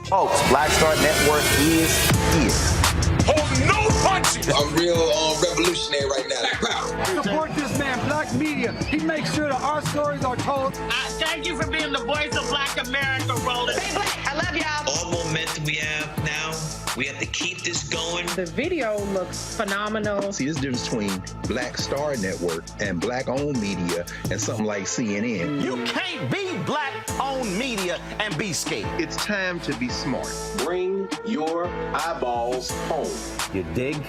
Folks, Black Star Network is here. Hold no punches! I'm real revolutionary right now. Support this man, Black Media. He makes sure that our stories are told. Thank you for being the voice of Black America, Roland. Stay black. I love y'all. All momentum we have now, we have to keep this going. The video looks phenomenal. See, this difference between Black Star Network and black-owned media and something like CNN. You can't be black-owned media and be scared. It's time to be smart. Bring your eyeballs home. You dig?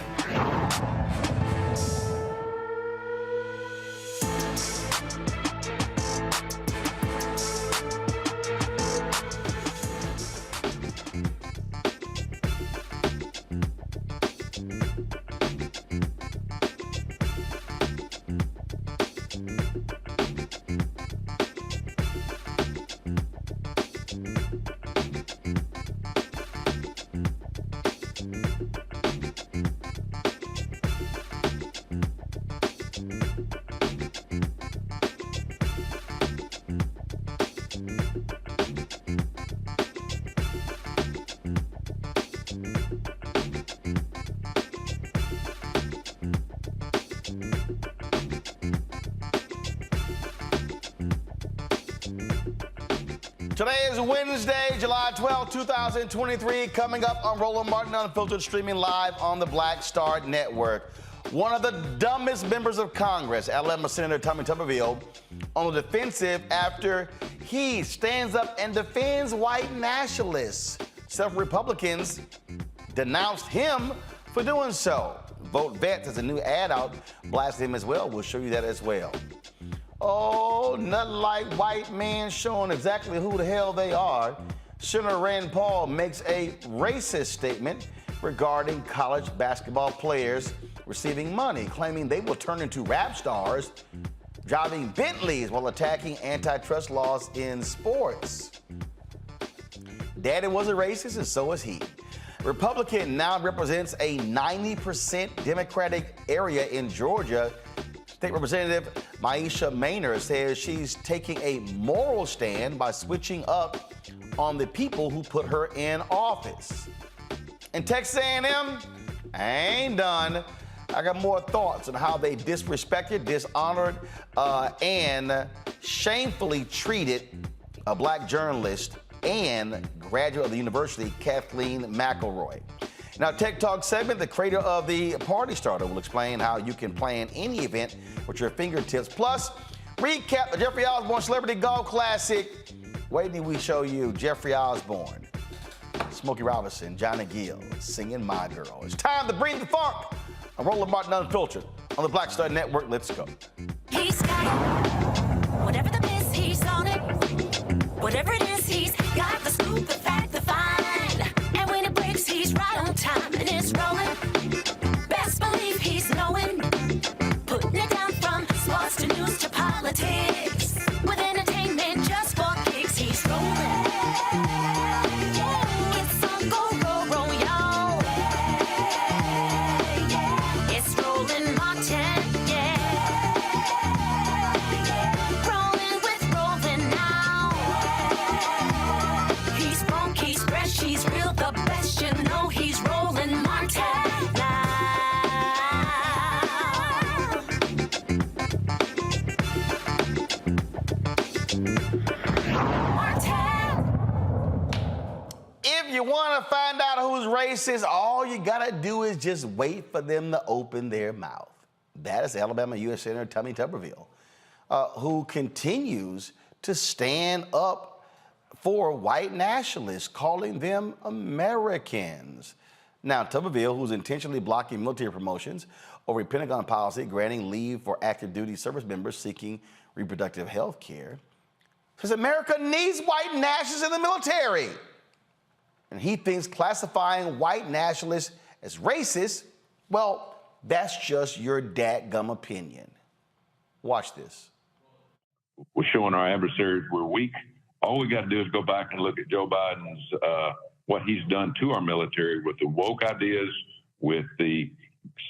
Today is Wednesday, July 12, 2023. Coming up on Roland Martin Unfiltered, streaming live on the Black Star Network. One of the dumbest members of Congress, alum Senator Tommy Tuberville, on the defensive after he stands up and defends white nationalists. Several Republicans denounced him for doing so. Vote Vets has a new ad out blasting him as well. We'll show you that as well. Oh, nothing like white men showing exactly who the hell they are. Senator Rand Paul makes a racist statement regarding college basketball players receiving money, claiming they will turn into rap stars, driving Bentleys while attacking antitrust laws in sports. Daddy was a racist, and so is he. Republican now represents a 90% Democratic area in Georgia. State Representative Meisha Mainor says she's taking a moral stand by switching up on the people who put her in office. In Texas A&M, I ain't done. I got more thoughts on how they disrespected, dishonored, and shamefully treated a black journalist and graduate of the university, Kathleen McElroy. Now, Tech Talk segment, the creator of the Party Starter will explain how you can plan any event with your fingertips. Plus, recap the Jeffery Osborne Celebrity Golf Classic. Wait till we show you Jeffery Osborne, Smokey Robinson, Johnny Gill singing My Girl. It's time to bring the funk. I'm Roland Martin Unfiltered on the Black Star Network. Let's go. He's got it. Whatever the miss, he's on it. Whatever it is, he's got the scoop, the fact, the find. And when it breaks, he's right on time and it's rolling. Best believe he's knowing. Putting it down from sports to news to politics. With entertainment just for kicks, he's rolling. It's on go, roll, roll, y'all. It's Roland Martin, yeah. Rolling with Roland now. He's funk, he's fresh, he's real, the best, you know he's Roland Martin now. If you want to find out who's racist, all you got to do is just wait for them to open their mouth. That is Alabama U.S. Senator Tommy Tuberville, who continues to stand up for white nationalists, calling them Americans. Now, Tuberville, who's intentionally blocking military promotions over a Pentagon policy granting leave for active duty service members seeking reproductive health care, says America needs white nationalists in the military. and he thinks classifying white nationalists as racist, well, that's just your dadgum opinion. Watch this. We're showing our adversaries we're weak. All we got to do is go back and look at Joe Biden's, what he's done to our military with the woke ideas, with the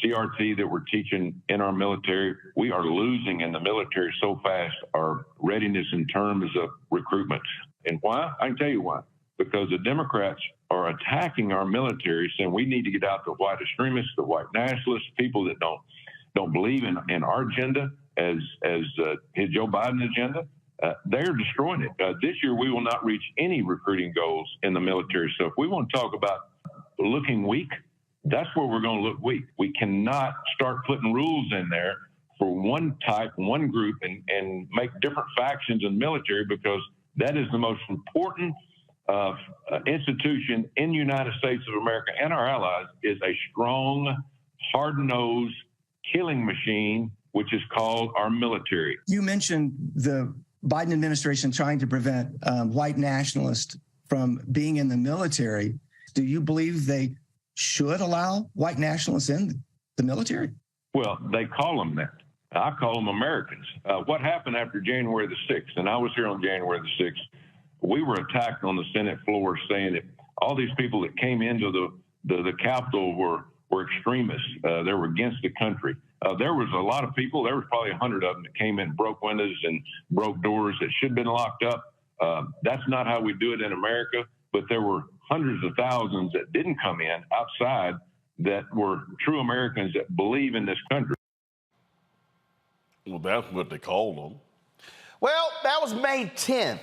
CRT that we're teaching in our military. We are losing in the military so fast, our readiness in terms of recruitment. And why? I can tell you why. Because the Democrats are attacking our military, saying we need to get out the white extremists, the white nationalists, people that don't believe in our agenda as his Joe Biden agenda. They're destroying it. This year, we will not reach any recruiting goals in the military. So if we want to talk about looking weak, that's where we're going to look weak. We cannot start putting rules in there for one type, one group, and make different factions in the military, because that is the most important institution in the United States of America and our allies, is a strong, hard-nosed killing machine, which is called our military. You mentioned the Biden administration trying to prevent white nationalists from being in the military. Do you believe they should allow white nationalists in the military? Well, they call them that. I call them Americans. What happened after January the 6th, and I was here on January the 6th, we were attacked on the Senate floor saying that all these people that came into the Capitol were extremists. They were against the country. There was a lot of people, there was probably 100 of them that came in, broke windows and broke doors that should have been locked up. That's not how we do it in America, but there were hundreds of thousands that didn't come in outside that were true Americans that believe in this country. Well, that's what they called them. Well, that was May 10th.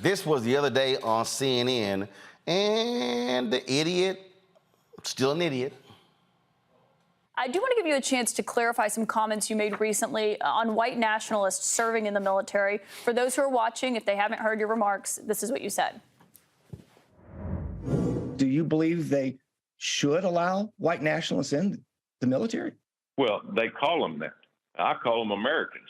This was the other day on CNN, and the idiot, still an idiot. I do want to give you a chance to clarify some comments you made recently on white nationalists serving in the military. For those who are watching, if they haven't heard your remarks, this is what you said. Do you believe they should allow white nationalists in the military? Well, they call them that. I call them Americans.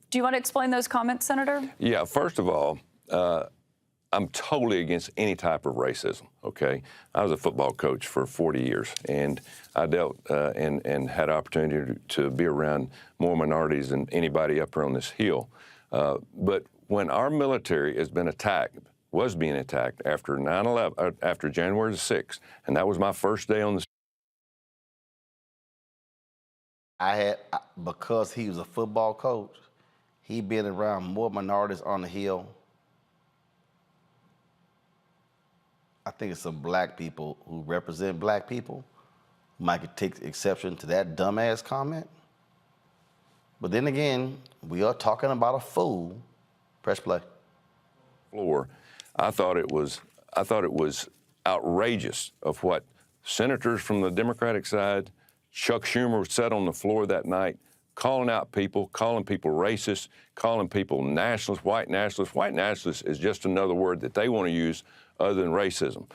Do you want to explain those comments, Senator? Yeah, first of all, I'm totally against any type of racism, okay? I was a football coach for 40 years, and I dealt and had opportunity to be around more minorities than anybody up here on this hill. But when our military has been attacked, was being attacked after 9/11, after January the 6th, and that was my first day on the because he was a football coach, he been around more minorities on the Hill. I think it's some black people who represent black people might could take exception to that dumbass comment. But then again, we are talking about a fool. Press play. Floor. I thought it was outrageous of what senators from the Democratic side, Chuck Schumer said on the floor that night, calling out people, calling people racist, calling people nationalists, white nationalists. White nationalists is just another word that they want to use other than racism.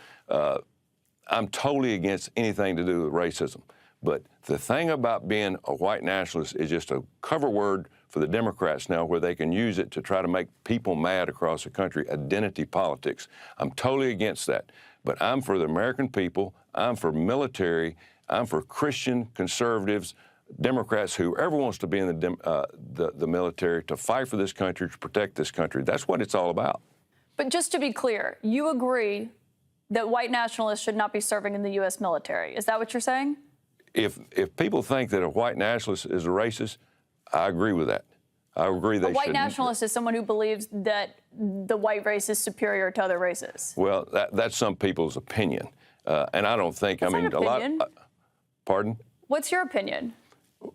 I'm totally against anything to do with racism. But the thing about being a white nationalist is just a cover word for the Democrats now, where they can use it to try to make people mad across the country, identity politics. I'm totally against that. But I'm for the American people. I'm for military. I'm for Christian conservatives, Democrats, whoever wants to be in the military to fight for this country, to protect this country. That's what it's all about. But just to be clear, you agree that white nationalists should not be serving in the U.S. military. Is that what you're saying? If people think that a white nationalist is a racist, I agree with that. I agree they should. A white nationalist is someone who believes that the white race is superior to other races. Well, that's some people's opinion. And I don't think, That's not opinion. Pardon? What's your opinion?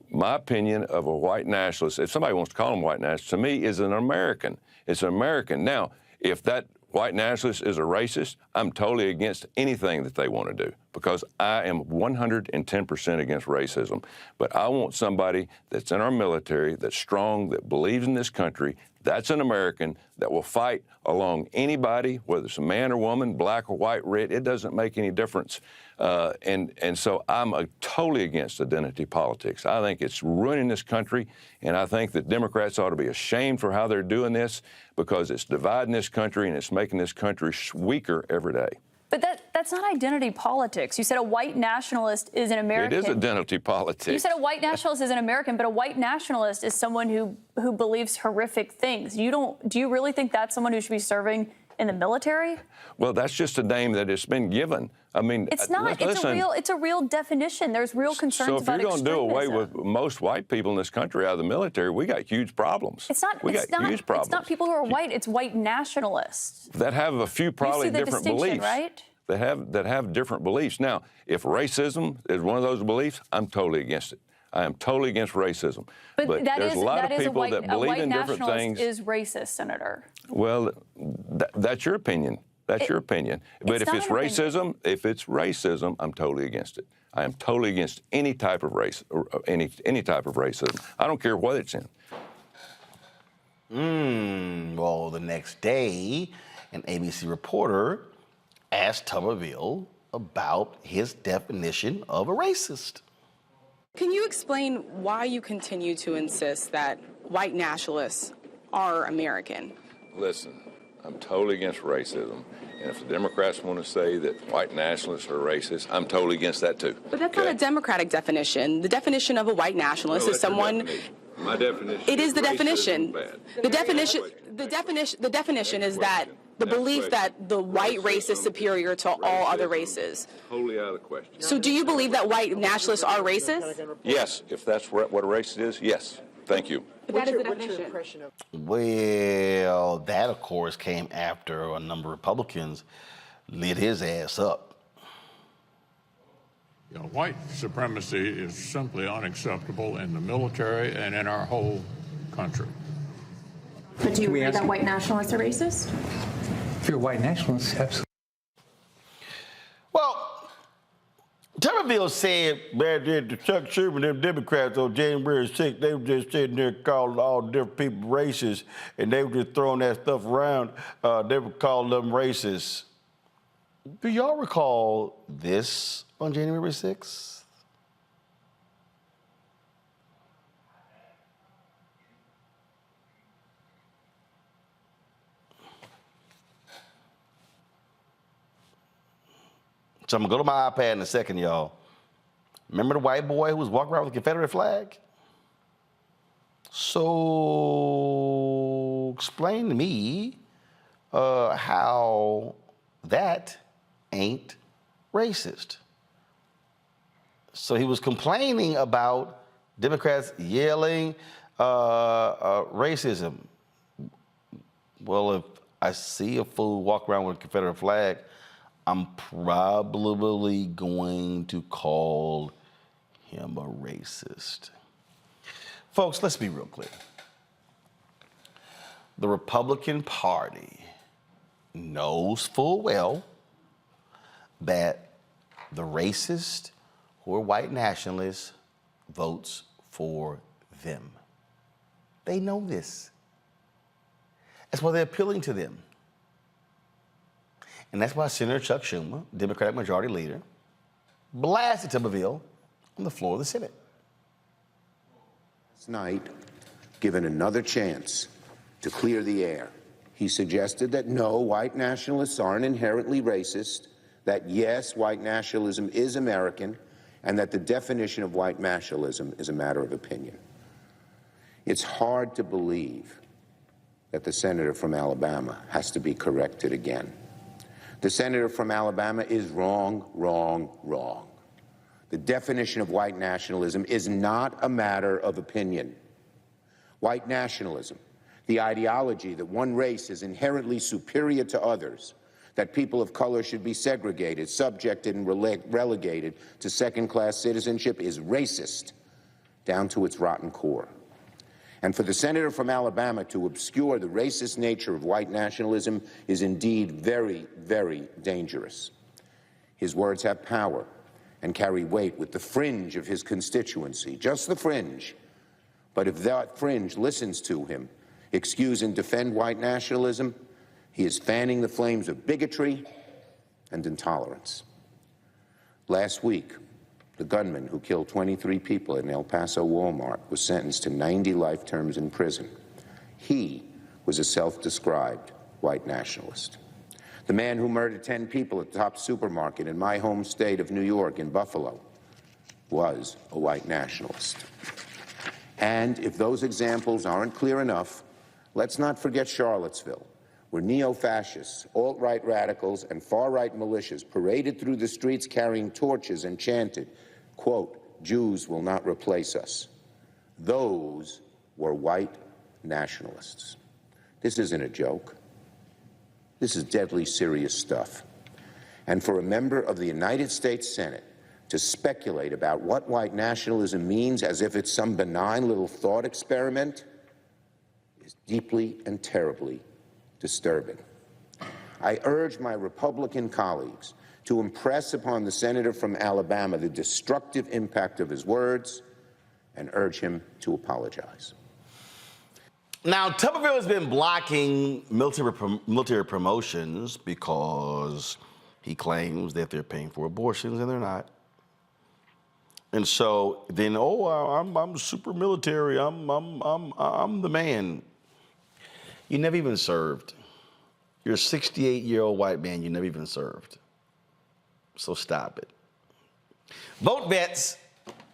My opinion of a white nationalist, if somebody wants to call him white nationalist, to me is an American. It's an American. Now, if that white nationalist is a racist, I'm totally against anything that they want to do, because I am 110% against racism. But I want somebody that's in our military, that's strong, that believes in this country, That's an American that will fight along anybody, whether it's a man or woman, black or white, red. It doesn't make any difference. And so I'm totally against identity politics. I think it's ruining this country, and I think that Democrats ought to be ashamed for how they're doing this, because it's dividing this country and it's making this country weaker every day. But that's not identity politics. You said a white nationalist is an American. It is identity politics. You said a white nationalist is an American, but a white nationalist is someone who believes horrific things. Do you really think that's someone who should be serving in the military? Well, that's just a name that has been given. I mean, it's not. It's a real definition. There's real concerns about extremism. So if you're going to do away with most white people in this country out of the military, we got huge problems. It's not. Huge problems. It's not people who are white. It's white nationalists that have a few probably different beliefs. Right? That have different beliefs. Now, if racism is one of those beliefs, I'm totally against it. I am totally against racism. But there's a lot of people that believe in different things. Is racist, Senator. Well, that's your opinion. That's your opinion. But if it's racism, I'm totally against it. I am totally against any type of race or any type of racism. I don't care what it's in. Well, the next day, an ABC reporter asked Tuberville about his definition of a racist. Can you explain why you continue to insist that white nationalists are American? Listen, I'm totally against racism. And if the Democrats want to say that white nationalists are racist, I'm totally against that too. But that's not a Democratic definition. The definition of a white nationalist is someone. My definition. It is the definition. The definition is that the belief that the white race is superior to all other races. Totally out of the question. So do you believe that white nationalists are racist? Yes, if that's what a racist is, yes. Thank you. That is the definition. Well, that, of course, came after a number of Republicans lit his ass up. You know, white supremacy is simply unacceptable in the military and in our whole country. But do you agree that white nationalists are racist? If you're a white nationalist, absolutely. Well, Tuberville said back then to Chuck Schumer and them Democrats on January 6th, they were just sitting there calling all different people racist, and they were just throwing that stuff around. They were calling them racist. Do y'all recall this on January 6th? So I'm gonna go to my iPad in a second, y'all. Remember the white boy who was walking around with the Confederate flag? So explain to me how that ain't racist. So he was complaining about Democrats yelling racism. Well, if I see a fool walk around with a Confederate flag, I'm probably going to call him a racist. Folks, let's be real clear. The Republican Party knows full well that the racist who are white nationalists votes for them. They know this. That's why they're appealing to them. And that's why Senator Chuck Schumer, Democratic Majority Leader, blasted Tuberville on the floor of the Senate. Last night, given another chance to clear the air, he suggested that no, white nationalists aren't inherently racist, that yes, white nationalism is American, and that the definition of white nationalism is a matter of opinion. It's hard to believe that the senator from Alabama has to be corrected again. The senator from Alabama is wrong, wrong, wrong. The definition of white nationalism is not a matter of opinion. White nationalism, the ideology that one race is inherently superior to others, that people of color should be segregated, subjected, and relegated to second-class citizenship, is racist down to its rotten core. And for the senator from Alabama to obscure the racist nature of white nationalism is indeed very, very dangerous. His words have power and carry weight with the fringe of his constituency, just the fringe. But if that fringe listens to him, excuse and defend white nationalism, he is fanning the flames of bigotry and intolerance. Last week, the gunman who killed 23 people in El Paso Walmart was sentenced to 90 life terms in prison. He was a self-described white nationalist. The man who murdered 10 people at the top supermarket in my home state of New York, in Buffalo, was a white nationalist. And if those examples aren't clear enough, let's not forget Charlottesville, where neo-fascists, alt-right radicals, and far-right militias paraded through the streets carrying torches and chanted, quote, "Jews will not replace us." Those were white nationalists. This isn't a joke. This is deadly serious stuff. And for a member of the United States Senate to speculate about what white nationalism means as if it's some benign little thought experiment is deeply and terribly disturbing. I urge my Republican colleagues to impress upon the senator from Alabama the destructive impact of his words and urge him to apologize. Now, Tuberville has been blocking military promotions because he claims that they're paying for abortions, and they're not. And so then, I'm super military. I'm the man. You never even served. You're a 68-year-old white man. You never even served. So stop it. Vote Vets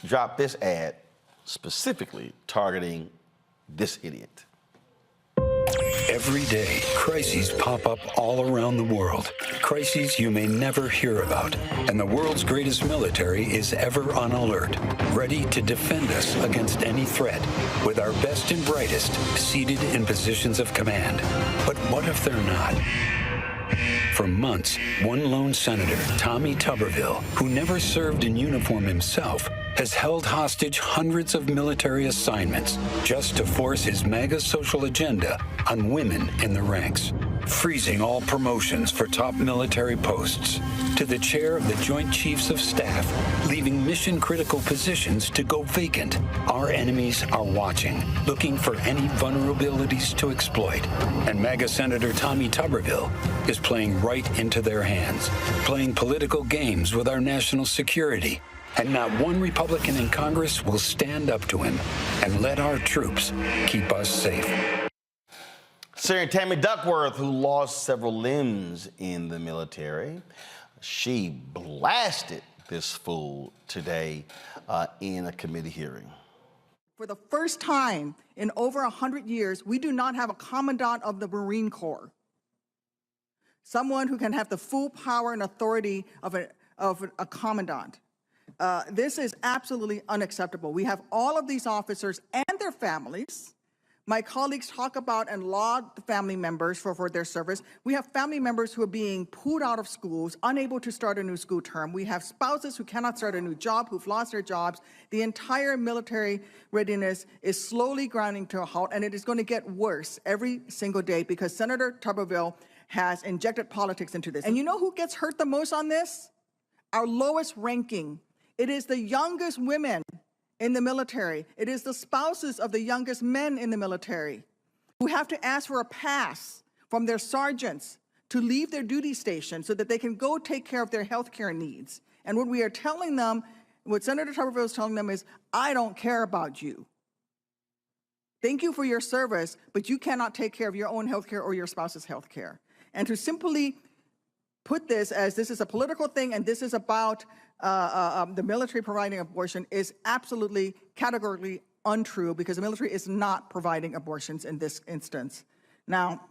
dropped this ad specifically targeting this idiot. Every day, crises pop up all around the world. Crises you may never hear about. And the world's greatest military is ever on alert, ready to defend us against any threat, with our best and brightest seated in positions of command. But what if they're not? For months, one lone senator, Tommy Tuberville, who never served in uniform himself, has held hostage hundreds of military assignments just to force his MAGA social agenda on women in the ranks, freezing all promotions for top military posts to the chair of the Joint Chiefs of Staff, leaving mission-critical positions to go vacant. Our enemies are watching, looking for any vulnerabilities to exploit. And MAGA Senator Tommy Tuberville is playing right into their hands, playing political games with our national security. And not one Republican in Congress will stand up to him and let our troops keep us safe. Senator Tammy Duckworth, who lost several limbs in the military, she blasted this fool today in a committee hearing. For the first time in over 100 years, we do not have a commandant of the Marine Corps. Someone who can have the full power and authority of a commandant. This is absolutely unacceptable. We have all of these officers and their families. My colleagues talk about and laud the family members for their service. We have family members who are being pulled out of schools, unable to start a new school term. We have spouses who cannot start a new job, who've lost their jobs. The entire military readiness is slowly grinding to a halt, and it is going to get worse every single day because Senator Tuberville has injected politics into this. And you know who gets hurt the most on this? Our lowest ranking. It is the youngest women in the military. It is the spouses of the youngest men in the military who have to ask for a pass from their sergeants to leave their duty station so that they can go take care of their health care needs. And what we are telling them, what Senator Tuberville is telling them is, I don't care about you. Thank you for your service, but you cannot take care of your own health care or your spouse's health care. And to simply put this as this is a political thing and this is about the military providing abortion is absolutely categorically untrue because the military is not providing abortions in this instance. Now,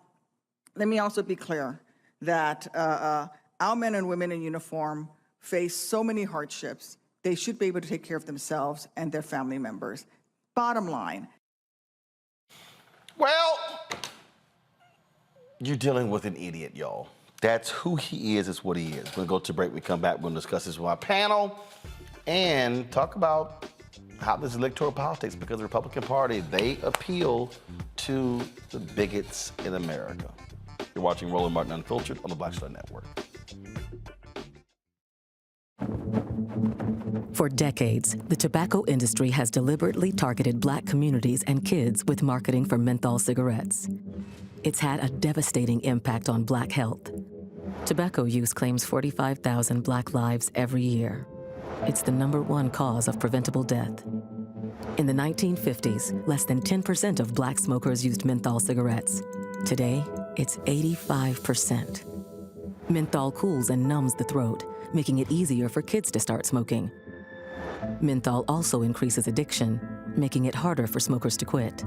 let me also be clear that our men and women in uniform face so many hardships. They should be able to take care of themselves and their family members. Bottom line. Well, you're dealing with an idiot, y'all. That's who he is, it's what he is. We're gonna go to break, we come back, we're gonna discuss this with our panel and talk about how this electoral politics, because the Republican Party, they appeal to the bigots in America. You're watching Roland Martin Unfiltered on the Black Star Network. For decades, the tobacco industry has deliberately targeted Black communities and kids with marketing for menthol cigarettes. It's had a devastating impact on Black health. Tobacco use claims 45,000 Black lives every year. It's the #1 cause of preventable death. In the 1950s, less than 10% of Black smokers used menthol cigarettes. Today, it's 85%. Menthol cools and numbs the throat, making it easier for kids to start smoking. Menthol also increases addiction, making it harder for smokers to quit.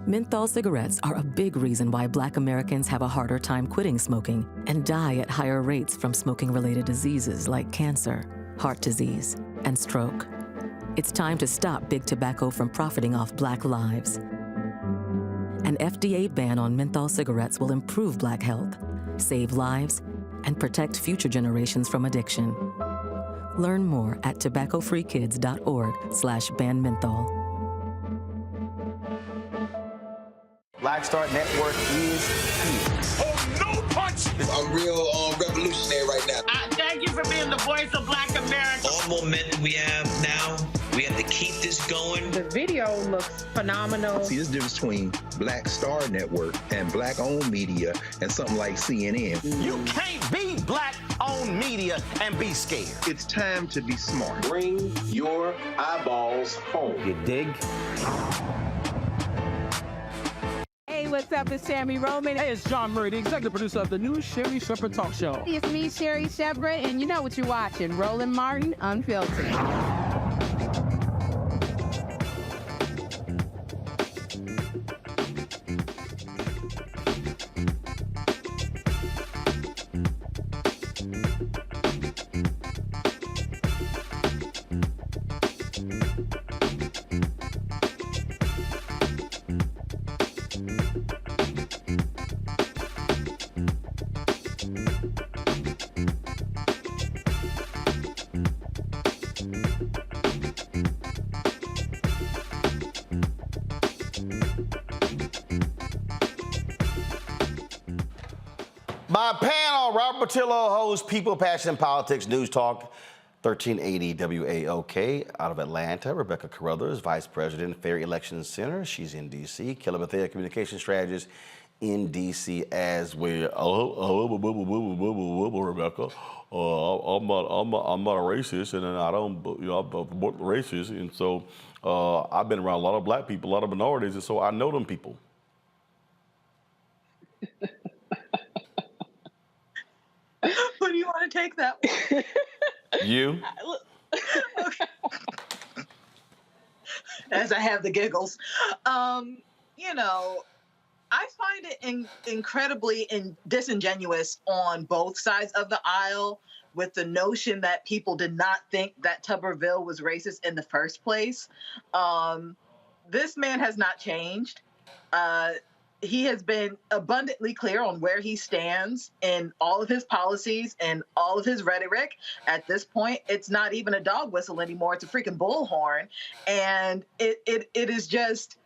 Menthol cigarettes are a big reason why Black Americans have a harder time quitting smoking and die at higher rates from smoking-related diseases like cancer, heart disease, and stroke. It's time to stop Big Tobacco from profiting off Black lives. An FDA ban on menthol cigarettes will improve Black health, save lives, and protect future generations from addiction. Learn more at tobaccofreekids.org/ban menthol. Black Star Network is here. Oh, no punch! I'm real revolutionary right now. Thank you for being the voice of Black America. All momentum we have now, we have to keep this going. The video looks phenomenal. See, there's a difference between Black Star Network and Black-owned media and something like CNN. You can't be Black-owned media and be scared. It's time to be smart. Bring your eyeballs home. You dig? Hey, what's up? It's Sammy Roman. Hey, it's John Murray, the executive producer of the new Sherry Shepherd Talk Show. It's me, Sherry Shepherd, and you know what you're watching, Roland Martin Unfiltered. My panel, Robert Patillo hosts People, Passion, and Politics News Talk, 1380 WAOK out of Atlanta. Rebecca Carruthers, Vice President, Fair Elections Center. She's in D.C. Killa Bethea, Communication Strategist in D.C. as well. Rebecca. I'm not a racist, and I don't, I'm racist, and so I've been around a lot of Black people, a lot of minorities, and so I know them people. Who do you want to take that one? You? Okay. As I have the giggles. You know, I find it incredibly disingenuous on both sides of the aisle with the notion that people did not think that Tuberville was racist in the first place. This man has not changed. He has been abundantly clear on where he stands in all of his policies and all of his rhetoric. At this point, it's not even a dog whistle anymore. It's a freaking bullhorn. And it is just,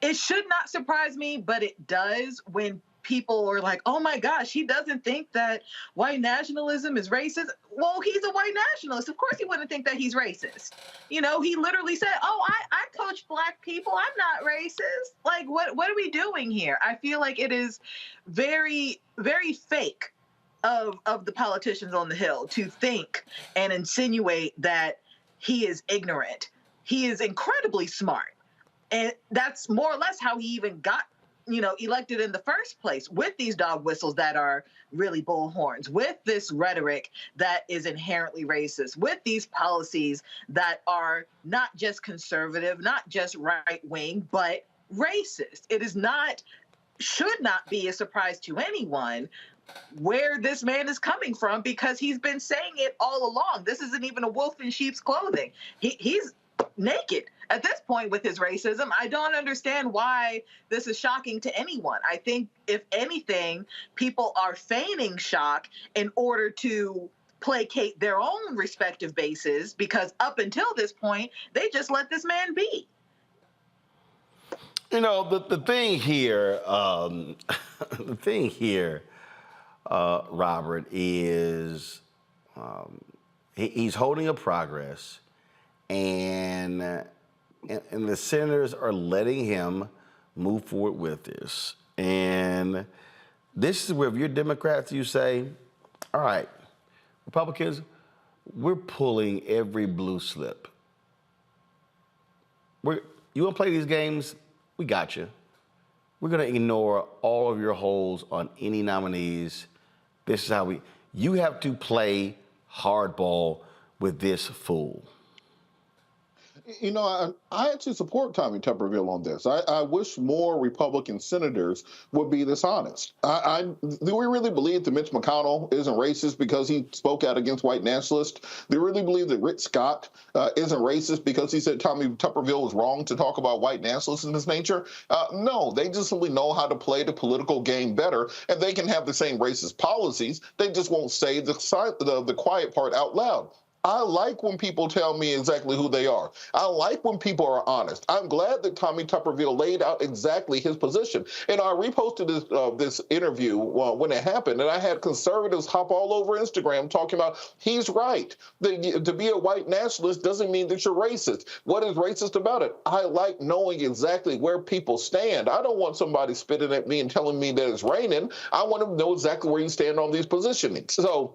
it should not surprise me, but it does when people are like, oh my gosh, he doesn't think that white nationalism is racist. Well, he's a white nationalist. Of course he wouldn't think that he's racist. You know, he literally said, oh, I coach Black people. I'm not racist. Like, what are we doing here? I feel like it is very, very fake of the politicians on the Hill to think and insinuate that he is ignorant. He is incredibly smart. And that's more or less how he even got, elected in the first place, with these dog whistles that are really bullhorns, with this rhetoric that is inherently racist, with these policies that are not just conservative, not just right-wing, but racist. It should not be a surprise to anyone where this man is coming from, because he's been saying it all along. This isn't even a wolf in sheep's clothing. He's naked at this point with his racism. I don't understand why this is shocking to anyone. I think, if anything, people are feigning shock in order to placate their own respective bases, because up until this point, they just let this man be. The thing here, Robert, is He's holding a progress, and the senators are letting him move forward with this. And this is where, if you're Democrats, you say, all right, Republicans, we're pulling every blue slip. You want to play these games? We got you. We're going to ignore all of your holds on any nominees. This is how you have to play hardball with this fool. You know, I actually support Tommy Tuberville on this. I wish more Republican senators would be this honest. Do we really believe that Mitch McConnell isn't racist because he spoke out against white nationalists? Do we really believe that Rick Scott isn't racist because he said Tommy Tuberville was wrong to talk about white nationalists in this nature? No, they just simply know how to play the political game better, and they can have the same racist policies. They just won't say the quiet part out loud. I like when people tell me exactly who they are. I like when people are honest. I'm glad that Tommy Tuberville laid out exactly his position. And I reposted this interview when it happened, and I had conservatives hop all over Instagram talking about he's right. To be a white nationalist doesn't mean that you're racist. What is racist about it? I like knowing exactly where people stand. I don't want somebody spitting at me and telling me that it's raining. I want to know exactly where you stand on these positionings. So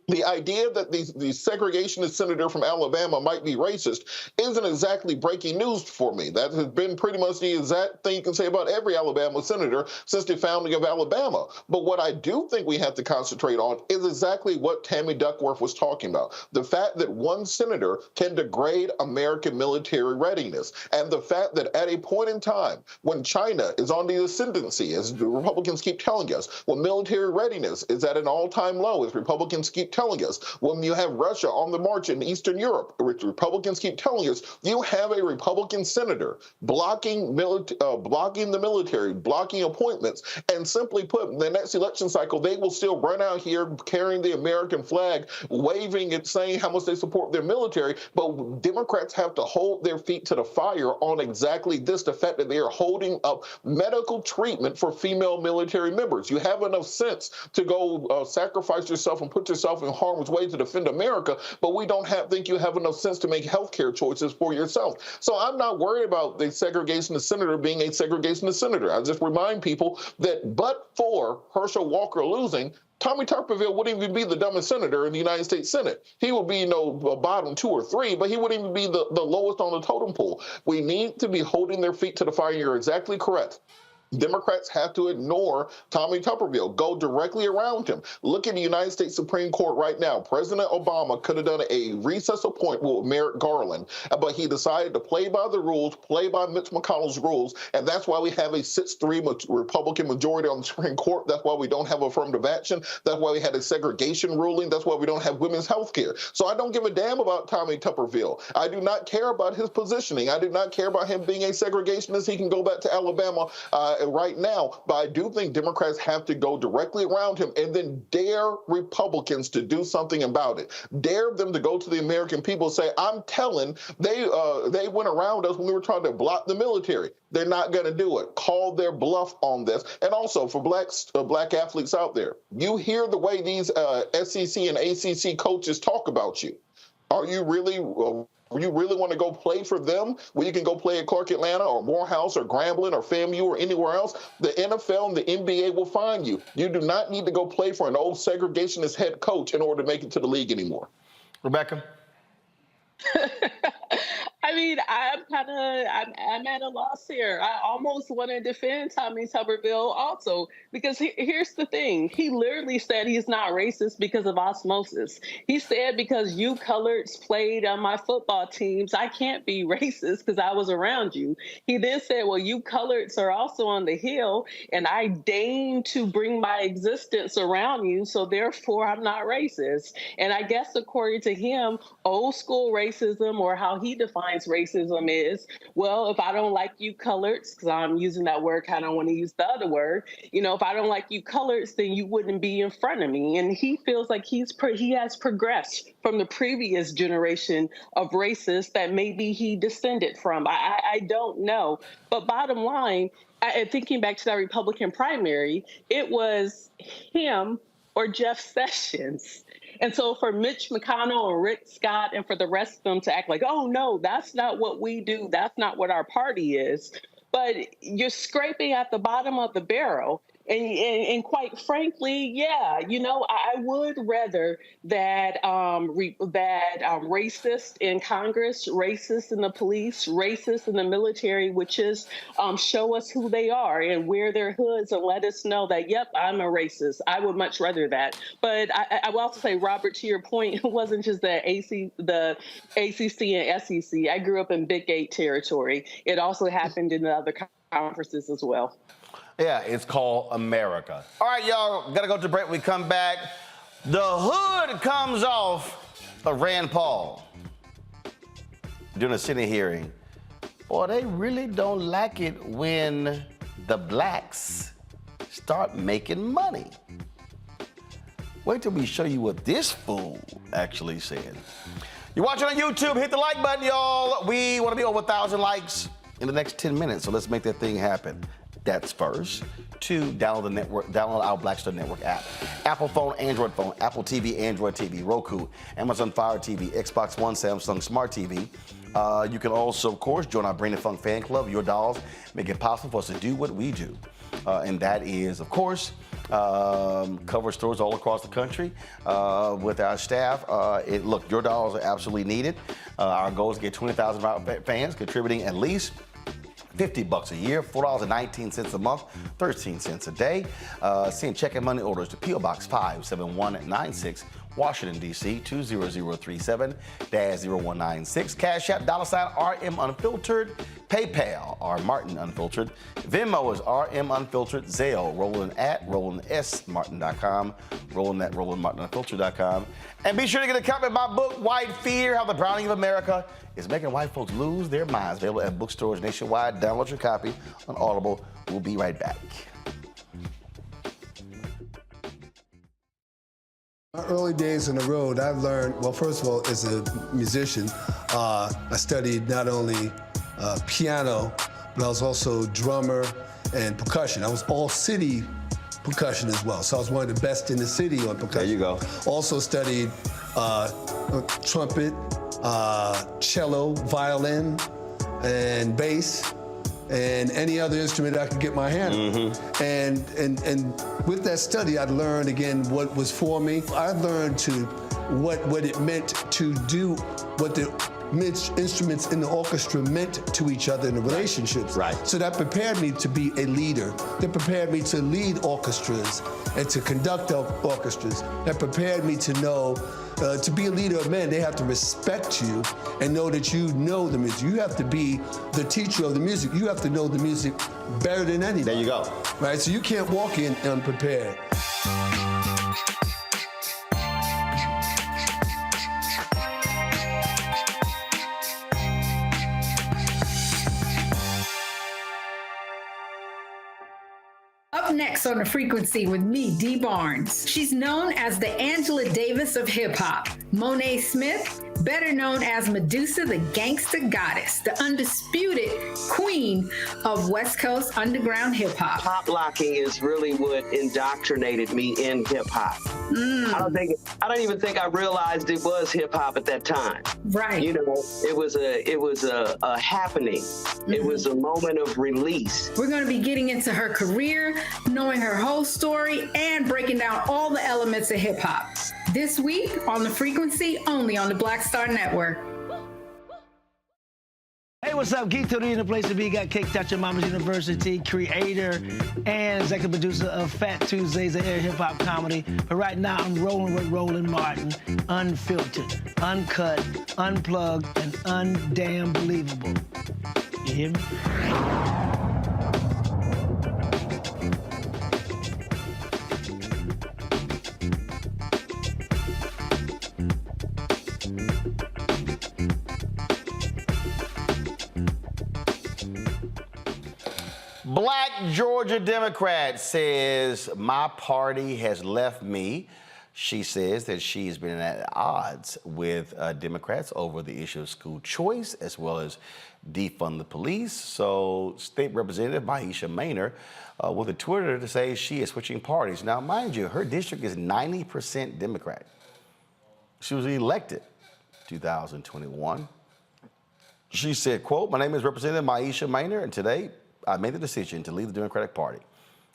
the idea that the segregationist senator from Alabama might be racist isn't exactly breaking news for me. That has been pretty much the exact thing you can say about every Alabama senator since the founding of Alabama. But what I do think we have to concentrate on is exactly what Tammy Duckworth was talking about. The fact that one senator can degrade American military readiness, and the fact that at a point in time when China is on the ascendancy, as the Republicans keep telling us, when military readiness is at an all-time low, as Republicans keep telling us, when you have Russia on the march in Eastern Europe, which Republicans keep telling us, you have a Republican senator blocking the military, blocking appointments, and simply put, in the next election cycle, they will still run out here carrying the American flag, waving it, saying how much they support their military, but Democrats have to hold their feet to the fire on exactly this, the fact that they are holding up medical treatment for female military members. You have enough sense to go sacrifice yourself and put yourself in harm's way to defend America, but we don't think you have enough sense to make healthcare choices for yourself. So I'm not worried about the segregationist senator being a segregationist senator. I just remind people that but for Herschel Walker losing, Tommy Tuberville wouldn't even be the dumbest senator in the United States Senate. He would be, bottom 2 or 3, but he wouldn't even be the lowest on the totem pole. We need to be holding their feet to the fire. You're exactly correct. Democrats have to ignore Tommy Tuberville, go directly around him. Look at the United States Supreme Court right now. President Obama could have done a recess appointment with Merrick Garland, but he decided to play by the rules, play by Mitch McConnell's rules, and that's why we have a 6-3 Republican majority on the Supreme Court. That's why we don't have affirmative action. That's why we had a segregation ruling. That's why we don't have women's health care. So I don't give a damn about Tommy Tuberville. I do not care about his positioning. I do not care about him being a segregationist. He can go back to Alabama right now, but I do think Democrats have to go directly around him and then dare Republicans to do something about it. Dare them to go to the American people and say, I'm telling, they went around us when we were trying to block the military. They're not going to do it. Call their bluff on this. And also for black athletes out there, you hear the way these SEC and ACC coaches talk about you. Are you really you really want to go play for them where you can go play at Clark Atlanta or Morehouse or Grambling or FAMU or anywhere else? The NFL and the NBA will find you. You do not need to go play for an old segregationist head coach in order to make it to the league anymore. Rebecca? I mean, I'm at a loss here. I almost want to defend Tommy Tuberville also, because here's the thing. He literally said he's not racist because of osmosis. He said because you coloreds played on my football teams, I can't be racist because I was around you. He then said, well, you coloreds are also on the Hill, and I deign to bring my existence around you, so therefore I'm not racist. And I guess according to him, old school racism, or how he defines racism is, well, if I don't like you coloreds, because I'm using that word, kind of want to use the other word, if I don't like you coloreds, then you wouldn't be in front of me. And he feels like he has progressed from the previous generation of racists that maybe he descended from. I don't know. But bottom line, thinking back to that Republican primary, it was him or Jeff Sessions. And so for Mitch McConnell and Rick Scott and for the rest of them to act like, oh, no, that's not what we do. That's not what our party is. But you're scraping at the bottom of the barrel. And quite frankly, yeah, you know, I would rather that racists in Congress, racists in the police, racists in the military would just show us who they are and wear their hoods and let us know that, yep, I'm a racist. I would much rather that. But I will also say, Robert, to your point, it wasn't just the ACC and SEC. I grew up in Big 8 territory. It also happened in the other conferences as well. Yeah, it's called America. All right, y'all, gotta go to break. We come back. The hood comes off of Rand Paul during a Senate hearing. Boy, they really don't like it when the blacks start making money. Wait till we show you what this fool actually said. You're watching on YouTube, hit the like button, y'all. We want to be over 1,000 likes in the next 10 minutes, so let's make that thing happen. That's first. 2, download our Black Star Network app. Apple phone, Android phone, Apple TV, Android TV, Roku, Amazon Fire TV, Xbox One, Samsung Smart TV. You can also, of course, join our Brain and Funk fan club. Your dolls make it possible for us to do what we do. And that is, of course, cover stores all across the country with our staff. Look, your dollars are absolutely needed. Our goal is to get 20,000 fans contributing at least $50 a year, $4.19 a month, 13 cents a day. Send check and money orders to P.O. Box 57196, Washington, D.C. 20037-0196. Cash App, $RM Unfiltered. PayPal, R Martin Unfiltered. Venmo is RM Unfiltered. Zelle, Roland@RolandSMartin.com. Roland@RolandMartinUnfiltered.com. And be sure to get a copy of my book, White Fear, How the Browning of America is Making White Folks Lose Their Minds. Available at bookstores nationwide. Download your copy on Audible. We'll be right back. My early days on the road, I've learned, well, first of all, as a musician, I studied not only piano, but I was also drummer and percussion. I was all city percussion as well. So I was one of the best in the city on percussion. There you go. Also studied trumpet, cello, violin, and bass, and any other instrument I could get my hand on. And with that study, I'd learned again what was for me. I learned what it meant to do what the instruments in the orchestra meant to each other in the relationships. Right. So that prepared me to be a leader. That prepared me to lead orchestras and to conduct orchestras. That prepared me to know to be a leader of men, they have to respect you and know that you know the music. You have to be the teacher of the music. You have to know the music better than anybody. There you go. Right, so you can't walk in unprepared. Up next on The Frequency with me, Dee Barnes. She's known as the Angela Davis of hip-hop. Monet Smith, better known as Medusa, the gangster goddess, the undisputed queen of West Coast underground hip-hop. Pop locking is really what indoctrinated me in hip-hop. I don't even think I realized it was hip-hop at that time. Right. You know, it was a happening. It was a moment of release. We're going to be getting into her career, knowing her whole story, and breaking down all the elements of hip-hop. This week on The Frequency, only on the Black Star Network. Hey, what's up? Geek Tony in the place to be. Got Kicked Out Your Mama's University, creator and executive producer of Fat Tuesdays, an air hip-hop comedy. But right now, I'm rolling with Roland Martin, unfiltered, uncut, unplugged, and undamn believable. You hear me? Black Georgia Democrat says my party has left me She says that she's been at odds with Democrats over the issue of school choice as well as defund the police. So State Representative Meisha Mainor with a Twitter to say she is switching parties. Now, mind you, her district is 90% Democrat. She was elected 2021. She said, quote, "My name is Representative Meisha Mainor, and today I made the decision to leave the Democratic Party.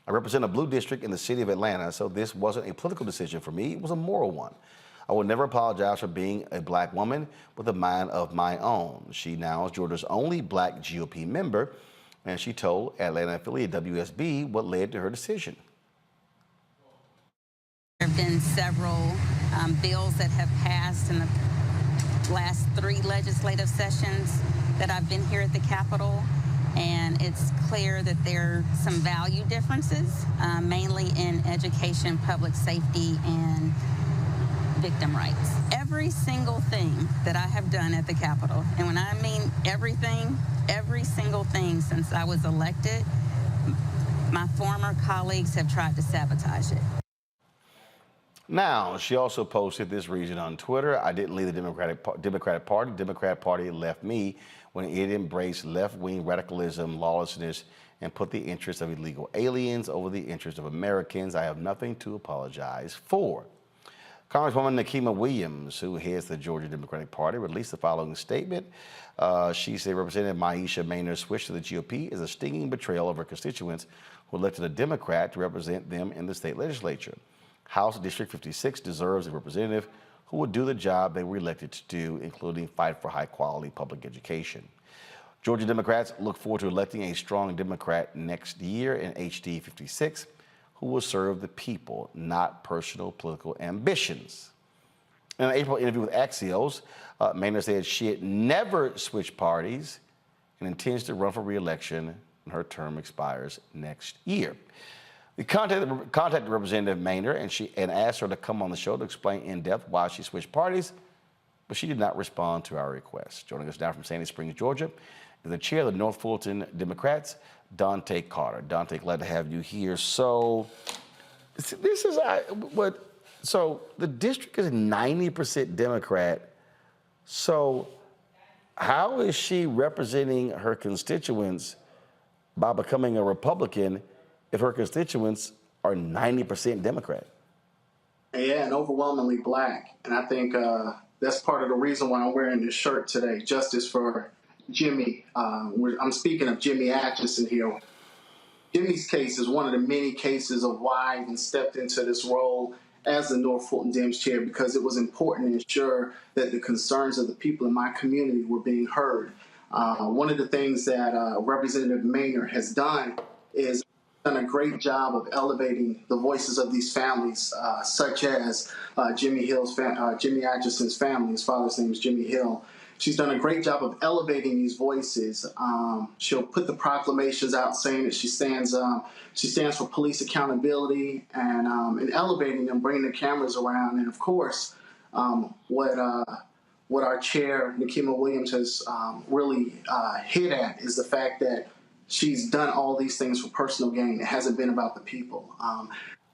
I represent a blue district in the city of Atlanta, so this wasn't a political decision for me. It was a moral one. I will never apologize for being a black woman with a mind of my own." She now is Georgia's only black GOP member, and she told Atlanta affiliate WSB what led to her decision. There have been several bills that have passed in the last 3 legislative sessions that I've been here at the Capitol. And it's clear that there are some value differences, mainly in education, public safety, and victim rights. Every single thing that I have done at the Capitol, and when I mean everything, every single thing since I was elected, my former colleagues have tried to sabotage it. Now, she also posted this reason on Twitter: "I didn't leave the Democratic Party. The Democrat Party left me when it embraced left-wing radicalism, lawlessness, and put the interests of illegal aliens over the interests of Americans. I have nothing to apologize for." Congresswoman Nikema Williams, who heads the Georgia Democratic Party, released the following statement. She said Representative Meisha Mainor's switch to the GOP is a stinging betrayal of her constituents who elected a Democrat to represent them in the state legislature. House District 56 deserves a representative who would do the job they were elected to do, including fight for high-quality public education. Georgia Democrats look forward to electing a strong Democrat next year in HD 56 who will serve the people, not personal political ambitions. In an April interview with Axios, Mainor said she had never switched parties and intends to run for re-election when her term expires next year. We contacted Representative Mainor and asked her to come on the show to explain in depth why she switched parties, but she did not respond to our request. Joining us now from Sandy Springs, Georgia, is the chair of the North Fulton Democrats, Dante Carter. Dante, glad to have you here. So this is so the district is 90% Democrat. So how is she representing her constituents by becoming a Republican if her constituents are 90% Democrat? Yeah, and overwhelmingly black. And I think that's part of the reason why I'm wearing this shirt today, Justice for Jimmy. I'm speaking of Jimmy Atchison here. Jimmy's case is one of the many cases of why I even stepped into this role as the North Fulton Dems chair, because it was important to ensure that the concerns of the people in my community were being heard. One of the things that Representative Mainor has done is done a great job of elevating the voices of these families, such as Jimmy Atchison's family. His father's name is Jimmy Hill. She's done a great job of elevating these voices. She'll put the proclamations out saying that she stands for police accountability and elevating them, bringing the cameras around. And of course, what our chair, Nikema Williams, has really hit at is the fact that she's done all these things for personal gain. It hasn't been about the people.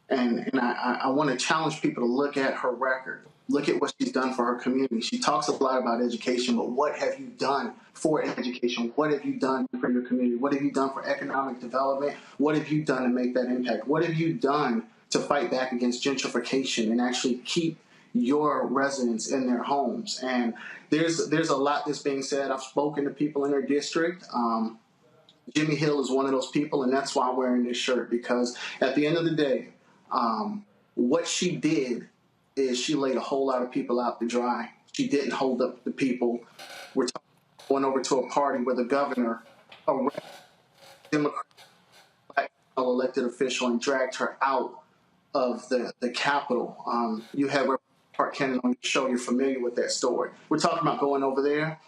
And I want to challenge people to look at her record. Look at what she's done for her community. She talks a lot about education, but what have you done for education? What have you done for your community? What have you done for economic development? What have you done to make that impact? What have you done to fight back against gentrification and actually keep your residents in their homes? And there's a lot that's being said. I've spoken to people in her district. Jimmy Hill is one of those people, and that's why I'm wearing this shirt, because at the end of the day, what she did is she laid a whole lot of people out to dry. She didn't hold up the people. We're going over to a party where the governor arrested a Democrat black elected official and dragged her out of the Capitol. You have Representative Park Cannon on the show. You're familiar with that story. We're talking about going over there,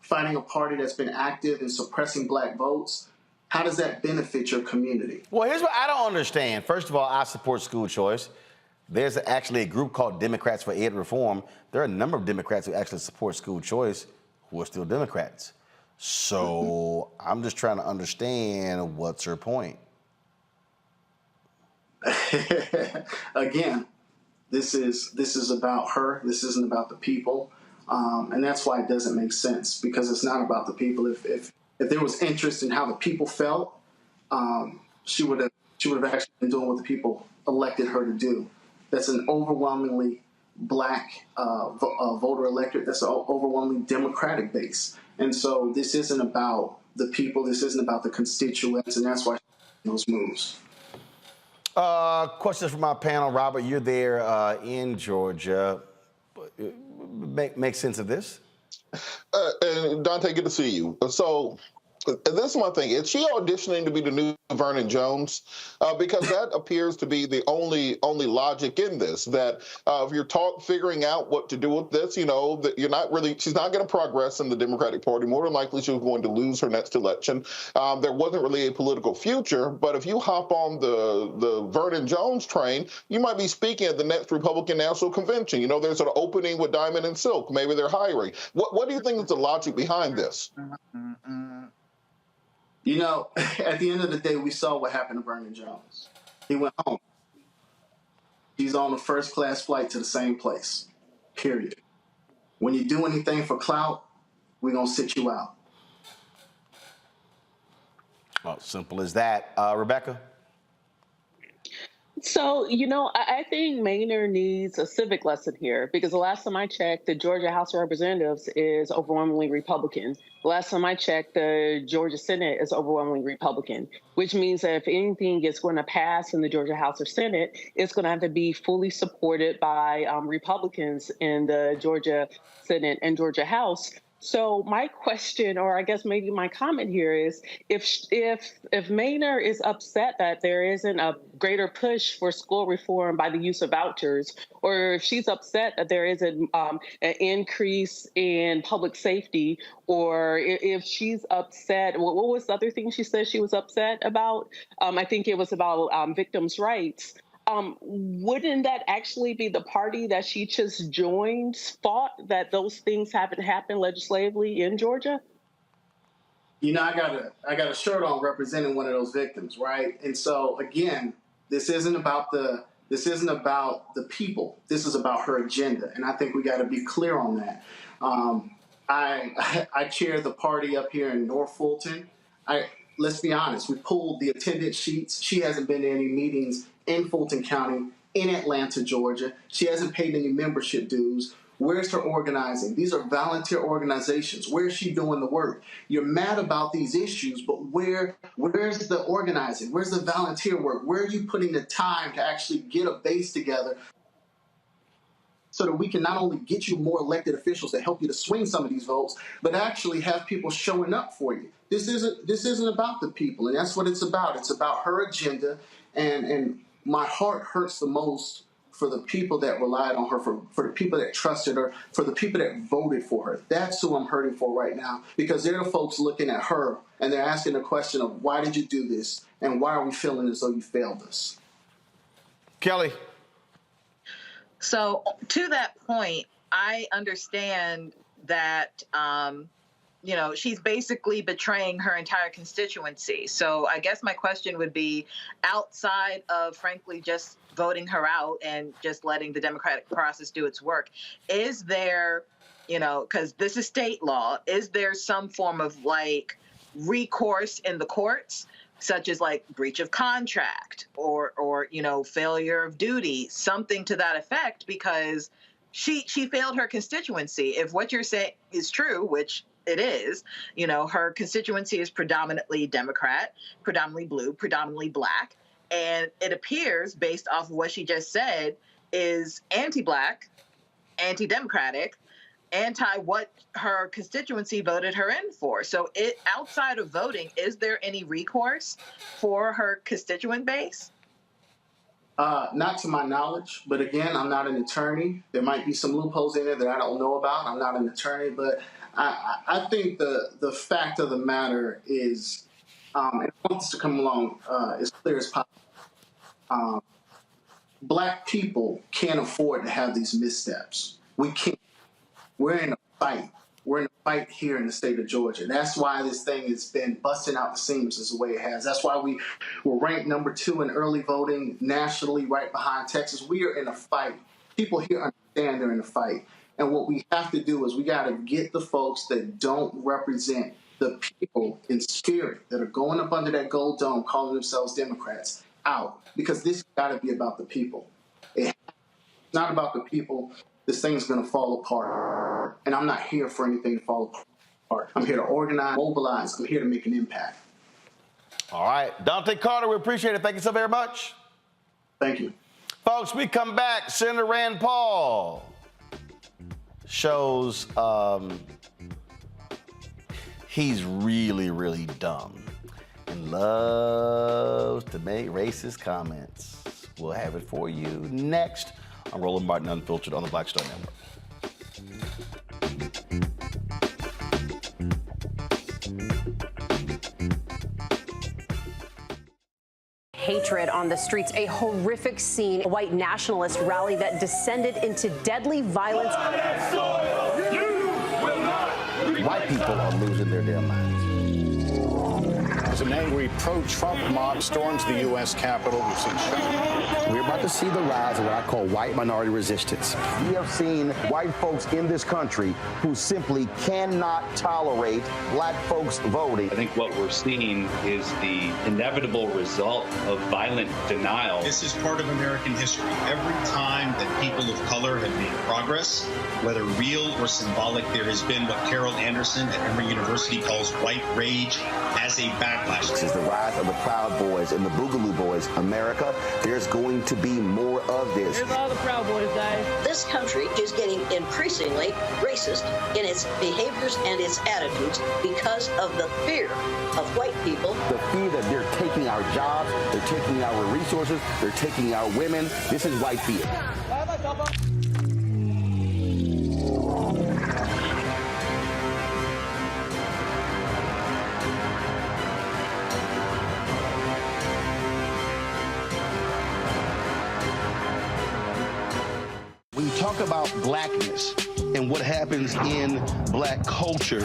fighting a party that's been active in suppressing black votes. How does that benefit your community? Well, here's what I don't understand. First of all, I support school choice. There's actually a group called Democrats for Ed Reform. There are a number of Democrats who actually support school choice who are still Democrats. So I'm just trying to understand what's her point. Again, This is about her. This isn't about the people, and that's why it doesn't make sense, because it's not about the people. If there was interest in how the people felt, she would have actually been doing what the people elected her to do. That's an overwhelmingly black voter electorate. That's an overwhelmingly Democratic base, and so this isn't about the people. This isn't about the constituents, and that's why those moves. Questions from my panel. Robert, you're there in Georgia. Make sense of this? And Dante, good to see you. So this is my thing. Is she auditioning to be the new Vernon Jones? Because that appears to be the only logic in this, that if you're figuring out what to do with this, you know, that she's not going to progress in the Democratic Party. More than likely, she was going to lose her next election. There wasn't really a political future, but if you hop on the Vernon Jones train, you might be speaking at the next Republican National Convention. You know, there's an opening with Diamond and Silk. Maybe they're hiring. What do you think is the logic behind this? You know, at the end of the day, we saw what happened to Vernon Jones. He went home. He's on a first-class flight to the same place, period. When you do anything for clout, we're going to sit you out. Well, simple as that. Rebecca? So, you know, I think Mainor needs a civic lesson here, because the last time I checked, the Georgia House of Representatives is overwhelmingly Republican. The last time I checked, the Georgia Senate is overwhelmingly Republican, which means that if anything is going to pass in the Georgia House or Senate, it's going to have to be fully supported by Republicans in the Georgia Senate and Georgia House. So my question, or I guess maybe my comment here, is if Mainor is upset that there isn't a greater push for school reform by the use of vouchers, or if she's upset that there isn't an increase in public safety, or if she's upset, what was the other thing she said she was upset about? I think it was about victims' rights. Wouldn't that actually be the party that she just joined fault that those things haven't happened legislatively in Georgia? You know, I got a shirt on representing one of those victims, right? And so again, this isn't about the people. This is about her agenda, and I think we got to be clear on that. I chair the party up here in North Fulton. Let's be honest. We pulled the attendance sheets. She hasn't been to any meetings in Fulton County, in Atlanta, Georgia. She hasn't paid any membership dues. Where's her organizing? These are volunteer organizations. Where's she doing the work? You're mad about these issues, but where's the organizing? Where's the volunteer work? Where are you putting the time to actually get a base together so that we can not only get you more elected officials to help you to swing some of these votes, but actually have people showing up for you? This isn't about the people, and that's what it's about. It's about her agenda, and my heart hurts the most for the people that relied on her, for the people that trusted her, for the people that voted for her. That's who I'm hurting for right now, because they're the folks looking at her and they're asking the question of, why did you do this? And why are we feeling as though you failed us? Kelly. So to that point, I understand that, you know, she's basically betraying her entire constituency. So I guess my question would be, outside of, frankly, just voting her out and just letting the democratic process do its work, is there, you know, because this is state law, is there some form of like recourse in the courts, such as like breach of contract or you know, failure of duty, something to that effect? Because she failed her constituency. If what you're saying is true, which it is, you know, her constituency is predominantly Democrat, predominantly blue, predominantly black, and it appears, based off of what she just said, is anti-black, anti-democratic, anti what her constituency voted her in for. So outside of voting, is there any recourse for her constituent base? Not to my knowledge, but again, I'm not an attorney. There might be some loopholes in there that I don't know about. I'm not an attorney, but I think the fact of the matter is, and I want this to come along as clear as possible. Black people can't afford to have these missteps. We can't. We're in a fight. We're in a fight here in the state of Georgia. That's why this thing has been busting out the seams as the way it has. That's why we were ranked #2 in early voting nationally, right behind Texas. We are in a fight people here understand they're in a fight. And what we have to do is we got to get the folks that don't represent the people in spirit that are going up under that gold dome calling themselves Democrats out, because this has got to be about the people. It's not about the people. This thing's going to fall apart. And I'm not here for anything to fall apart. I'm here to organize, mobilize. I'm here to make an impact. All right. Dante Carter, we appreciate it. Thank you so very much. Thank you. Folks, we come back. Senator Rand Paul shows he's really, really dumb and loves to make racist comments. We'll have it for you next on Roland Martin Unfiltered on the Black Star Network. Hatred on the streets, a horrific scene, a white nationalist rally that descended into deadly violence. White people are losing their damn minds. As an angry pro-Trump mob storms the U.S. Capitol, we've seen shootings. We're about to see the rise of what I call white minority resistance. We have seen white folks in this country who simply cannot tolerate black folks voting. I think what we're seeing is the inevitable result of violent denial. This is part of American history. Every time that people of color have made progress, whether real or symbolic, there has been what Carol Anderson at Emory University calls white rage as a backlash. This is the rise of the Proud Boys and the Boogaloo Boys. America, there's going to be more of this. Here's all the Proud Boys, guys. This country is getting increasingly racist in its behaviors and its attitudes because of the fear of white people. The fear that they're taking our jobs, they're taking our resources, they're taking our women. This is white fear. When you talk about blackness and what happens in black culture,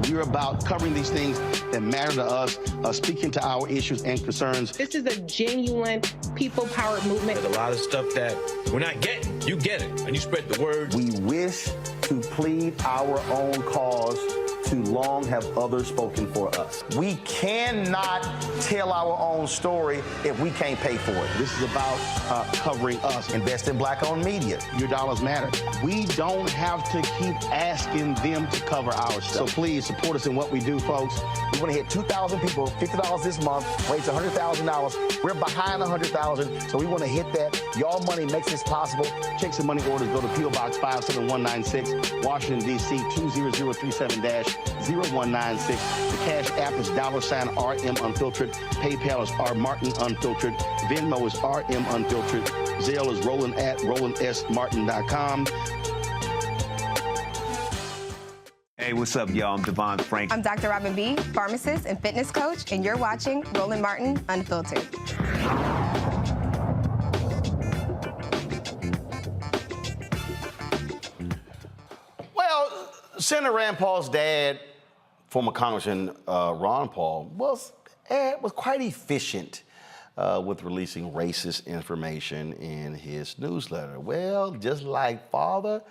we're about covering these things that matter to us, speaking to our issues and concerns. This is a genuine people-powered movement. There's a lot of stuff that we're not getting. You get it, and you spread the word. We wish to plead our own cause. Too long have others spoken for us. We cannot tell our own story if we can't pay for it. This is about covering us. Invest in black-owned media. Your dollars matter. We don't have to keep asking them to cover our stuff. So please support us in what we do, folks. We want to hit 2,000 people, $50 this month, raise $100,000. We're behind 100,000, so we want to hit that. Y'all money makes this possible. Checks and money orders go to P.O. Box 57196, Washington, D.C. 20037-0196. The Cash App is $RM Unfiltered. PayPal is R Martin Unfiltered. Venmo is RM Unfiltered. Zelle is roland@rolandsmartin.com. Hey, what's up, y'all? I'm Devon Frank. I'm Dr. Robin B., pharmacist and fitness coach, and you're watching Roland Martin Unfiltered. Well, Senator Rand Paul's dad, former Congressman Ron Paul, was quite efficient with releasing racist information in his newsletter. Well, just like father,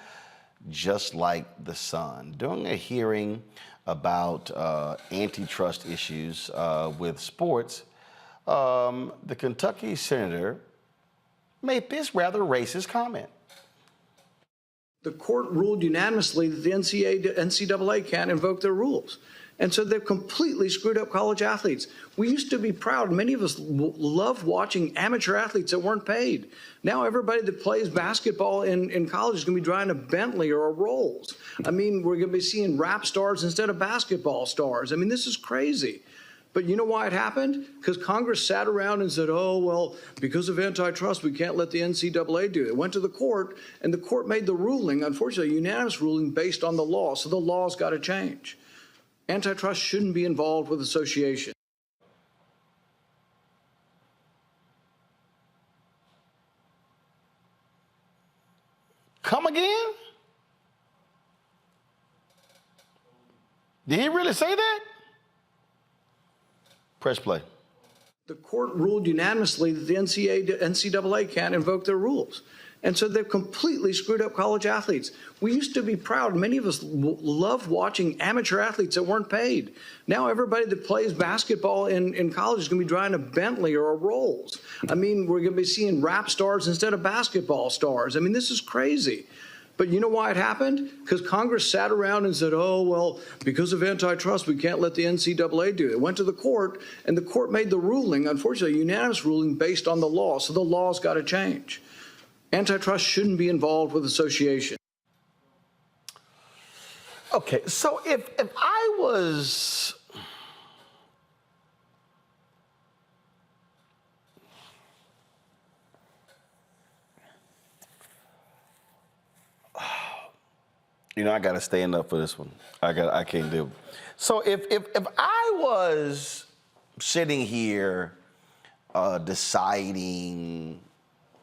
just like the son. During a hearing about antitrust issues with sports, the Kentucky senator made this rather racist comment. The court ruled unanimously that the NCAA can't invoke their rules. And so they've completely screwed up college athletes. We used to be proud. Many of us loved watching amateur athletes that weren't paid. Now everybody that plays basketball in college is going to be driving a Bentley or a Rolls. I mean, we're going to be seeing rap stars instead of basketball stars. I mean, this is crazy. But you know why it happened? Because Congress sat around and said, oh, well, because of antitrust, we can't let the NCAA do it. It went to the court, and the court made the ruling, unfortunately, a unanimous ruling based on the law. So the law's got to change. Antitrust shouldn't be involved with association. Come again? Did he really say that? Press play. The court ruled unanimously that the NCAA can't invoke their rules. And so they've completely screwed up college athletes. We used to be proud. Many of us loved watching amateur athletes that weren't paid. Now everybody that plays basketball in college is going to be driving a Bentley or a Rolls. I mean, we're going to be seeing rap stars instead of basketball stars. I mean, this is crazy. But you know why it happened? Because Congress sat around and said, oh, well, because of antitrust, we can't let the NCAA do it. It went to the court, and the court made the ruling, unfortunately, a unanimous ruling based on the law. So the law's got to change. Antitrust shouldn't be involved with association. Okay, so if I was... You know, I got to stand up for this one. I can't do it. So if I was sitting here deciding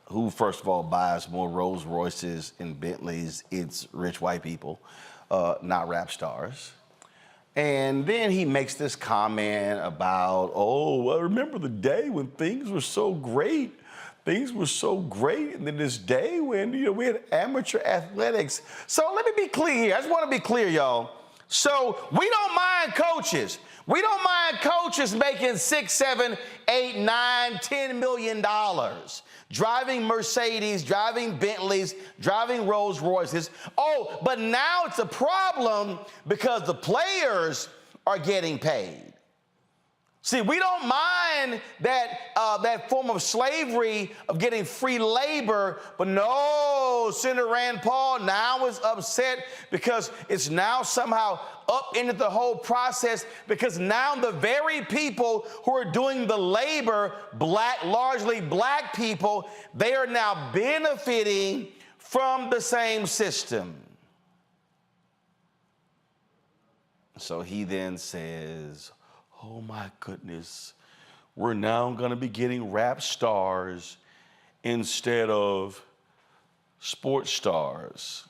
who, first of all, buys more Rolls Royces and Bentleys, it's rich white people, not rap stars. And then he makes this comment about, oh, I remember the day when things were so great. Things were so great, and then this day when, you know, we had amateur athletics. So let me be clear here. I just want to be clear, y'all. So we don't mind coaches. We don't mind coaches making $6, $7, $8, $9, $10 million, driving Mercedes, driving Bentleys, driving Rolls Royces. Oh, but now it's a problem because the players are getting paid. See, we don't mind that form of slavery of getting free labor, but no, Senator Rand Paul now is upset because it's now somehow upended the whole process because now the very people who are doing the labor, largely black people, they are now benefiting from the same system. So he then says, oh my goodness, we're now going to be getting rap stars instead of sports stars.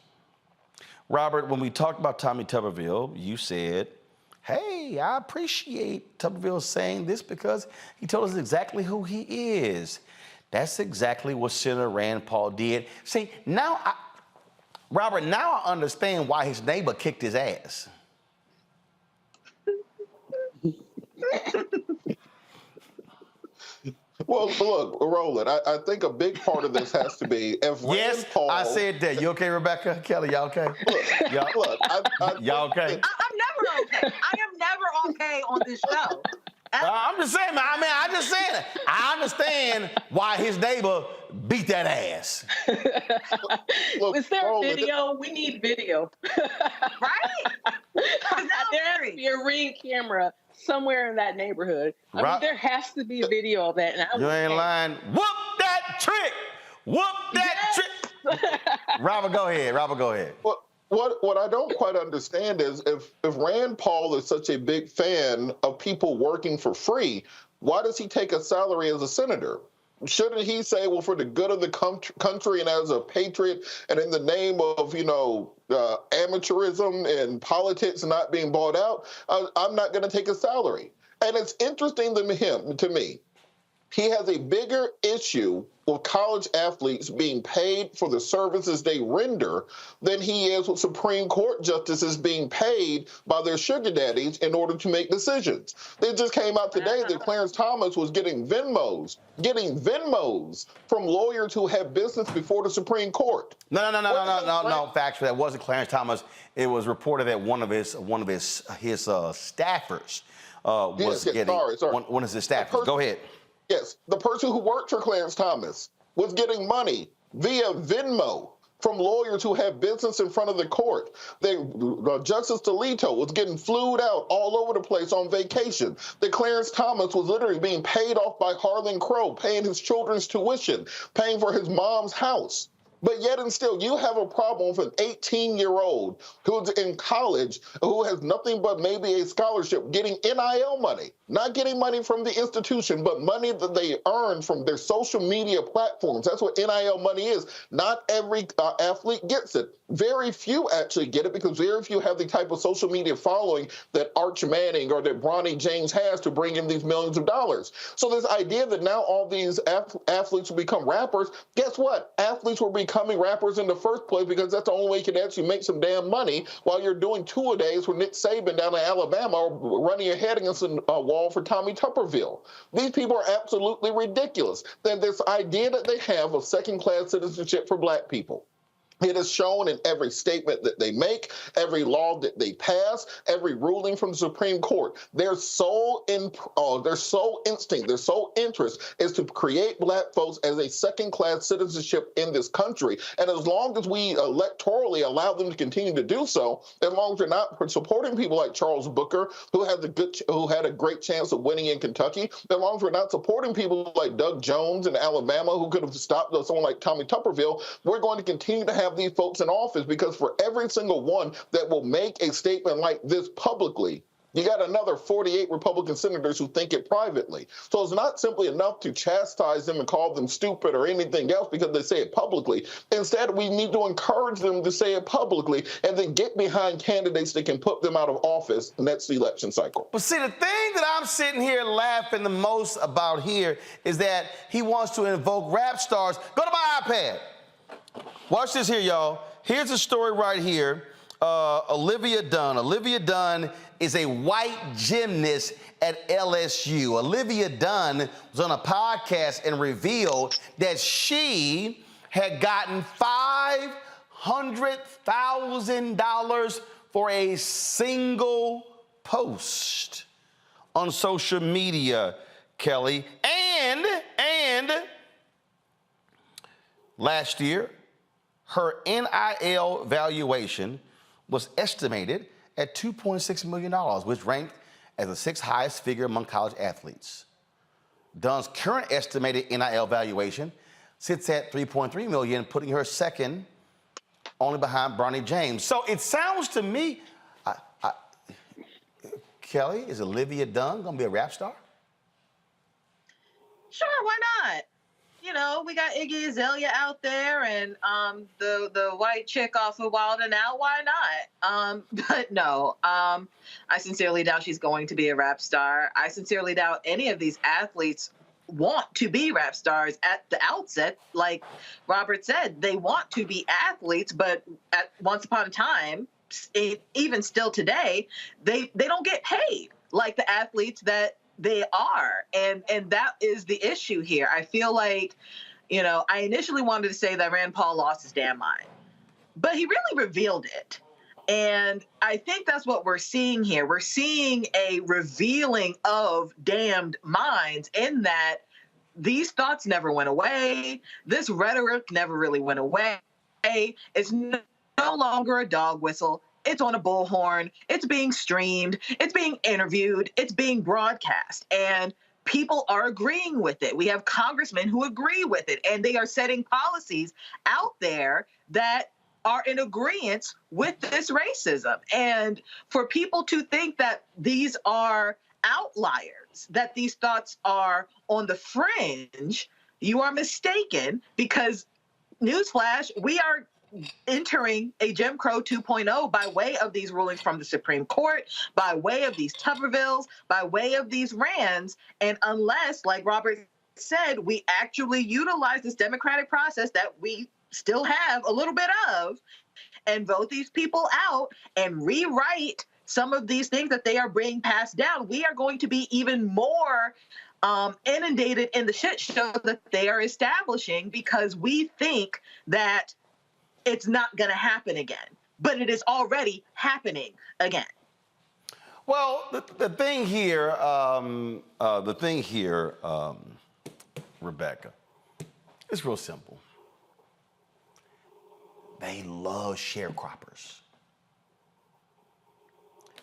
Robert, when we talked about Tommy Tuberville, you said, hey, I appreciate Tuberville saying this because he told us exactly who he is. That's exactly what Senator Rand Paul did. See, Robert, now I understand why his neighbor kicked his ass. Well, look, Roland, I think a big part of this has to be if yes, Rand Paul... I said that. You okay, Rebecca? Kelly, y'all okay? Y'all okay? I'm never okay. I am never okay on this show. I'm just saying, man. I just saying it. I understand why his neighbor beat that ass. Look, is there a video? We need video. Right? There has to be a Ring camera somewhere in that neighborhood. I mean, there has to be a video of that. And you ain't lying. Whoop that trick. Whoop that trick. Robert, go ahead. What I don't quite understand is if Rand Paul is such a big fan of people working for free, why does he take a salary as a senator? Shouldn't he say, well, for the good of the country and as a patriot and in the name of, amateurism and politics not being bought out, I'm not going to take a salary. And it's interesting to me, he has a bigger issue with college athletes being paid for the services they render than he is with Supreme Court justices being paid by their sugar daddies in order to make decisions. It just came out today that Clarence Thomas was getting Venmos from lawyers who have business before the Supreme Court. No. Factually, that wasn't Clarence Thomas. It was reported that one of his staffers was getting. One of his staffers. Go ahead. Yes, the person who worked for Clarence Thomas was getting money via Venmo from lawyers who have business in front of the court. Justice Alito was getting flued out all over the place on vacation. That Clarence Thomas was literally being paid off by Harlan Crow, paying his children's tuition, paying for his mom's house. But yet and still, you have a problem with an 18-year-old who's in college, who has nothing but maybe a scholarship, getting NIL money, not getting money from the institution, but money that they earn from their social media platforms. That's what NIL money is. Not every athlete gets it. Very few actually get it because very few have the type of social media following that Arch Manning or that Bronny James has to bring in these millions of dollars. So this idea that now all these athletes will become rappers, guess what? Athletes will become becoming rappers in the first place because that's the only way you can actually make some damn money while you're doing two-a-days with Nick Saban down in Alabama running your head against a wall for Tommy Tuberville. These people are absolutely ridiculous. Then this idea that they have of second-class citizenship for black people. It is shown in every statement that they make, every law that they pass, every ruling from the Supreme Court. Their sole instinct, their sole interest is to create black folks as a second-class citizenship in this country. And as long as we electorally allow them to continue to do so, as long as we're not supporting people like Charles Booker, who had a great chance of winning in Kentucky, as long as we're not supporting people like Doug Jones in Alabama, who could have stopped someone like Tommy Tuberville, we're going to continue to have these folks in office, because for every single one that will make a statement like this publicly, you got another 48 Republican senators who think it privately. So it's not simply enough to chastise them and call them stupid or anything else because they say it publicly. Instead, we need to encourage them to say it publicly and then get behind candidates that can put them out of office next election cycle. But see, the thing that I'm sitting here laughing the most about here is that he wants to invoke rap stars. Go to my iPad. Watch this here, y'all. Here's a story right here. Olivia Dunn. Olivia Dunn is a white gymnast at LSU. Olivia Dunn was on a podcast and revealed that she had gotten $500,000 for a single post on social media, Kelly. And last year, her NIL valuation was estimated at $2.6 million, which ranked as the sixth highest figure among college athletes. Dunn's current estimated NIL valuation sits at $3.3 million, putting her second only behind Bronny James. So it sounds to me, Kelly, is Olivia Dunn going to be a rap star? Sure, why not? You know, we got Iggy Azalea out there and the white chick off of Wild 'N Out. Why not? But no, I sincerely doubt she's going to be a rap star. I sincerely doubt any of these athletes want to be rap stars at the outset. Like Robert said, they want to be athletes, but once upon a time, even still today, they don't get paid like the athletes that they are. And that is the issue here. I feel like, you know, I initially wanted to say that Rand Paul lost his damn mind, but he really revealed it. And I think that's what we're seeing here. We're seeing a revealing of damned minds in that these thoughts never went away. This rhetoric never really went away. It's no longer a dog whistle. It's on a bullhorn. It's being streamed. It's being interviewed. It's being broadcast. And people are agreeing with it. We have congressmen who agree with it. And they are setting policies out there that are in agreement with this racism. And for people to think that these are outliers, that these thoughts are on the fringe, you are mistaken, because newsflash, we are entering a Jim Crow 2.0 by way of these rulings from the Supreme Court, by way of these Tubervilles, by way of these Rands. And unless, like Robert said, we actually utilize this democratic process that we still have a little bit of and vote these people out and rewrite some of these things that they are bringing passed down, we are going to be even more inundated in the shit show that they are establishing, because we think that it's not going to happen again, but it is already happening again. Well, the thing here, Rebecca, it's real simple. They love sharecroppers.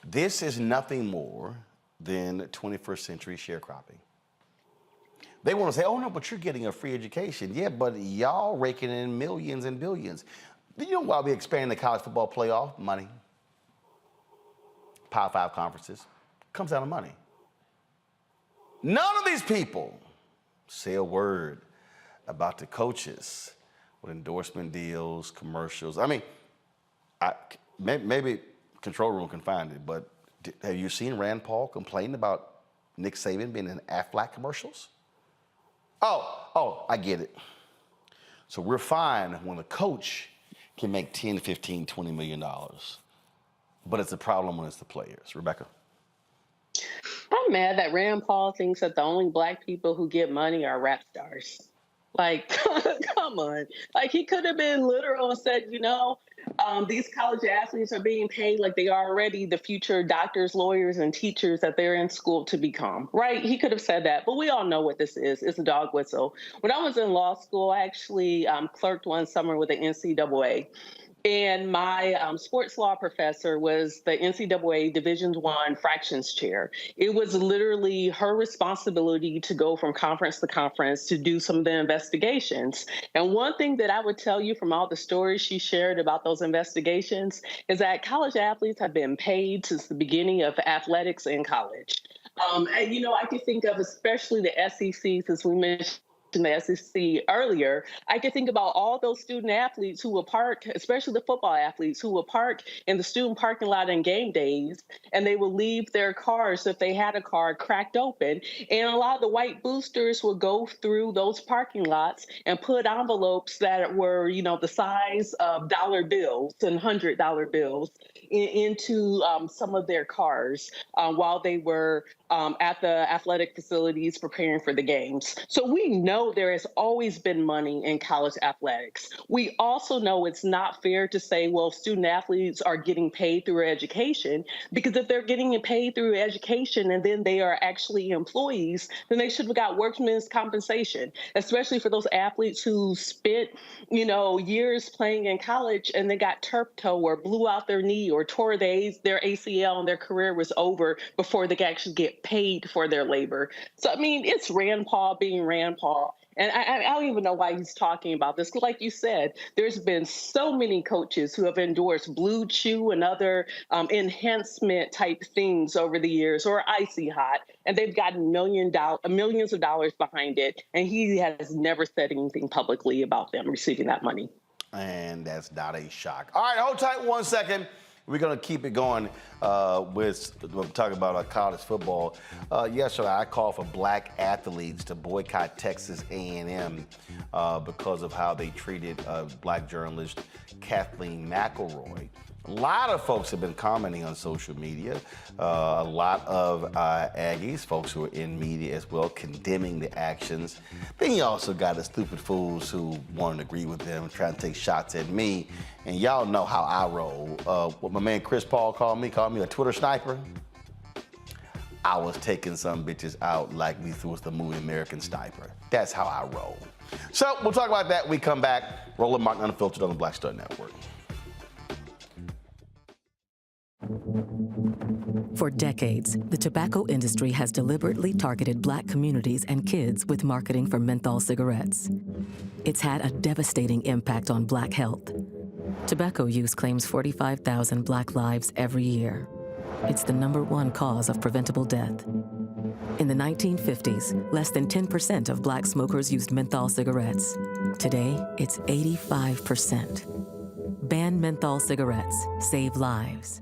This is nothing more than 21st century sharecropping. They want to say, oh no, but you're getting a free education. Yeah, but y'all raking in millions and billions. Do you know why we expanding the college football playoff? Money. Power 5 conferences. Comes out of money. None of these people say a word about the coaches with endorsement deals, commercials. I mean, maybe control room can find it, but have you seen Rand Paul complain about Nick Saban being in Aflac commercials? Oh, I get it. So we're fine when a coach can make $10, $15, $20 million. But it's a problem when it's the players. Rebecca? I'm mad that Rand Paul thinks that the only Black people who get money are rap stars. Like, come on. Like, he could have been literal and said, these college athletes are being paid like they are already the future doctors, lawyers, and teachers that they're in school to become, right? He could have said that, but we all know what this is. It's a dog whistle. When I was in law school, I actually clerked one summer with the NCAA. And my sports law professor was the NCAA Division I fractions chair. It was literally her responsibility to go from conference to conference to do some of the investigations. And one thing that I would tell you from all the stories she shared about those investigations is that college athletes have been paid since the beginning of athletics in college. And, I could think of especially the SEC, since we mentioned the SEC earlier, I could think about all those student athletes who will park, especially the football athletes, who will park in the student parking lot on game days, and they will leave their cars, if they had a car, cracked open. And a lot of the white boosters will go through those parking lots and put envelopes that were, the size of dollar bills and $100 bills into some of their cars while they were at the athletic facilities preparing for the games. So we know there has always been money in college athletics. We also know it's not fair to say, well, student athletes are getting paid through education, because if they're getting paid through education and then they are actually employees, then they should have got workman's compensation, especially for those athletes who spent, years playing in college and they got turf toe or blew out their knee or tore their ACL and their career was over before they could actually get paid for their labor. So, it's Rand Paul being Rand Paul. And I don't even know why he's talking about this. Like you said, there's been so many coaches who have endorsed Blue Chew and other enhancement type things over the years, or Icy Hot, and they've gotten millions of dollars behind it. And he has never said anything publicly about them receiving that money. And that's not a shock. All right, hold tight 1 second. We're going to keep it going with talking about college football. Yesterday, I called for Black athletes to boycott Texas A&M because of how they treated Black journalist Kathleen McElroy. A lot of folks have been commenting on social media. A lot of Aggies, folks who are in media as well, condemning the actions. Then you also got the stupid fools who want to agree with them, trying to take shots at me. And y'all know how I roll. What my man Chris Paul called me a Twitter sniper. I was taking some bitches out like we was the movie American Sniper. That's how I roll. So we'll talk about that when we come back. Roland Martin Unfiltered on the Black Star Network. For decades, the tobacco industry has deliberately targeted Black communities and kids with marketing for menthol cigarettes. It's had a devastating impact on Black health. Tobacco use claims 45,000 Black lives every year. It's the #1 cause of preventable death. In the 1950s, less than 10% of Black smokers used menthol cigarettes. Today, it's 85%. Ban menthol cigarettes. Save lives.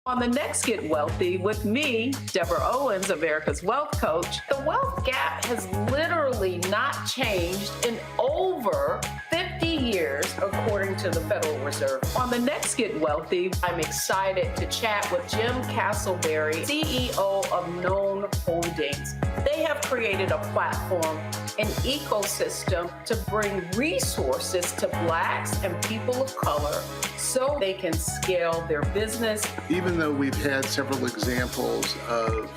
On the next Get Wealthy with me, Deborah Owens, America's Wealth Coach, the wealth gap has literally not changed in over 50 years, according to the Federal Reserve. On the next Get Wealthy, I'm excited to chat with Jim Castleberry, CEO of Known Holdings. They have created a platform, an ecosystem to bring resources to Blacks and people of color so they can scale their business. Even though we've had several examples of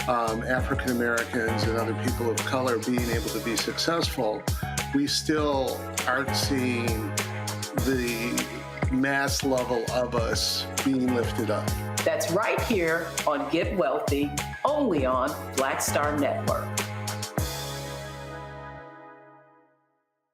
African Americans and other people of color being able to be successful, we still aren't seeing the mass level of us being lifted up. That's right here on Get Wealthy, only on Black Star Network.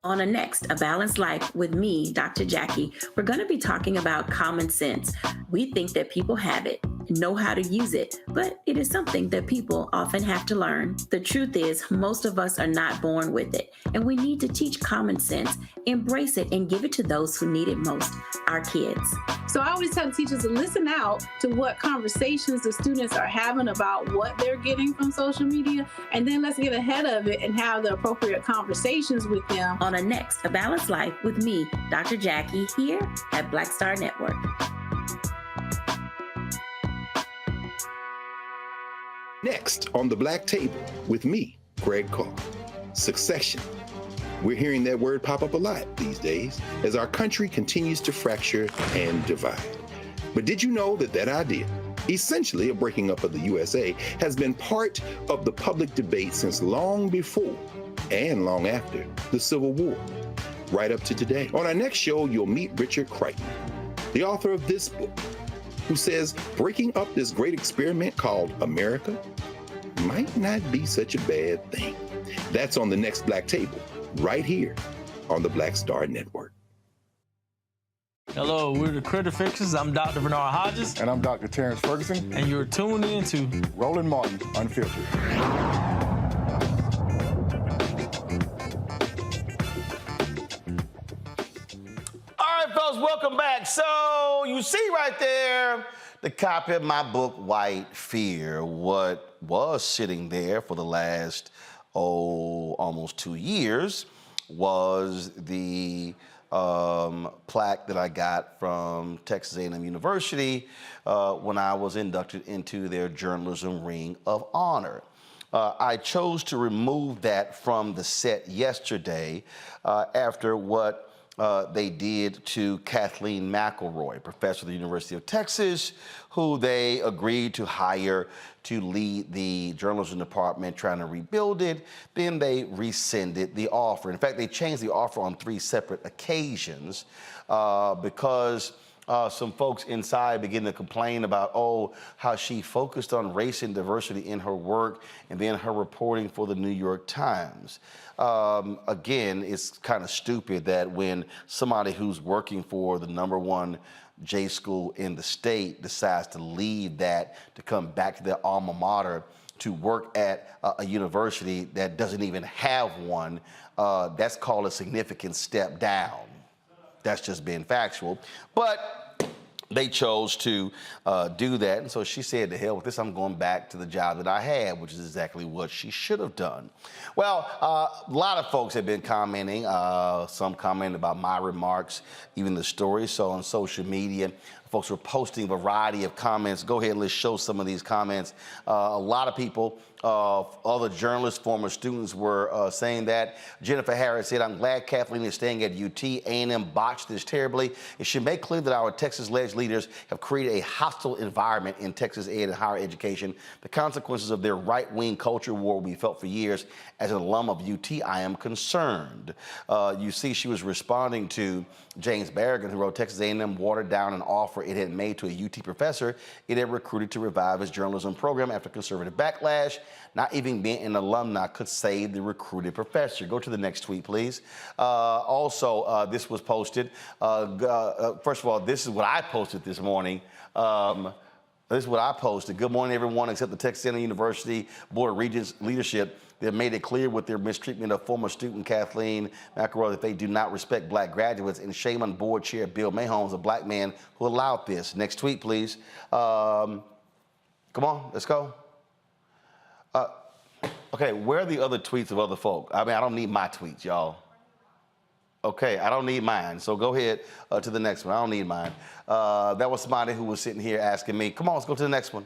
On a next, A Balanced Life with me, Dr. Jackie, we're going to be talking about common sense. We think that people have it. know how to use it, but it is something that people often have to learn. The truth is, most of us are not born with it, and we need to teach common sense, embrace it, and give it to those who need it most, our kids. So I always tell teachers to listen out to what conversations the students are having about what they're getting from social media, and then let's get ahead of it and have the appropriate conversations with them. On a next, A Balanced Life with me, Dr. Jackie, here at Black Star Network. Next on the Black Table with me, Greg Carr. Succession. We're hearing that word pop up a lot these days as our country continues to fracture and divide. But did you know that that idea, essentially a breaking up of the USA, has been part of the public debate since long before and long after the Civil War, right up to today? On our next show, you'll meet Richard Crichton, the author of this book, who says breaking up this great experiment called America might not be such a bad thing. That's on the next Black Table, right here on the Black Star Network. Hello, we're the Critter Fixers. I'm Dr. Bernard Hodges. And I'm Dr. Terrence Ferguson. And you're tuned in to Roland Martin Unfiltered. All right, folks, welcome back. So you see right there the copy of my book, White Fear. What was sitting there for the last, almost 2 years was the plaque that I got from Texas A&M University when I was inducted into their Journalism Ring of Honor. I chose to remove that from the set yesterday after what they did to Kathleen McElroy, professor at the University of Texas, who they agreed to hire to lead the journalism department trying to rebuild it. Then they rescinded the offer. In fact, they changed the offer on 3 separate occasions because some folks inside began to complain about, how she focused on race and diversity in her work and then her reporting for the New York Times. Again, it's kind of stupid that when somebody who's working for the #1 J school in the state decides to leave that to come back to their alma mater to work at a university that doesn't even have one, that's called a significant step down. That's just being factual. But they chose to do that. And so she said, to hell with this, I'm going back to the job that I had, which is exactly what she should have done. Well, a lot of folks have been commenting, some commenting about my remarks, even the story. So on social media, folks were posting a variety of comments. Go ahead and let's show some of these comments. A lot of people, other journalists, former students were saying that. Jennifer Harris said, I'm glad Kathleen is staying at UT. A&M botched this terribly. It should make clear that our Texas-led leaders have created a hostile environment in Texas ed and higher education. The consequences of their right-wing culture war will be felt for years. As an alum of UT, I am concerned. You see, she was responding to James Berrigan, who wrote Texas A&M watered down an offer it had made to a UT professor it had recruited to revive his journalism program after conservative backlash. Not even being an alumni could save the recruited professor. Go to the next tweet, please. Also, this was posted. First of all, this is what I posted this morning. This is what I posted. Good morning, everyone, except the Texas A&M University Board of Regents leadership. They made it clear with their mistreatment of former student Kathleen McElroy that they do not respect black graduates, and shame on board chair Bill Mahon's a black man who allowed this. Next tweet, please. Come on, let's go. Okay, where are the other tweets of other folk? I mean, I don't need my tweets, y'all. Okay, I don't need mine. So go ahead to the next one. I don't need mine. That was somebody who was sitting here asking me, come on, let's go to the next one.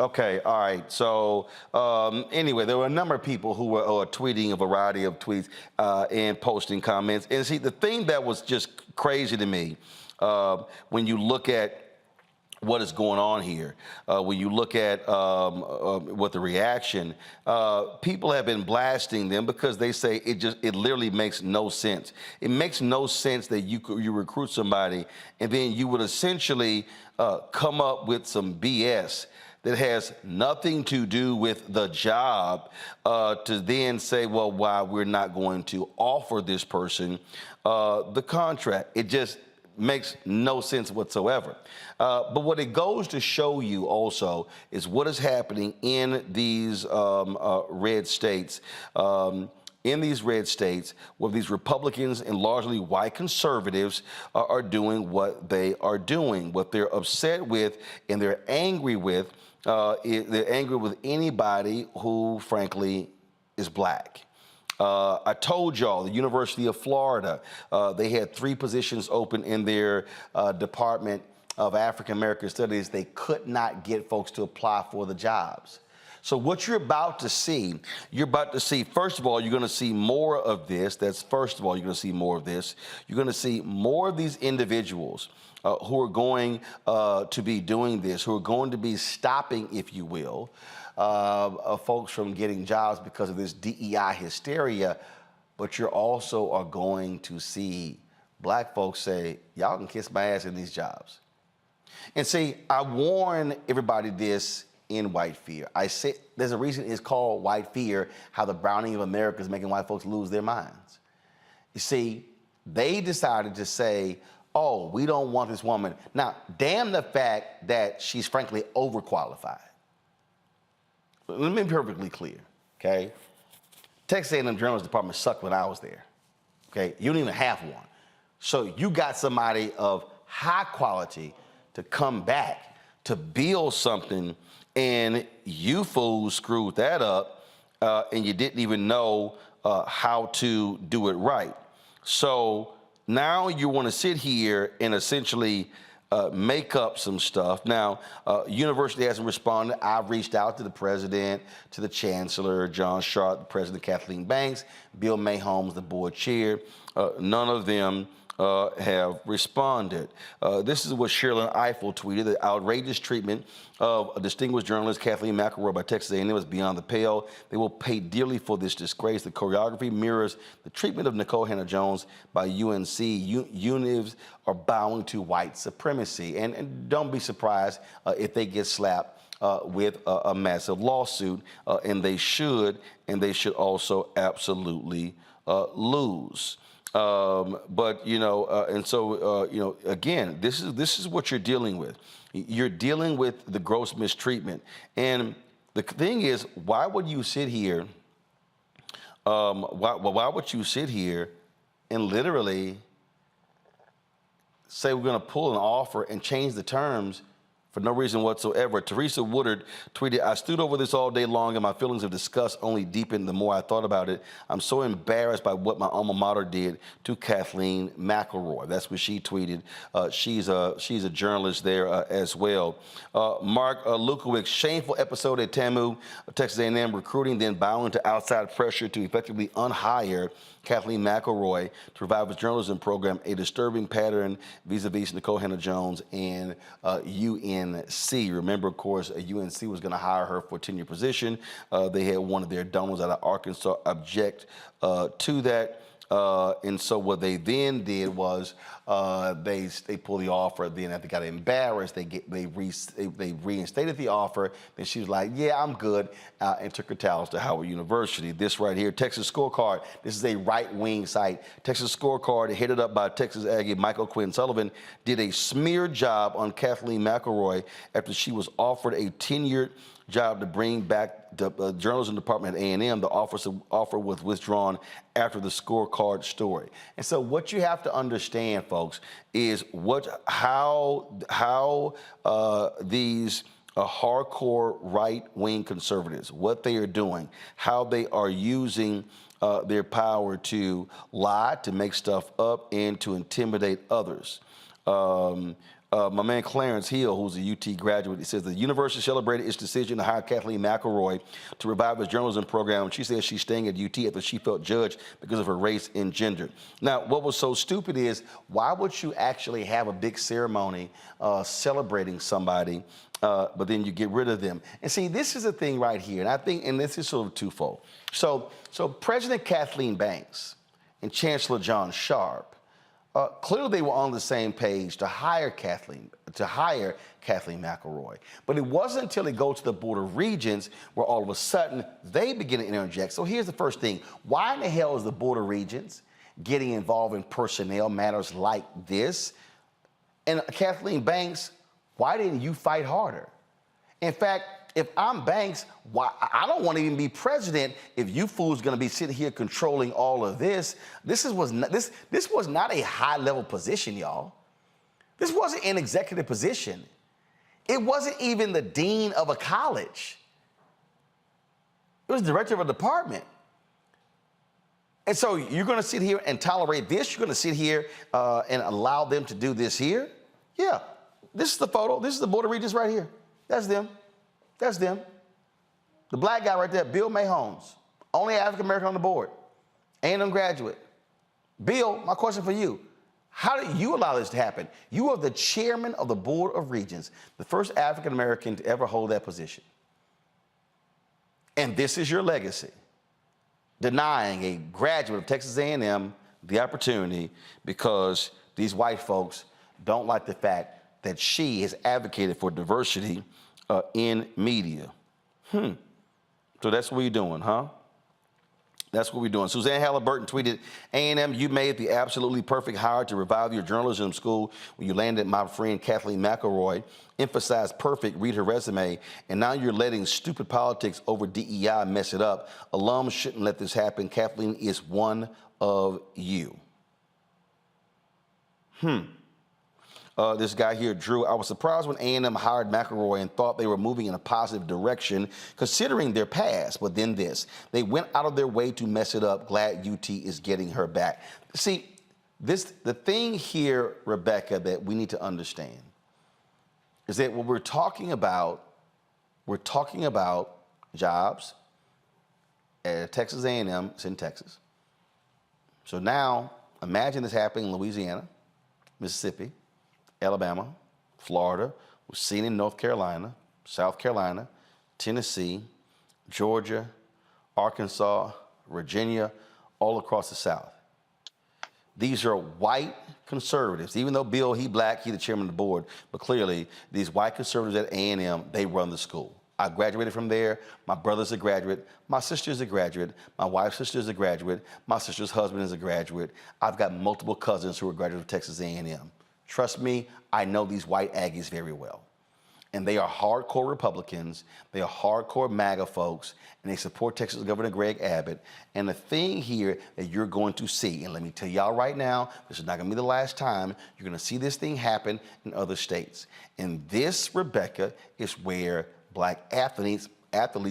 Okay, all right. So anyway, there were a number of people who were tweeting a variety of tweets and posting comments. And see, the thing that was just crazy to me, when you look at what is going on here, when you look at what the reaction, people have been blasting them because they say it literally makes no sense. It makes no sense that you recruit somebody and then you would essentially come up with some BS that has nothing to do with the job to then say, well, why we're not going to offer this person the contract. It just makes no sense whatsoever. But what it goes to show you also is what is happening in these red states. In these red states, where these Republicans and largely white conservatives are doing what they are doing, what they're upset with and they're angry with. They're angry with anybody who, frankly, is black. I told y'all, the University of Florida, they had 3 positions open in their Department of African American Studies. They could not get folks to apply for the jobs. So what you're about to see, first of all, you're going to see more of this. That's first of all, you're going to see more of this. You're going to see more of these individuals who are going to be doing this, who are going to be stopping, if you will, folks from getting jobs because of this DEI hysteria. But you're also are going to see black folks say, y'all can kiss my ass in these jobs. And see, I warn everybody this in white fear. I say there's a reason it's called white fear, how the browning of America is making white folks lose their minds. You see, they decided to say, oh, we don't want this woman. Now, damn the fact that she's frankly overqualified. Let me be perfectly clear, okay? Texas A&M Journalism Department sucked when I was there, okay? You don't even have one. So you got somebody of high quality to come back to build something, and you fools screwed that up, and you didn't even know how to do it right. So now you want to sit here and essentially make up some stuff. Now, university hasn't responded. I've reached out to the president, to the chancellor, John Sharp, the president, Kathleen Banks, Bill Mayholmes, the board chair. None of them have responded. This is what Sherilyn Eiffel tweeted: the outrageous treatment of a distinguished journalist, Kathleen McElroy, by Texas A&M is beyond the pale. They will pay dearly for this disgrace. The choreography mirrors the treatment of Nicole Hannah-Jones by UNC. Unions are bowing to white supremacy. And don't be surprised if they get slapped with a massive lawsuit, and they should also absolutely lose. But you know, and so you know, again, this is what you're dealing with. You're dealing with the gross mistreatment, and the thing is, why would you sit here? Why would you sit here and literally say we're going to pull an offer and change the terms for no reason whatsoever? Teresa Woodard tweeted, I stood over this all day long and my feelings of disgust only deepened the more I thought about it. I'm so embarrassed by what my alma mater did to Kathleen McElroy. That's what she tweeted. She's a journalist there as well. Mark Lukowicz, shameful episode at TAMU, Texas A&M recruiting, then bowing to outside pressure to effectively unhire Kathleen McElroy to provide his journalism program, a disturbing pattern vis-a-vis Nicole Hannah-Jones and UNC. Remember, of course, UNC was going to hire her for a tenure position. They had one of their donors out of Arkansas object to that. And so what they then did was they pulled the offer. Then after they got embarrassed, they reinstated the offer. Then she was like, "Yeah, I'm good," and took her towels to Howard University. This right here, Texas Scorecard. This is a right-wing site. Texas Scorecard, headed up by Texas Aggie Michael Quinn Sullivan, did a smear job on Kathleen McElroy after she was offered a tenured job to bring back the journalism department at A&M. The offer was withdrawn after the Scorecard story. And so what you have to understand, folks, is how these hardcore right-wing conservatives, what they are doing, how they are using their power to lie, to make stuff up, and to intimidate others. My man Clarence Hill, who's a UT graduate, he says the university celebrated its decision to hire Kathleen McElroy to revive his journalism program. She says she's staying at UT after she felt judged because of her race and gender. Now, what was so stupid is, why would you actually have a big ceremony celebrating somebody, but then you get rid of them? And see, this is the thing right here, and I think, and this is sort of twofold. So President Kathleen Banks and Chancellor John Sharp, clearly they were on the same page to hire Kathleen McElroy. But it wasn't until they go to the Board of Regents where all of a sudden they begin to interject. So here's the first thing. Why in the hell is the Board of Regents getting involved in personnel matters like this? And Kathleen Banks, why didn't you fight harder? In fact, if I'm Banks, why I don't want to even be president if you fools going to be sitting here controlling all of this. This was not a high-level position, y'all. This wasn't an executive position. It wasn't even the dean of a college. It was director of a department. And so you're going to sit here and tolerate this? You're going to sit here and allow them to do this here? Yeah. This is the photo. This is the Board of Regents right here. That's them. That's them. The black guy right there, Bill Mahomes, only African-American on the board, A&M graduate. Bill, my question for you, how did you allow this to happen? You are the chairman of the Board of Regents, the first African-American to ever hold that position. And this is your legacy, denying a graduate of Texas A&M the opportunity because these white folks don't like the fact that she has advocated for diversity in media. So that's what we're doing, huh? That's what we're doing. Suzanne Halliburton tweeted, A&M, you made the absolutely perfect hire to revive your journalism school when you landed my friend Kathleen McElroy. Emphasized perfect, read her resume, and now you're letting stupid politics over DEI mess it up. Alums shouldn't let this happen. Kathleen is one of you. This guy here, Drew, I was surprised when A&M hired McElroy and thought they were moving in a positive direction, considering their past. But then they went out of their way to mess it up. Glad UT is getting her back. See, the thing here, Rebecca, that we need to understand is that when we're talking about jobs at Texas A&M, it's in Texas. So now imagine this happening in Louisiana, Mississippi, Alabama, Florida, we're seeing in North Carolina, South Carolina, Tennessee, Georgia, Arkansas, Virginia, all across the South. These are white conservatives. Even though Bill, he black, he the chairman of the board, but clearly these white conservatives at A&M, they run the school. I graduated from there. My brother's a graduate. My sister's a graduate. My wife's sister's a graduate. My sister's husband is a graduate. I've got multiple cousins who are graduates of Texas A&M. Trust me, I know these white Aggies very well. And they are hardcore Republicans, they are hardcore MAGA folks, and they support Texas Governor Greg Abbott. And the thing here that you're going to see, and let me tell y'all right now, this is not gonna be the last time, you're gonna see this thing happen in other states. And this, Rebecca, is where black athletes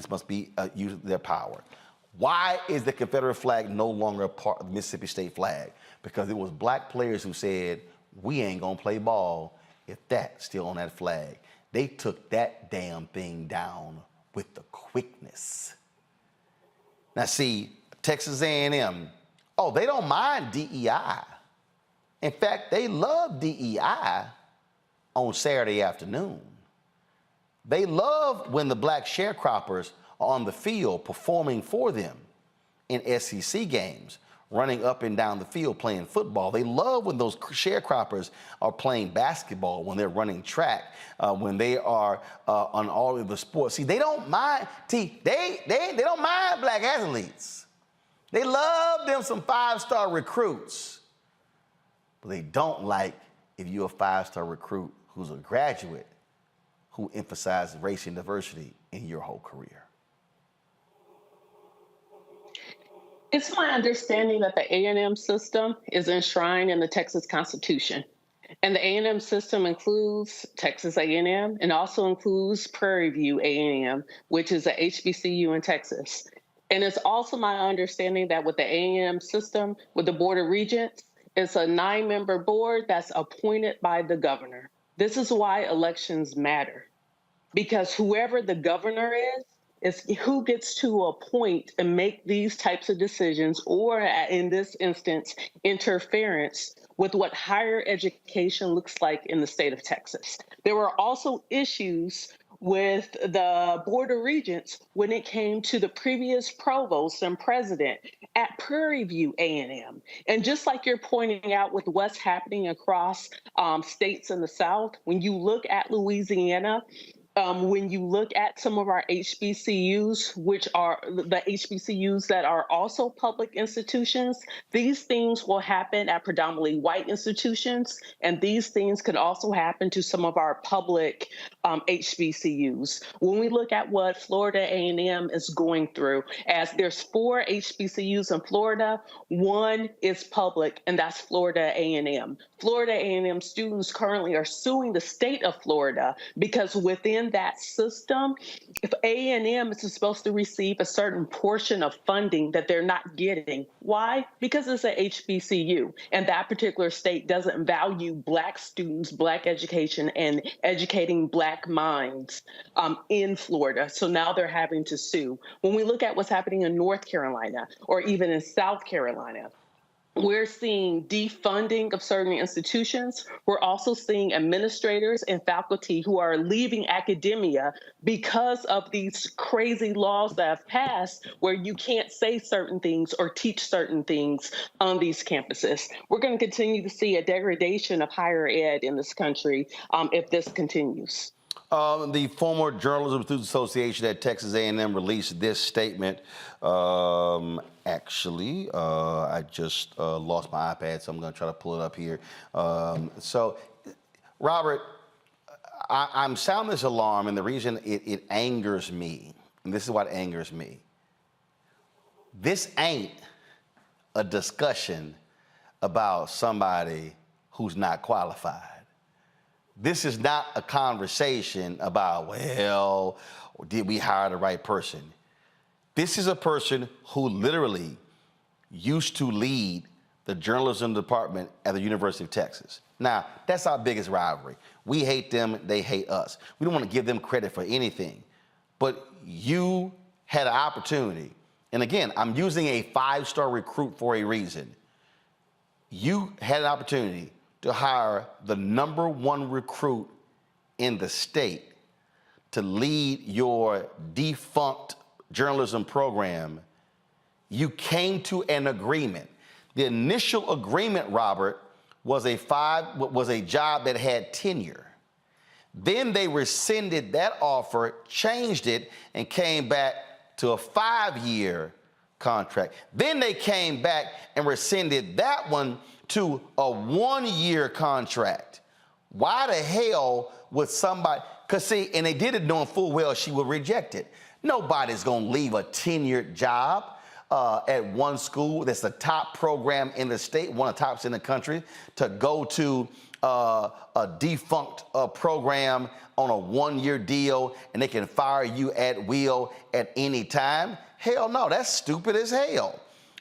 must be use their power. Why is the Confederate flag no longer a part of the Mississippi State flag? Because it was black players who said, we ain't gonna play ball if that's still on that flag. They took that damn thing down with the quickness. Now see, Texas A&M, oh, they don't mind DEI. In fact, they love DEI on Saturday afternoon. They love when the black sharecroppers are on the field performing for them in SEC games, running up and down the field playing football. They love when those sharecroppers are playing basketball, when they're running track, when they are on all of the sports. See, they don't mind, they don't mind black athletes. They love them some five-star recruits. But they don't like if you're a five-star recruit who's a graduate who emphasizes race and diversity in your whole career. It's my understanding that the A&M system is enshrined in the Texas Constitution. And the A&M system includes Texas A&M and also includes Prairie View A&M, which is a HBCU in Texas. And it's also my understanding that with the A&M system, with the Board of Regents, it's a 9-member board that's appointed by the governor. This is why elections matter, because whoever the governor is who gets to appoint and make these types of decisions, or in this instance, interference with what higher education looks like in the state of Texas. There were also issues with the Board of Regents when it came to the previous provost and president at Prairie View A&M. And just like you're pointing out with what's happening across states in the South, when you look at Louisiana, when you look at some of our HBCUs, which are the HBCUs that are also public institutions, these things will happen at predominantly white institutions, and these things could also happen to some of our public HBCUs. When we look at what Florida A&M is going through, as there's 4 HBCUs in Florida, 1 is public, and that's Florida A&M. Florida A&M students currently are suing the state of Florida because within that system, if A&M is supposed to receive a certain portion of funding that they're not getting. Why? Because it's a HBCU, and that particular state doesn't value Black students, Black education, and educating Black minds in Florida. So now they're having to sue. When we look at what's happening in North Carolina or even in South Carolina, we're seeing defunding of certain institutions. We're also seeing administrators and faculty who are leaving academia because of these crazy laws that have passed where you can't say certain things or teach certain things on these campuses. We're going to continue to see a degradation of higher ed in this country if this continues. The former Journalism Students Association at Texas A&M released this statement. I just lost my iPad, so I'm going to try to pull it up here. So, Robert, I'm sounding this alarm, and the reason it angers me, and this is what angers me. This ain't a discussion about somebody who's not qualified. This is not a conversation about, well, did we hire the right person? This is a person who literally used to lead the journalism department at the University of Texas. Now, that's our biggest rivalry. We hate them, they hate us. We don't want to give them credit for anything. But you had an opportunity, and again, I'm using a 5-star recruit for a reason. You had an opportunity to hire the #1 recruit in the state to lead your defunct journalism program. You came to an agreement. The initial agreement, Robert, was a job that had tenure. Then they rescinded that offer, changed it, and came back to a 5-year contract. Then they came back and rescinded that one to a 1-year contract. Why the hell would somebody, because see, and they did it knowing full well she would reject it. Nobody's gonna leave a tenured job at one school that's the top program in the state, one of the tops in the country, to go to a defunct program on a 1-year deal and they can fire you at will at any time. Hell no, that's stupid as hell.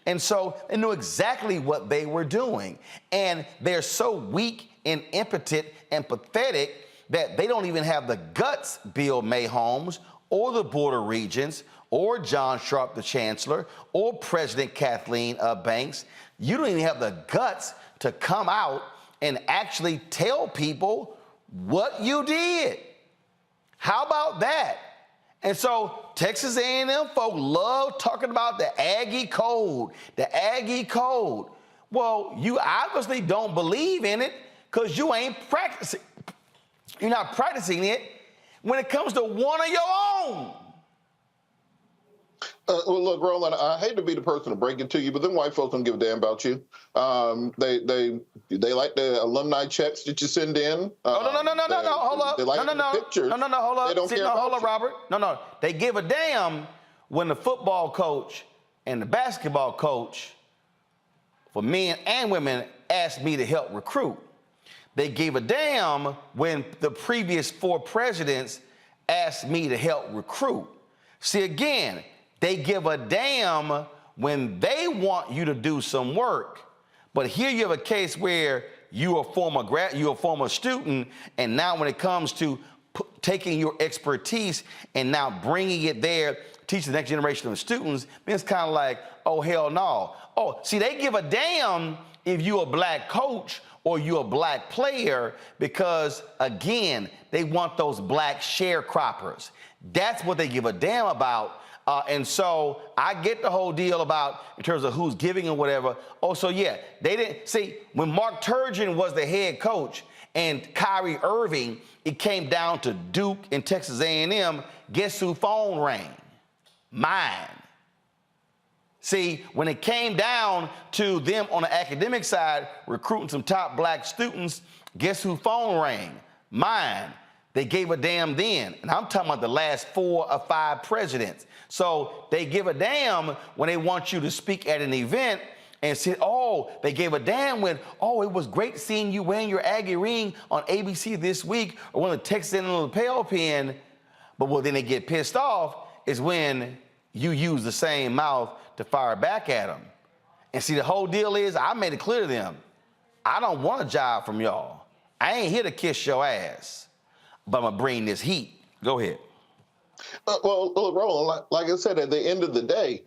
And so they knew exactly what they were doing. And they're so weak and impotent and pathetic that they don't even have the guts, Bill Mayholmes, or the Board of Regents, or John Sharp, the Chancellor, or President Kathleen Banks. You don't even have the guts to come out and actually tell people what you did. How about that? And so Texas A&M folk love talking about the Aggie Code, the Aggie Code. Well, you obviously don't believe in it because you ain't practicing. You're not practicing it when it comes to one of your own. Well, look, Roland, I hate to be the person to break it to you, but them white folks don't give a damn about you. They like the alumni checks that you send in. No, hold up. They like the pictures. No, hold up. They don't care hold about up, Robert. No. They give a damn when the football coach and the basketball coach for men and women asked me to help recruit. They gave a damn when the previous 4 presidents asked me to help recruit. See, again, they give a damn when they want you to do some work. But here you have a case where you're a former student, and now when it comes to taking your expertise and now bringing it there, teaching the next generation of students, then it's kind of like, oh, hell no. Oh, see, they give a damn if you're a black coach or you're a black player because, again, they want those black sharecroppers. That's what they give a damn about. And so I get the whole deal about in terms of who's giving and whatever. Oh, so yeah, they didn't see when Mark Turgeon was the head coach and Kyrie Irving, it came down to Duke and Texas A&M, guess whose phone rang? Mine. See, when it came down to them on the academic side, recruiting some top black students, guess whose phone rang? Mine. They gave a damn then. And I'm talking about the last 4 or 5 presidents. So they give a damn when they want you to speak at an event and say, oh, they gave a damn when, oh, it was great seeing you wearing your Aggie ring on ABC this week, or when the Texas in a lapel pin. But well, then they get pissed off is when you use the same mouth to fire back at them. And see, the whole deal is, I made it clear to them, I don't want a job from y'all. I ain't here to kiss your ass, but I'm gonna bring this heat. Go ahead. Well, Roland, like I said, at the end of the day,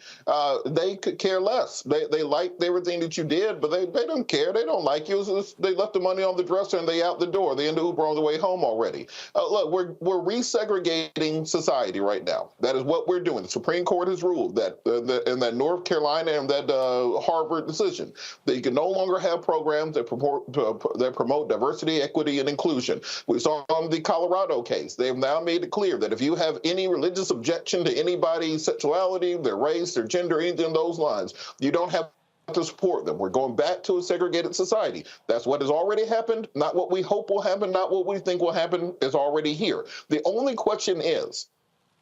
they could care less. They liked everything that you did, but they don't care. They don't like you. They left the money on the dresser and they out the door. They in the Uber on the way home already. Look, we're resegregating society right now. That is what we're doing. The Supreme Court has ruled that in that North Carolina and that Harvard decision, that you can no longer have programs that promote diversity, equity, and inclusion. We saw on the Colorado case, they've now made it clear that if you have any religious objection to anybody's sexuality, their race, their gender, anything in those lines, you don't have to support them. We're going back to a segregated society. That's what has already happened, not what we hope will happen, not what we think will happen, is already here. The only question is,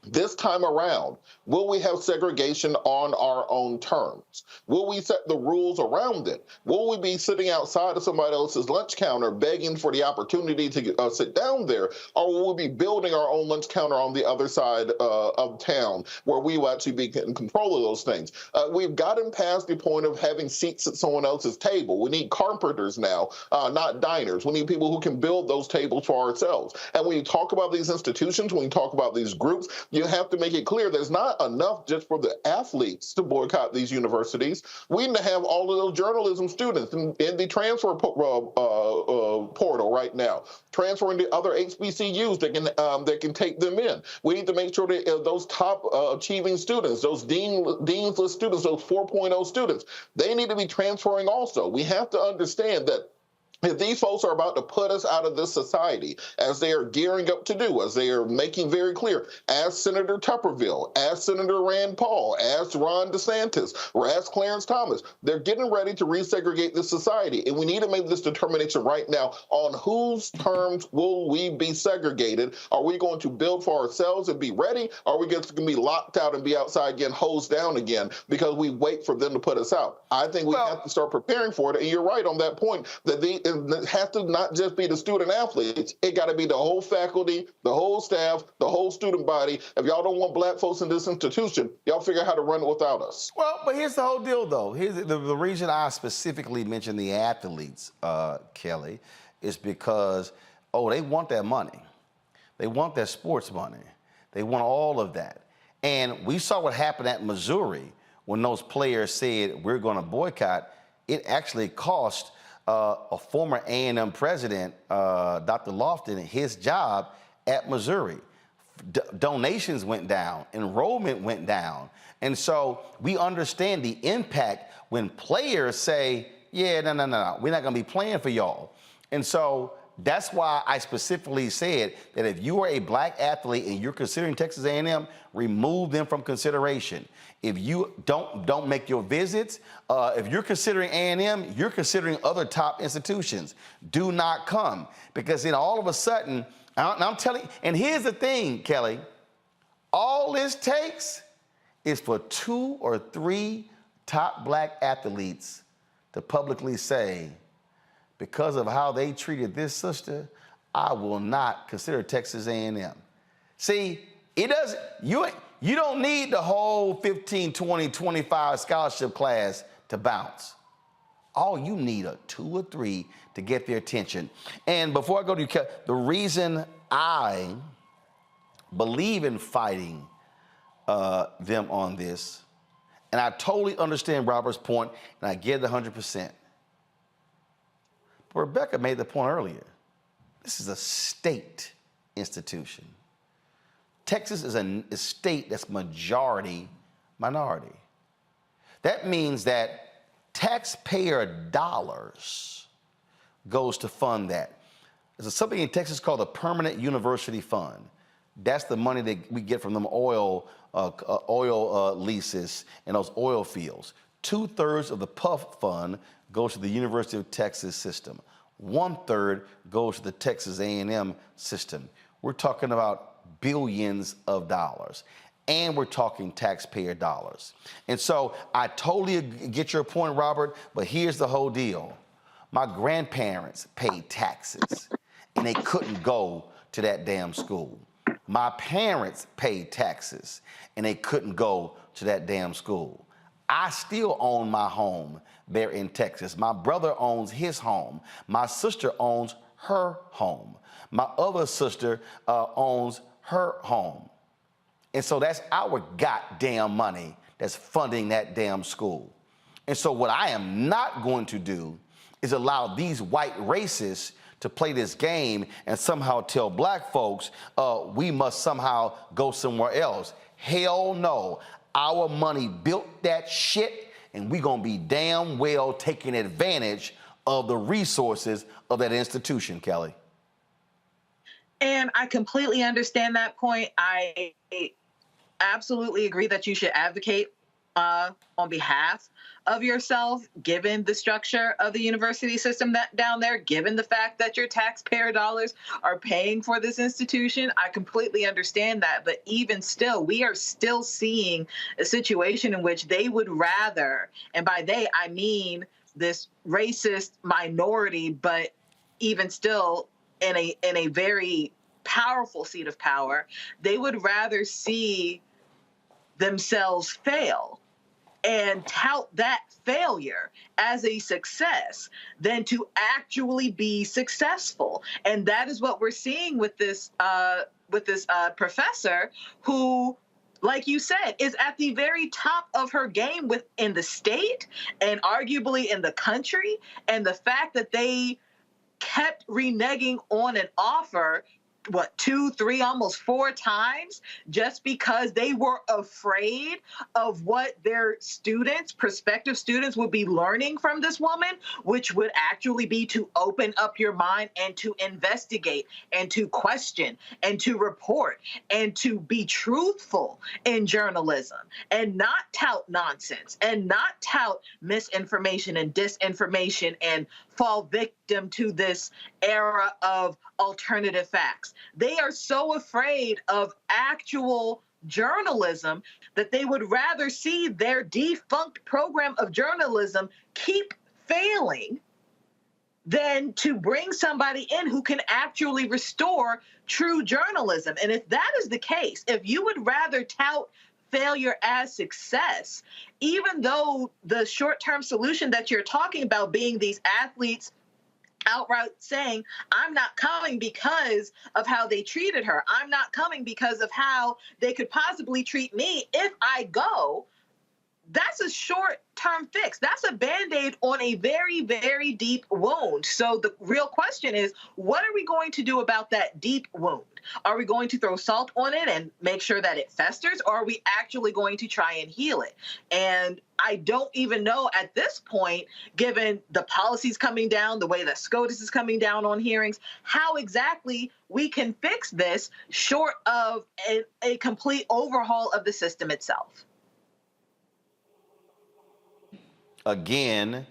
this time around, will we have segregation on our own terms? Will we set the rules around it? Will we be sitting outside of somebody else's lunch counter begging for the opportunity to sit down there? Or will we be building our own lunch counter on the other side of town where we will actually be in control of those things? We've gotten past the point of having seats at someone else's table. We need carpenters now, not diners. We need people who can build those tables for ourselves. And when you talk about these institutions, when you talk about these groups, you have to make it clear there's not enough just for the athletes to boycott these universities. We need to have all of those journalism students in the transfer portal right now, transferring to other HBCUs that can take them in. We need to make sure that those top achieving students, those deanless students, those 4.0 students, they need to be transferring also. We have to understand that if these folks are about to put us out of this society, as they are gearing up to do, as they are making very clear, as Senator Tuberville, as Senator Rand Paul, as Ron DeSantis, or as Clarence Thomas, they're getting ready to resegregate this society. And we need to make this determination right now on whose terms will we be segregated. Are we going to build for ourselves and be ready? Or are we going to be locked out and be outside again, hosed down again, because we wait for them to put us out? I think we have to start preparing for it. And you're right on that point, that it has to not just be the student athletes. It got to be the whole faculty, the whole staff, the whole student body. If y'all don't want black folks in this institution, y'all figure out how to run it without us. Well, but here's the whole deal, though. Here's the reason I specifically mentioned the athletes, Kelly, is because, they want that money. They want that sports money. They want all of that. And we saw what happened at Missouri when those players said, we're going to boycott. It actually cost a former A&M president, Dr. Lofton, his job at Missouri. Donations went down, enrollment went down. And so we understand the impact when players say, yeah, no, we're not gonna be playing for y'all. And so that's why I specifically said that if you are a black athlete and you're considering Texas A&M, remove them from consideration. If you don't make your visits, if you're considering A&M, you're considering other top institutions. Do not come, because then all of a sudden, I'm telling you, and here's the thing, Kelly, all this takes is for 2 or 3 top black athletes to publicly say, because of how they treated this sister, I will not consider Texas A&M. See, it doesn't, you don't need the whole 15, 20, 25 scholarship class to bounce. All you need are 2 or 3 to get their attention. And before I go to you, the reason I believe in fighting them on this, and I totally understand Robert's point, and I get it 100%. But Rebecca made the point earlier. This is a state institution. Texas is a state that's majority minority. That means that taxpayer dollars goes to fund that. There's something in Texas called the Permanent University Fund. That's the money that we get from them oil leases and those oil fields. 2/3 of the PUF fund goes to the University of Texas system. 1/3 goes to the Texas A&M system. We're talking about billions of dollars. And we're talking taxpayer dollars. And so I totally get your point, Robert, but here's the whole deal. My grandparents paid taxes, and they couldn't go to that damn school. My parents paid taxes, and they couldn't go to that damn school. I still own my home there in Texas. My brother owns his home. My sister owns her home. My other sister owns her home. And so that's our goddamn money that's funding that damn school. And so what I am not going to do is allow these white racists to play this game and somehow tell black folks we must somehow go somewhere else. Hell no. Our money built that shit, and we're going to be damn well taking advantage of the resources of that institution, Kelly. And I completely understand that point. I absolutely agree that you should advocate on behalf of yourself, given the structure of the university system that down there, given the fact that your taxpayer dollars are paying for this institution. I completely understand that. But even still, we are still seeing a situation in which they would rather, and by they, I mean this racist minority, but even still in a very powerful seat of power, they would rather see themselves fail and tout that failure as a success than to actually be successful. And that is what we're seeing with this professor who, like you said, is at the very top of her game within the state and arguably in the country. And the fact that they kept reneging on an offer, 2, 3, almost 4 times, just because they were afraid of what their students, prospective students, would be learning from this woman, which would actually be to open up your mind and to investigate and to question and to report and to be truthful in journalism and not tout nonsense and not tout misinformation and disinformation and fall victim to this era of alternative facts. They are so afraid of actual journalism that they would rather see their defunct program of journalism keep failing than to bring somebody in who can actually restore true journalism. And if that is the case, if you would rather tout failure as success, even though the short-term solution that you're talking about being these athletes outright saying, I'm not coming because of how they treated her. I'm not coming because of how they could possibly treat me if I go. That's a short-term fix. That's a Band-Aid on a very, very deep wound. So the real question is, what are we going to do about that deep wound? Are we going to throw salt on it and make sure that it festers, or are we actually going to try and heal it? And I don't even know at this point, given the policies coming down, the way that SCOTUS is coming down on hearings, how exactly we can fix this short of a complete overhaul of the system itself. Again,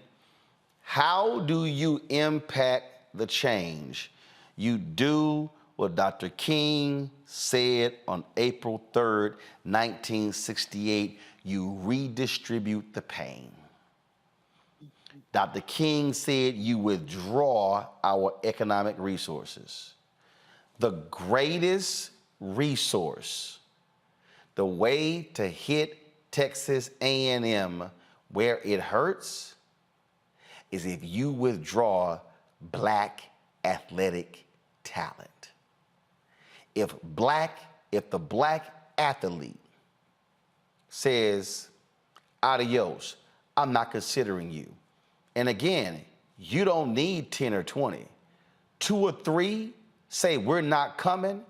how do you impact the change? You do what Dr. King said on April 3rd, 1968, you redistribute the pain. Dr. King said you withdraw our economic resources. The greatest resource, the way to hit Texas A&M where it hurts, is if you withdraw black athletic talent. If the black athlete says, adios, I'm not considering you. And again, you don't need 10 or 20. 2 or 3 say we're not coming,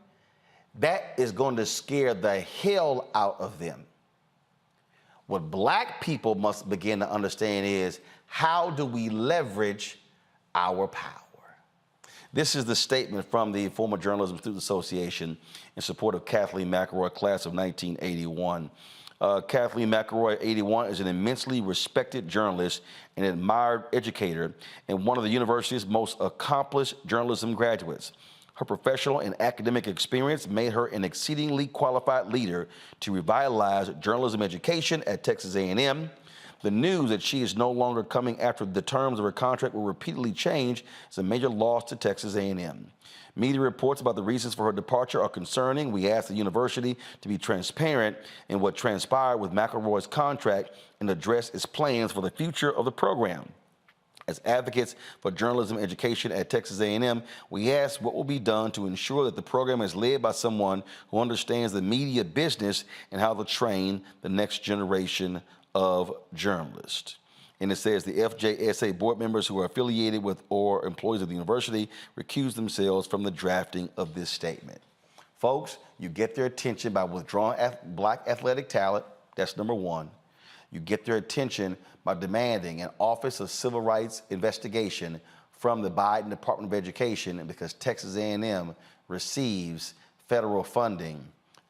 that is going to scare the hell out of them. What black people must begin to understand is, how do we leverage our power? This is the statement from the former Journalism Student Association in support of Kathleen McElroy, class of 1981. Kathleen McElroy, 81, is an immensely respected journalist and admired educator and one of the university's most accomplished journalism graduates. Her professional and academic experience made her an exceedingly qualified leader to revitalize journalism education at Texas A&M. The news that she is no longer coming after the terms of her contract were repeatedly changed is a major loss to Texas A&M. Media reports about the reasons for her departure are concerning. We asked the university to be transparent in what transpired with McElroy's contract and address its plans for the future of the program. As advocates for journalism education at Texas A&M, we asked what will be done to ensure that the program is led by someone who understands the media business and how to train the next generation of journalists. And it says the FJSA board members who are affiliated with or employees of the university recused themselves from the drafting of this statement. Folks, you get their attention by withdrawing black athletic talent. That's number one. You get their attention by demanding an Office of Civil Rights investigation from the Biden Department of Education because Texas A&M receives federal funding.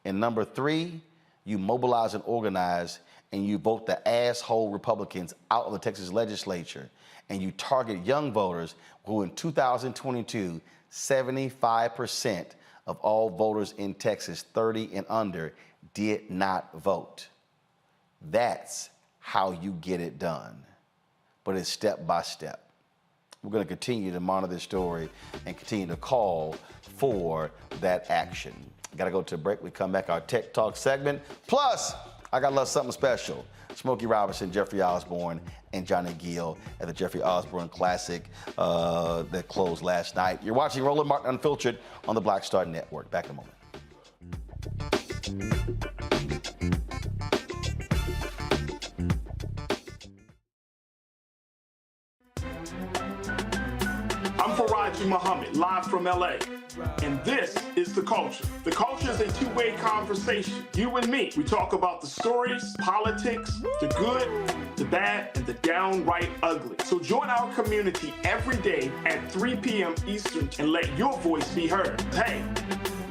And number three, you mobilize and organize and you vote the asshole Republicans out of the Texas legislature, and you target young voters who in 2022, 75% of all voters in Texas, 30 and under, did not vote. That's how you get it done, but it's step by step. We're going to continue to monitor this story and continue to call for that action. Got to go to a break. We come back, our Tech Talk segment. Plus, I got a little something special. Smokey Robinson, Jeffrey Osborne, and Johnny Gill at the Jeffrey Osborne Classic that closed last night. You're watching Roland Martin Unfiltered on the Black Star Network. Back in a moment. I'm Faraji Muhammad, live from LA. And this is The Culture. The Culture is a two-way conversation. You and me, we talk about the stories, politics, the good, the bad, and the downright ugly. So join our community every day at 3 p.m. Eastern and let your voice be heard. Hey,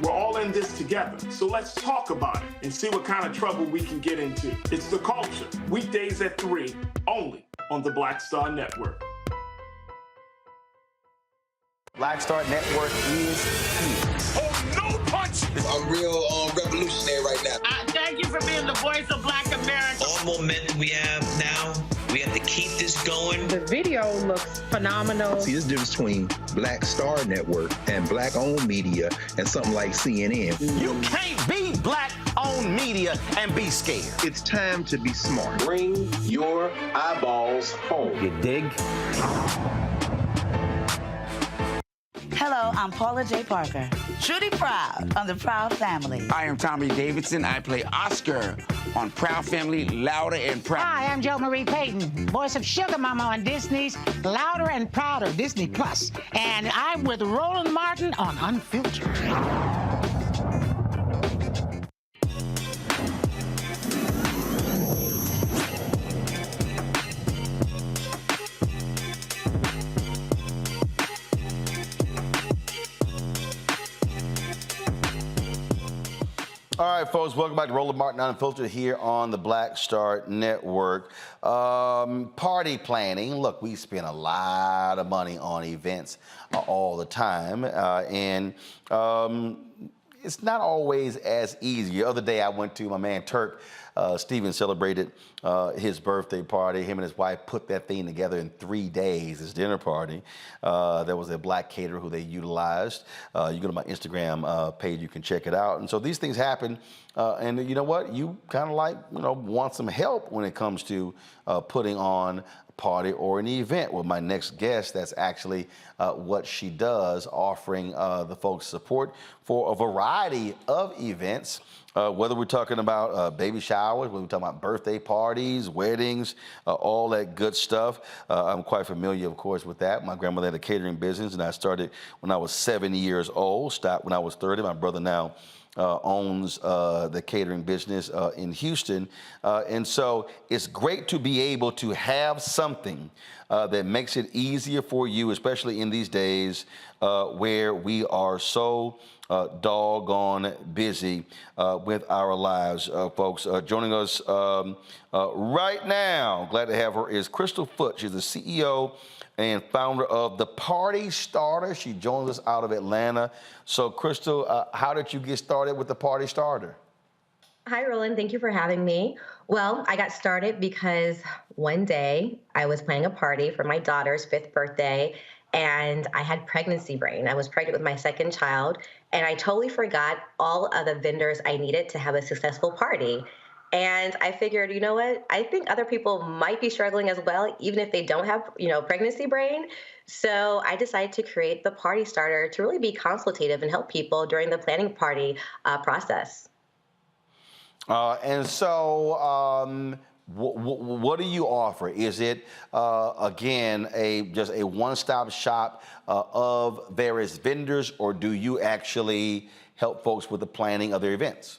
we're all in this together. So let's talk about it and see what kind of trouble we can get into. It's The Culture, weekdays at 3, only on the Black Star Network. Black Star Network is here. Oh, no punch! I'm real revolutionary right now. Thank you for being the voice of Black America. All momentum we have now, we have to keep this going. The video looks phenomenal. See, there's a difference between Black Star Network and black-owned media and something like CNN. You can't be black-owned media and be scared. It's time to be smart. Bring your eyeballs home. You dig? Hello, I'm Paula J. Parker. Truly proud on the Proud Family. I am Tommy Davidson. I play Oscar on Proud Family, Louder and Proud. Hi, I'm Jo Marie Payton, voice of Sugar Mama on Disney's Louder and Prouder, Disney Plus. And I'm with Roland Martin on Unfiltered. All right, folks, welcome back to Roland Martin Unfiltered here on the Black Star Network. Party planning. Look, we spend a lot of money on events all the time, and it's not always as easy. The other day I went to my man Turk. Steven celebrated his birthday party. Him and his wife put that thing together in 3 days, his dinner party. There was a black caterer who they utilized. You go to my Instagram page, you can check it out. And so these things happen. And you know what? You kind of want some help when it comes to putting on a party or an event. Well, my next guest, that's actually what she does, offering the folks support for a variety of events. Whether we're talking about baby showers, whether we're talking about birthday parties, weddings, all that good stuff. I'm quite familiar, of course, with that. My grandmother had a catering business, and I started when I was 7 years old, stopped when I was 30. My brother now owns the catering business in Houston. And so it's great to be able to have something that makes it easier for you, especially in these days where we are so doggone busy with our lives, folks. Joining us right now, glad to have her, is Crystal Foote. She's the CEO and founder of The Party Starter. She joins us out of Atlanta. So, Crystal, how did you get started with The Party Starter? Hi, Roland. Thank you for having me. Well, I got started because one day I was planning a party for my daughter's 5th birthday, and I had pregnancy brain. I was pregnant with my second child, and I totally forgot all of the vendors I needed to have a successful party. And I figured, you know what? I think other people might be struggling as well, even if they don't have, pregnancy brain. So I decided to create the Party Starter to really be consultative and help people during the planning party process. And so, what do you offer? Is it again just a one-stop shop of various vendors, or do you actually help folks with the planning of their events?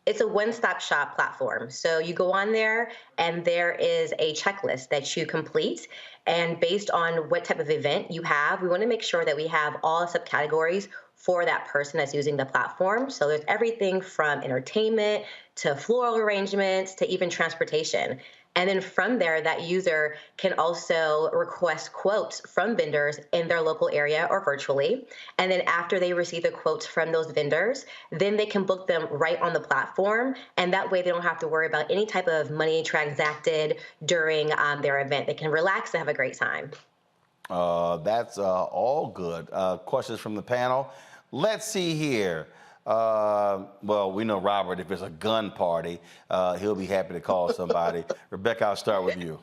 It's a one-stop shop platform. So you go on there and there is a checklist that you complete. And based on what type of event you have, we want to make sure that we have all subcategories for that person that's using the platform. So there's everything from entertainment to floral arrangements to even transportation. And then from there, that user can also request quotes from vendors in their local area or virtually. And then after they receive the quotes from those vendors, then they can book them right on the platform. And that way they don't have to worry about any type of money transacted during their event. They can relax and have a great time. That's all good. Questions from the panel? Let's see here. Well, we know Robert, if it's a gun party, he'll be happy to call somebody. Rebecca, I'll start with you.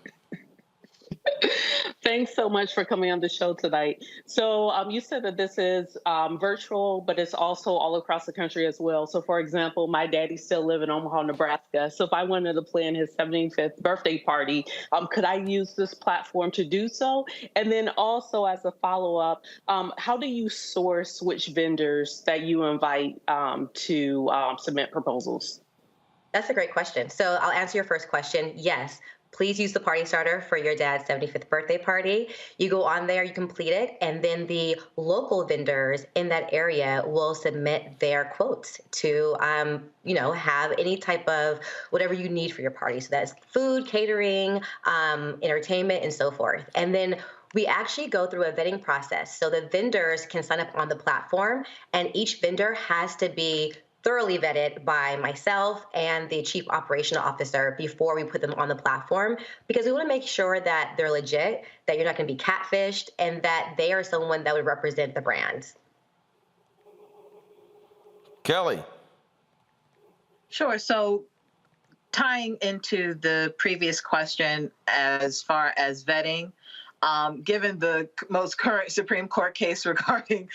Thanks so much for coming on the show tonight. So you said that this is virtual, but it's also all across the country as well. So for example, my daddy still lives in Omaha, Nebraska. So if I wanted to plan his 75th birthday party, could I use this platform to do so? And then also as a follow-up, how do you source which vendors that you invite to submit proposals? That's a great question. So I'll answer your first question. Yes. Please use the Party Starter for your dad's 75th birthday party. You go on there, you complete it, and then the local vendors in that area will submit their quotes to, have any type of whatever you need for your party. So that's food, catering, entertainment, and so forth. And then we actually go through a vetting process. So the vendors can sign up on the platform, and each vendor has to be thoroughly vetted by myself and the chief operational officer before we put them on the platform, because we want to make sure that they're legit, that you're not going to be catfished, and that they are someone that would represent the brand. Kelly. Sure. So tying into the previous question as far as vetting, given the most current Supreme Court case regarding,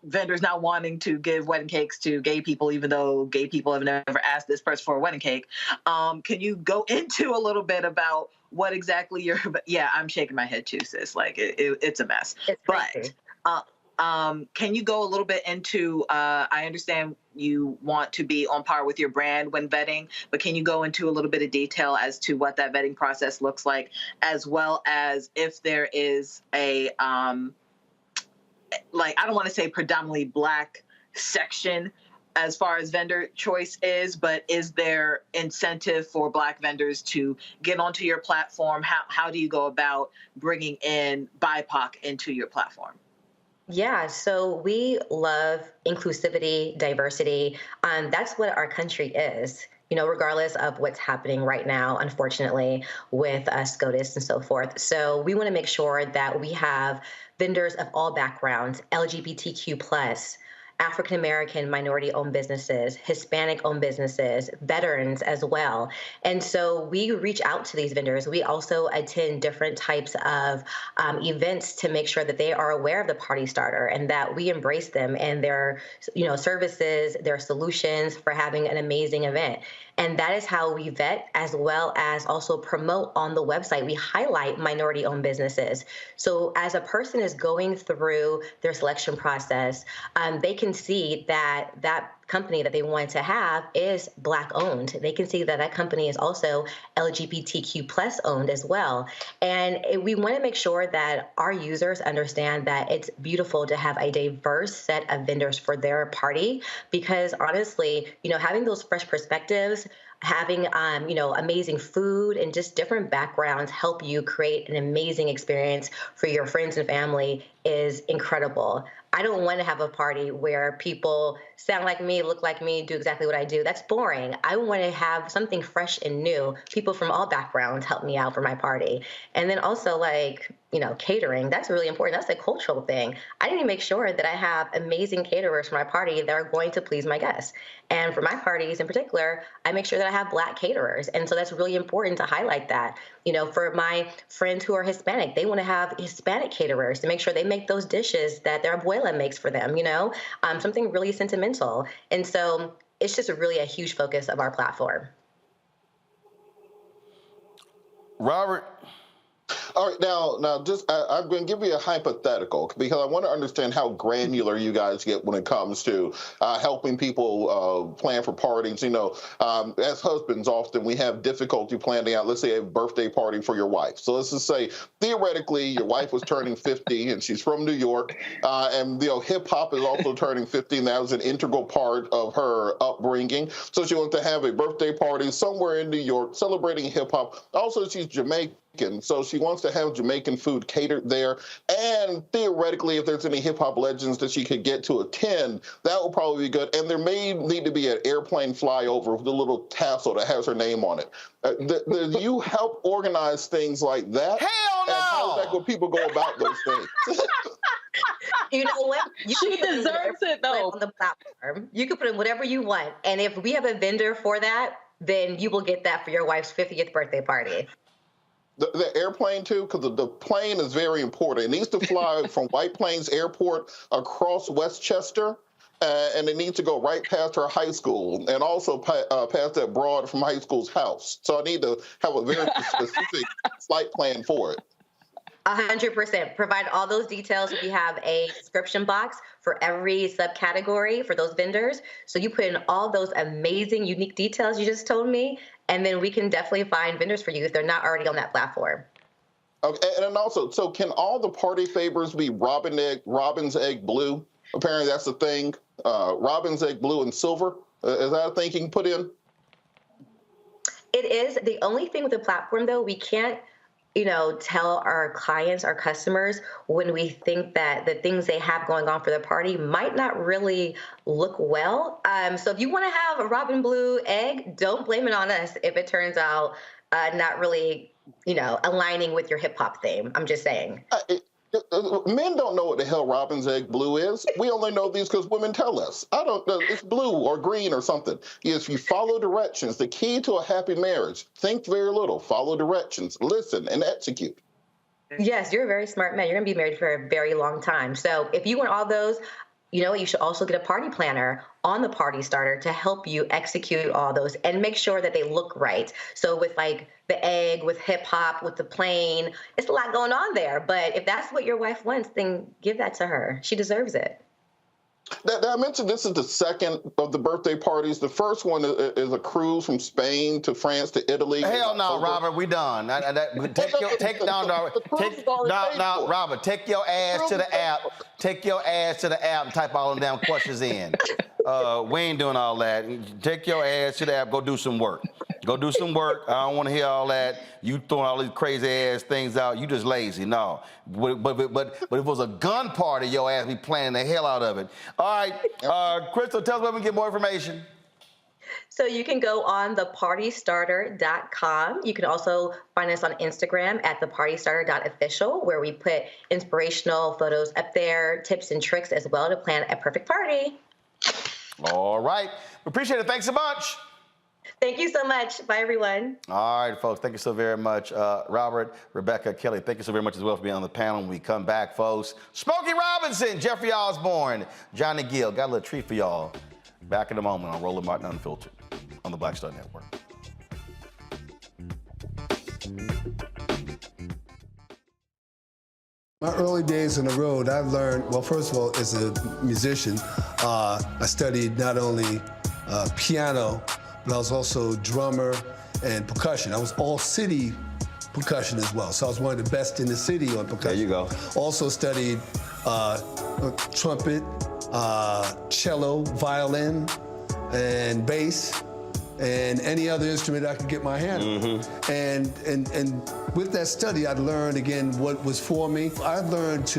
vendors not wanting to give wedding cakes to gay people, even though gay people have never asked this person for a wedding cake. Can you go into a little bit about what exactly I'm shaking my head too, sis. Like it's a mess. But can you go a little bit into, I understand you want to be on par with your brand when vetting, but can you go into a little bit of detail as to what that vetting process looks like, as well as if there is a, I don't want to say predominantly Black section as far as vendor choice is, but is there incentive for Black vendors to get onto your platform? How do you go about bringing in BIPOC into your platform? Yeah, so we love inclusivity, diversity. That's what our country is. Regardless of what's happening right now, unfortunately, with SCOTUS and so forth. So we want to make sure that we have vendors of all backgrounds, LGBTQ+, African-American minority-owned businesses, Hispanic-owned businesses, veterans as well. And so we reach out to these vendors. We also attend different types of events to make sure that they are aware of the Party Starter and that we embrace them and their services, their solutions for having an amazing event. And that is how we vet, as well as also promote on the website. We highlight minority-owned businesses. So as a person is going through their selection process, they can can see that that company that they want to have is Black owned. They can see that that company is also LGBTQ plus owned as well. And we want to make sure that our users understand that it's beautiful to have a diverse set of vendors for their party, because honestly, having those fresh perspectives, having, amazing food and just different backgrounds help you create an amazing experience for your friends and family is incredible. I don't want to have a party where people sound like me, look like me, do exactly what I do. That's boring. I want to have something fresh and new. People from all backgrounds help me out for my party. And then also catering, that's really important. That's a cultural thing. I need to make sure that I have amazing caterers for my party that are going to please my guests. And for my parties in particular, I make sure that I have Black caterers. And so that's really important to highlight that. For my friends who are Hispanic, they want to have Hispanic caterers to make sure they make those dishes that their abuela makes for them, something really sentimental. And so it's just really a huge focus of our platform. Robert. All right, now, just I'm going to give you a hypothetical because I want to understand how granular you guys get when it comes to helping people plan for parties. As husbands, often we have difficulty planning out, let's say, a birthday party for your wife. So let's just say, theoretically, your wife was turning 50 and she's from New York, and hip hop is also turning 50, and that was an integral part of her upbringing. So she wants to have a birthday party somewhere in New York celebrating hip hop. Also, she's Jamaican. So she wants to have Jamaican food catered there. And theoretically, if there's any hip hop legends that she could get to attend, that would probably be good. And there may need to be an airplane flyover with a little tassel that has her name on it. Do you help organize things like that? Hell no! And how exactly people go about those things? You know what? She deserves it, though. On the platform, you can put in whatever you want. And if we have a vendor for that, then you will get that for your wife's 50th birthday party. The airplane, too, because the plane is very important. It needs to fly from White Plains Airport across Westchester, and it needs to go right past her high school and also past that broad from high school's house. So I need to have a very specific flight plan for it. 100%. Provide all those details. We have a description box for every subcategory for those vendors. So you put in all those amazing, unique details you just told me, and then we can definitely find vendors for you if they're not already on that platform. Okay, and then also, so can all the party favors be robin's egg blue? Apparently that's the thing. Robin's egg blue and silver. Is that a thing you can put in? It is. The only thing with the platform, though, we can't tell our clients, our customers, when we think that the things they have going on for the party might not really look well. So if you want to have a robin blue egg, don't blame it on us if it turns out not really, aligning with your hip hop theme. I'm just saying. Men don't know what the hell robin's egg blue is. We only know these because women tell us. I don't know. It's blue or green or something. If you follow directions, the key to a happy marriage, think very little, follow directions, listen, and execute. Yes, you're a very smart man. You're going to be married for a very long time. So if you want all those, you should also get a party planner on the Party Starter to help you execute all those and make sure that they look right. So with the egg, with hip hop, with the plane, it's a lot going on there. But if that's what your wife wants, then give that to her. She deserves it. I mentioned this is the second of the birthday parties. The first one is a cruise from Spain to France to Italy. Hell no, Robert, we done. Take your ass to the app. Take your ass to the app and type all them damn questions in. We ain't doing all that. Take your ass to the app. Go do some work. Go do some work. I don't want to hear all that. You throwing all these crazy ass things out. You just lazy. No. But if it was a gun party, your ass be planning the hell out of it. All right, Crystal, tell us where we can get more information. So you can go on thepartystarter.com. You can also find us on Instagram at thepartystarter.official, where we put inspirational photos up there, tips and tricks as well to plan a perfect party. All right. We appreciate it. Thanks so much. Thank you so much. Bye, everyone. All right, folks. Thank you so very much. Robert, Rebecca, Kelly, thank you so very much as well for being on the panel. When we come back, folks, Smokey Robinson, Jeffrey Osborne, Johnny Gill. Got a little treat for y'all. Back in a moment on Roland Martin Unfiltered on the Black Star Network. My early days on the road, I've learned, well, first of all, as a musician, I studied not only piano, but I was also drummer and percussion. I was all city percussion as well. So I was one of the best in the city on percussion. There you go. Also studied trumpet, cello, violin, and bass, and any other instrument I could get my hand on. And with that study, I learned again what was for me. I learned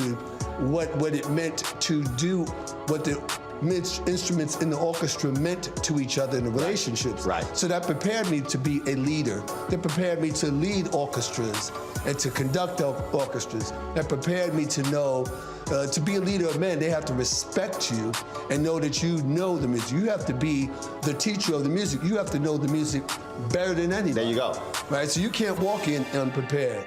what it meant to do what the instruments in the orchestra meant to each other in the relationships. Right. So that prepared me to be a leader. That prepared me to lead orchestras and to conduct orchestras. That prepared me to know, to be a leader of men, they have to respect you and know that you know the music. You have to be the teacher of the music. You have to know the music better than anybody. There you go. Right, so you can't walk in unprepared.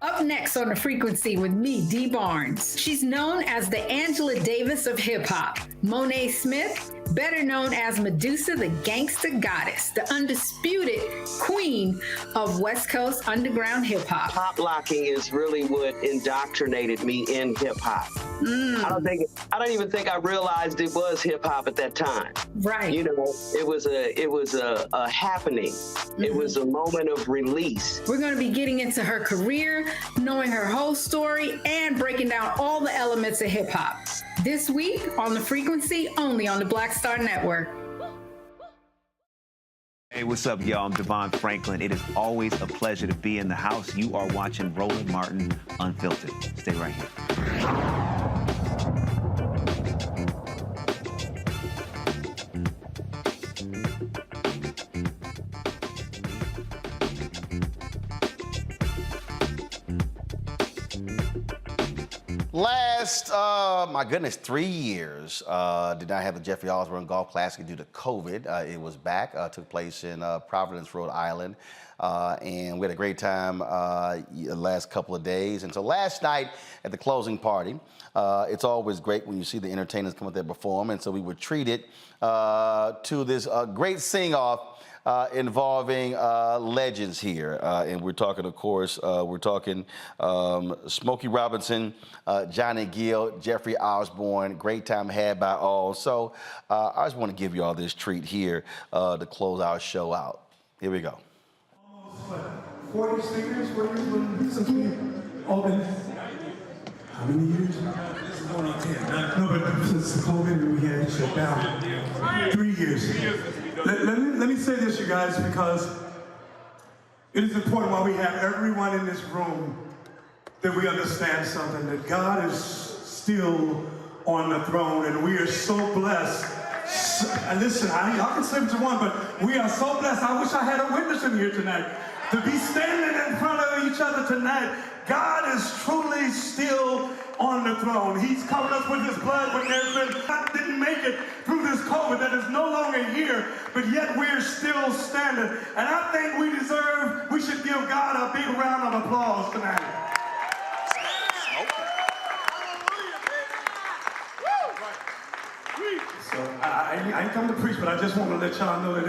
Up next on The Frequency with me, Dee Barnes. She's known as the Angela Davis of hip-hop. Monet Smith, better known as Medusa, the gangsta goddess, the undisputed queen of West Coast underground hip-hop. Pop locking is really what indoctrinated me in hip-hop. I don't even think I realized it was hip-hop at that time. Right. You know, it was a happening. It was a moment of release. We're going to be getting into her career, knowing her whole story, and breaking down all the elements of hip-hop. This week on The Frequency, only on the Black Star Network. Hey, what's up, y'all? I'm Devon Franklin. It is always a pleasure to be in the house. You are watching Roland Martin Unfiltered. Stay right here. Last, my goodness, 3 years did not have the Jeffery Osborne Golf Classic due to COVID. It was back, took place in Providence, Rhode Island, and we had a great time the last couple of days. And so last night at the closing party, it's always great when you see the entertainers come up there perform, and so we were treated to this great sing-off involving legends here. And we're talking, of course, Smokey Robinson, Johnny Gill, Jeffery Osborne. Great time had by all. So I just want to give you all this treat here to close our show out. Here we go. Almost, 40 singers? Since we opened? How many years? This is going on 10. No, but since the COVID, we had to shut down. 3 years. Let me say this, you guys, because it is important while we have everyone in this room that we understand something, that God is still on the throne, and we are so blessed. Listen, y'all can say what you want, but we are so blessed. I wish I had a witness in here tonight to be standing in front of each other tonight. God is truly still on the throne. He's covered us with his blood when there's been, didn't make it through this COVID that is no longer here, but yet we're still standing. And I think we should give God a big round of applause tonight. So I ain't come to preach, but I just want to let y'all know that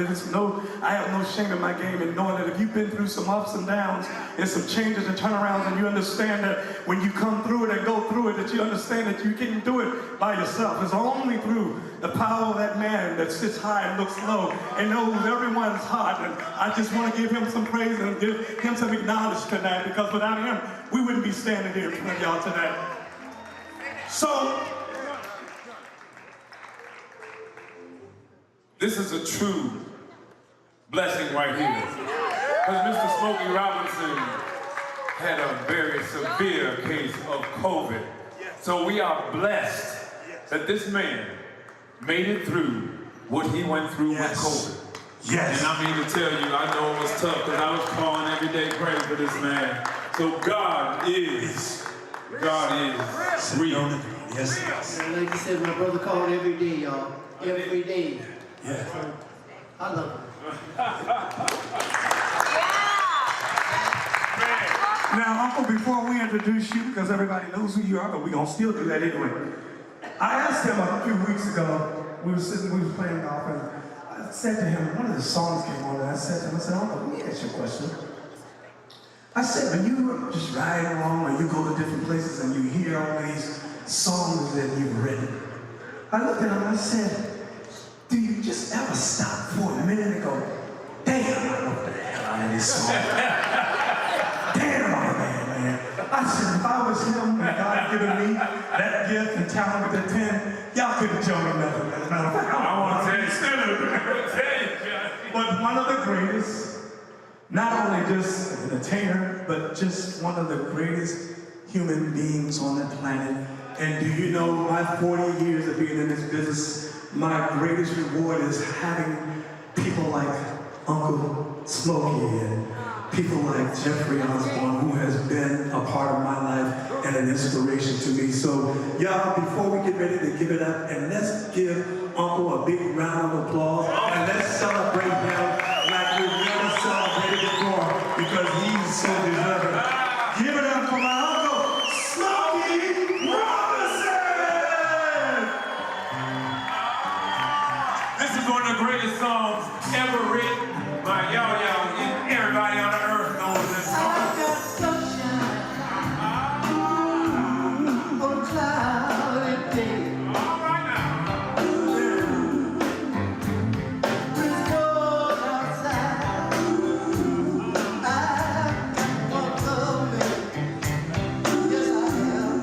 I have no shame in my game in knowing that if you've been through some ups and downs and some changes and turnarounds, and you understand that when you come through it and go through it, that you understand that you can't do it by yourself. It's only through the power of that man that sits high and looks low and knows everyone's heart. And I just want to give him some praise and give him some acknowledgement tonight, because without him, we wouldn't be standing here in front of y'all tonight. So, this is a true blessing right here. Because Mr. Smokey Robinson had a very severe case of COVID. So we are blessed that this man made it through what he went through with COVID. Yes. And I mean to tell you, I know it was tough because I was calling every day praying for this man. So God is real. Yes. And like you said, my brother called every day, y'all. Every day. Yeah. I love him. Now, Uncle, before we introduce you, because everybody knows who you are, but we're going to still do that anyway. I asked him a few weeks ago, we were playing golf, and I said to him, one of the songs came on, and I said to him, Uncle, let me ask you a question. I said, when you just riding along, or you go to different places, and you hear all these songs that you've written, I looked at him and I said, do you just ever stop for a minute and go, damn, I wrote the hell out of this song. Damn, I'm a man. I said, if I was him and God had given me that gift and talent with that pen, y'all couldn't tell me nothing. As a matter of fact, I want to tell you, but one of the greatest, not only just an entertainer, but just one of the greatest human beings on the planet. And do you know, my 40 years of being in this business, my greatest reward is having people like Uncle Smokey and people like Jeffery Osborne, who has been a part of my life and an inspiration to me. So, y'all, before we get ready to give it up, and let's give Uncle a big round of applause, and let's celebrate him like we've never celebrated before, because he's so deserving. Give it up for my Uncle Smokey Robinson! This is one of the greatest songs ever written by y'all, and everybody on the earth knows this song. I got sunshine on a cloudy day. All right now. It's cold outside. I want loving. Yes, I am.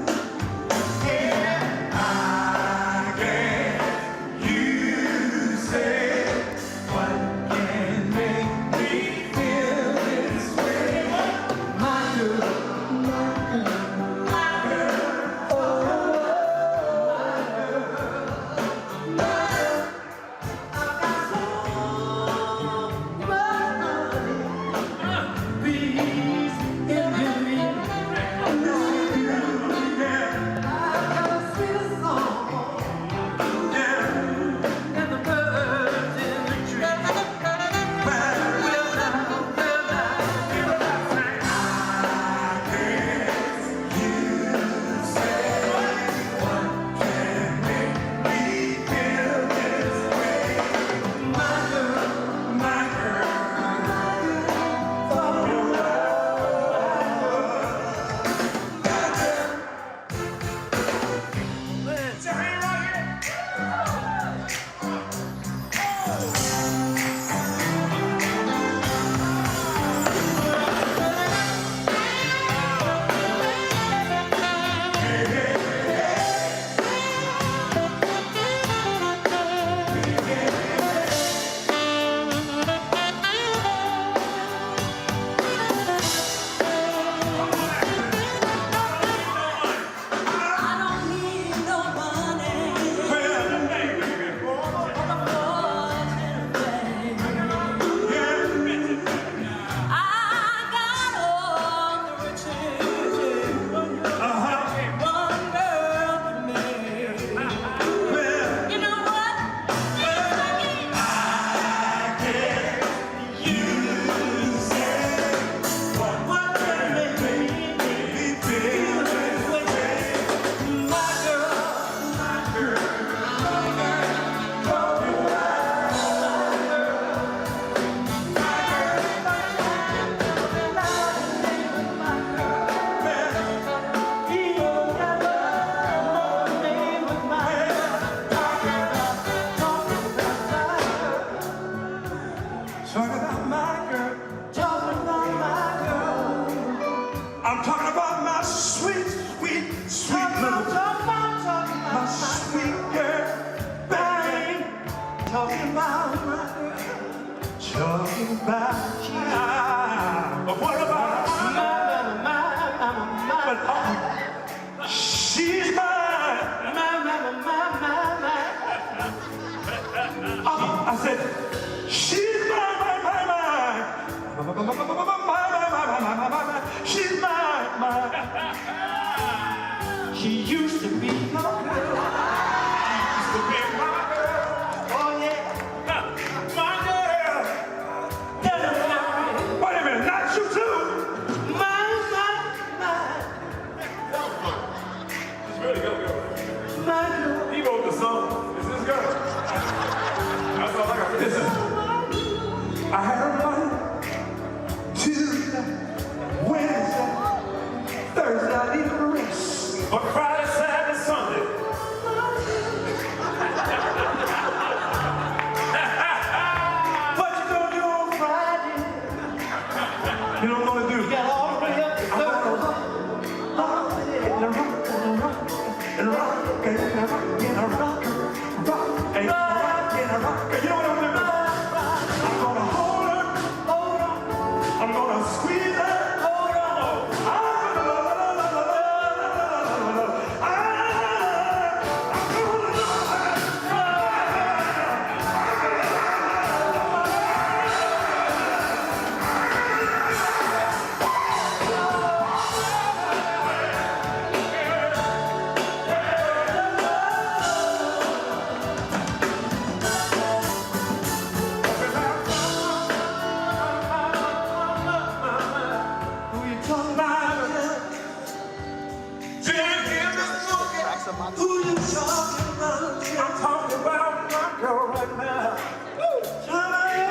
And I guess you say what can make me feel this way. My girl, my girl, my girl, oh, my girl, my girl. I got so much peace in me. Yeah, I got a sweet song. Yeah, and the birds in the tree. Well, now, give it up, sing. I guess you say what can make me feel this way. My girl, my girl, my girl, oh, let's hang right here. I don't need no money. I got all the riches one girl can make. You know what? I guess you say what can make me feel this way. My girl, my girl, talking about my girl, talking about my girl. I'm talking about my sweet, sweet, sweet little, my sweet girl, babe. Talking about my girl, talking about you. But what about my, she's mine, my. Oh, I said, she's mine. She's mine. She used to be my girl. Used to be my girl. Oh yeah, my girl. Wait a minute, not you too. My. It's really gonna go. My girl. Listen, I had Monday, Tuesday, Wednesday, Thursday, I need a rest. But Friday, Saturday, Sunday. What you gonna do on Friday? You know what I'm gonna do? Get all the way up. I'm gonna rock and rock and rock and rock and rock and rock. You know what I'm gonna do? I'm gonna hold her. I'm gonna squeeze her. Who you talking about? I'm talking about my girl right now. It's my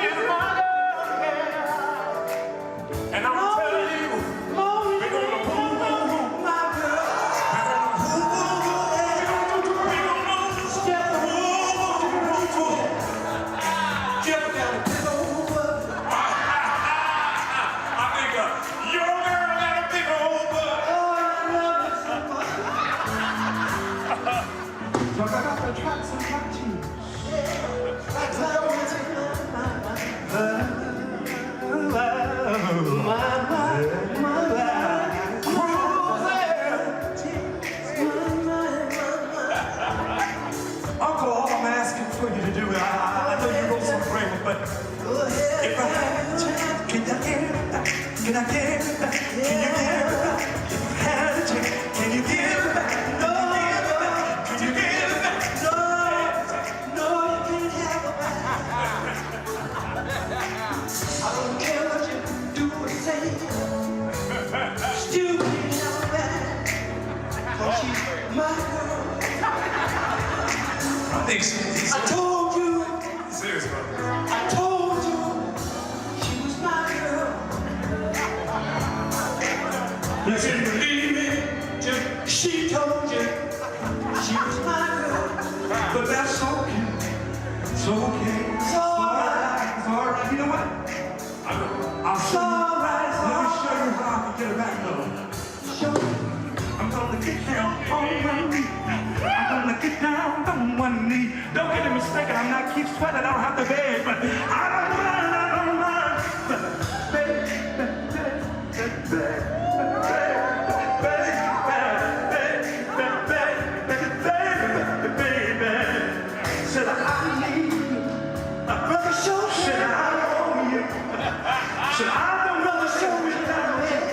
girl, yeah. And I'm telling you, we're gonna boom, boom, boom, my girl. We're gonna step, Jeff got a big old butt. I think your girl got a big old butt. Oh, I love it so much. Talk about the tracks and track cheese. That's how we take my Uncle, all I'm asking for you to do, I know you wrote some prayer, but if I had a chance, can I get it back? Can I get it back? Can you get it back? If I had a chance, can you get it back? No, can you get it back? No, you can't have it back. I don't care what you do or say. Still can't have it back. 'Cause she's my girl. I think so. I told you. Serious, bro. I told you she was my girl. You didn't believe me. She told you she was my girl. But that's okay. It's okay. It's all right. It's all right. You know what? I'll show you. Let me show you how I can get it back, though. Show you. I'm gonna get down on one knee. I'm gonna get down on one knee. Don't get it mistaken. I'm not keep sweating. I don't have to beg, but I don't mind. I don't mind. Baby. Said I need you. A brother show said I owe you. Said I'm the brother show me down there.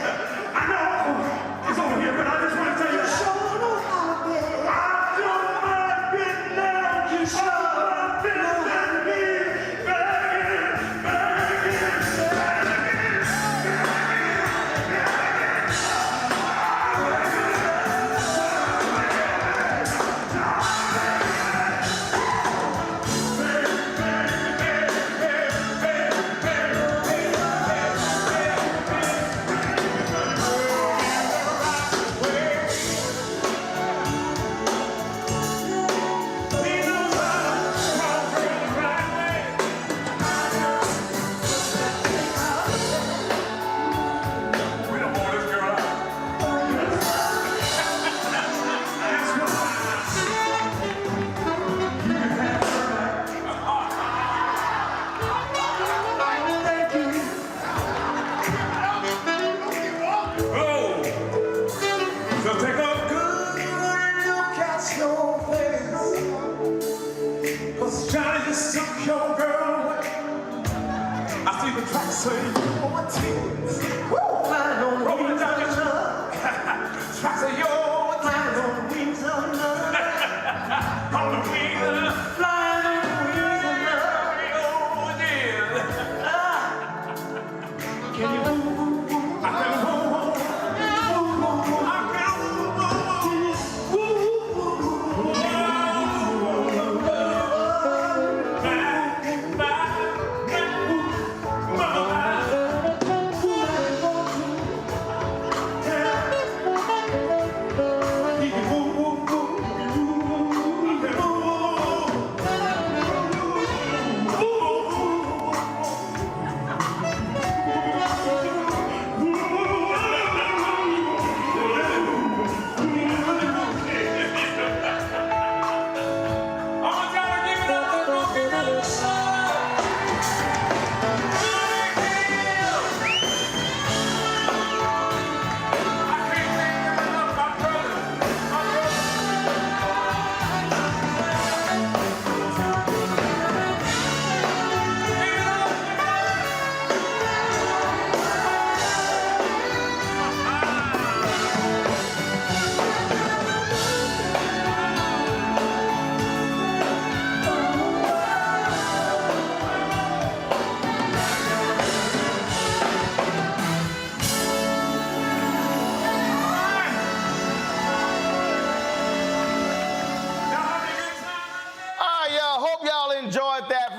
I know it's over here, but I just want to tell you. I don't mind getting down. You sure been me, baby.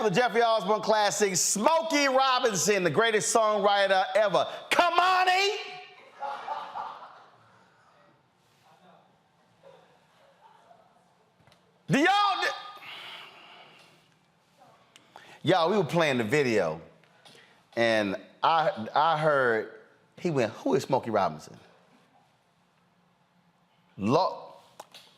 the Jeffery Osborne classic, Smokey Robinson, the greatest songwriter ever. Come on, E! Y'all, we were playing the video, and I heard, he went, who is Smokey Robinson? Let